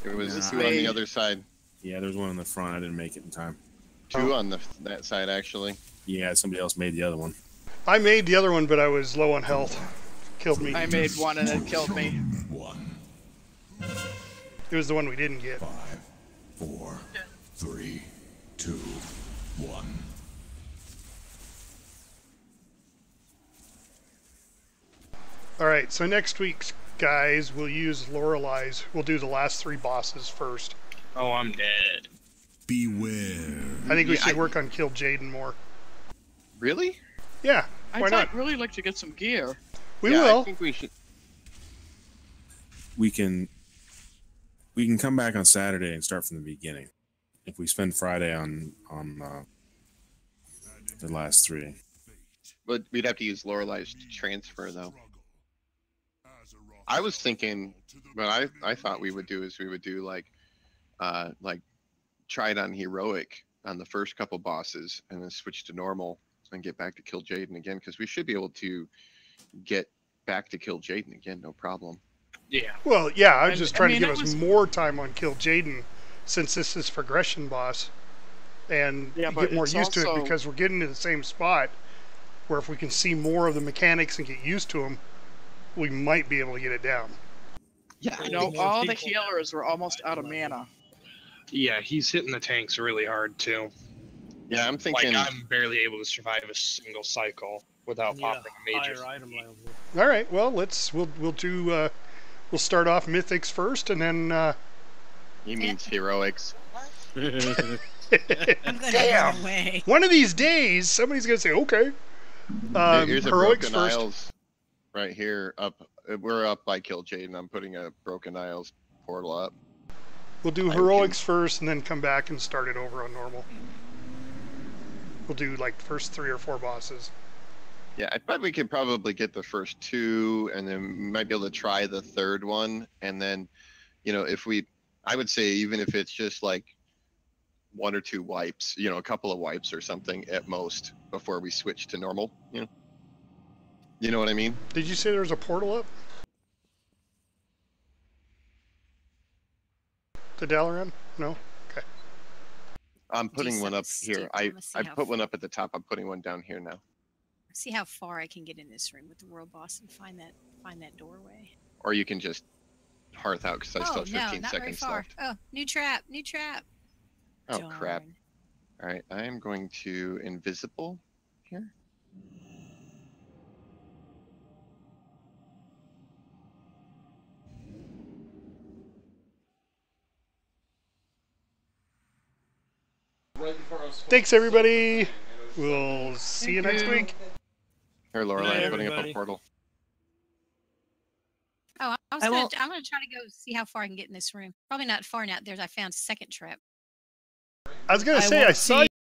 S1: It was
S18: Nah.
S1: two on the other side.
S18: Yeah, there's one in the front. I didn't make it in time.
S1: Two on that side, actually.
S18: Yeah, somebody else made the other one.
S4: I made the other one, but I was low on health. Killed me.
S6: I made one and it killed me.
S4: It was the one we didn't get.
S16: 5, 4, 3, 2, 1.
S4: All right, so next week's guys, we'll use Lorelei's. We'll do the last 3 bosses first.
S10: Oh, I'm dead.
S16: Beware.
S4: I think we should work on Kill Jaden more.
S1: Really?
S4: Yeah, why
S6: I'd
S4: not?
S6: really like to get some gear.
S4: We will.
S1: I think we should.
S18: We can come back on Saturday and start from the beginning. If we spend Friday on the last 3.
S1: But we'd have to use Lorelei's to transfer, though. I was thinking, what I thought we would do is we would do like try it on heroic on the first couple bosses, and then switch to normal and get back to Kill Jaden again, because we should be able to get back to Kill Jaden again, no problem.
S10: Yeah.
S4: Well, yeah, I was just trying to give us more time on Kill Jaden, since this is progression boss, and
S6: Yeah, but
S4: get more
S6: it's
S4: used to it,
S6: also-
S4: because we're getting to the same spot where if we can see more of the mechanics and get used to them, we might be able to get it down.
S6: Yeah, you know, all the healers were almost out of mana.
S10: Yeah, he's hitting the tanks really hard too.
S1: Yeah, I'm thinking.
S10: Like I'm barely able to survive a single cycle without popping a major.
S11: Higher item level.
S4: All right, well, we'll do we'll start off mythics first, and then
S1: He means heroics.
S14: I'm gonna run away.
S4: one of these days somebody's gonna say, okay.
S1: Here's a
S4: Heroics
S1: Broken
S4: first.
S1: Isles right here. We're up by Kill Jaden. I'm putting a Broken Isles portal up.
S4: We'll do heroics first, and then come back and start it over on normal. We'll do like the first 3 or 4 bosses.
S1: Yeah, I bet we could probably get the first 2, and then we might be able to try the 3rd one, and then, I would say even if it's just like 1 or 2 wipes, a couple of wipes or something at most before we switch to normal. You know what I mean?
S4: Did you say there was a portal up? To Dalaran? No? Okay.
S1: I'm putting one up here. I
S14: see how
S1: put one up at the top. I'm putting one down here now.
S14: See how far I can get in this room with the world boss and find that doorway.
S1: Or you can just hearth out, because I still have
S14: no,
S1: 15
S14: not very
S1: seconds
S14: far.
S1: left.
S14: Oh, new trap, new trap.
S1: Oh, crap. All right, I am going to invisible here.
S4: Thanks, everybody. We'll see you next week.
S1: Here, Lorelai, I'm putting up a
S11: everybody.
S1: portal.
S14: Oh, I'm
S9: I will-
S14: gonna try to go see how far I can get in this room. Probably not far now. I found a second trap.
S4: I was gonna
S9: I
S4: say,
S9: won't
S4: I saw
S9: see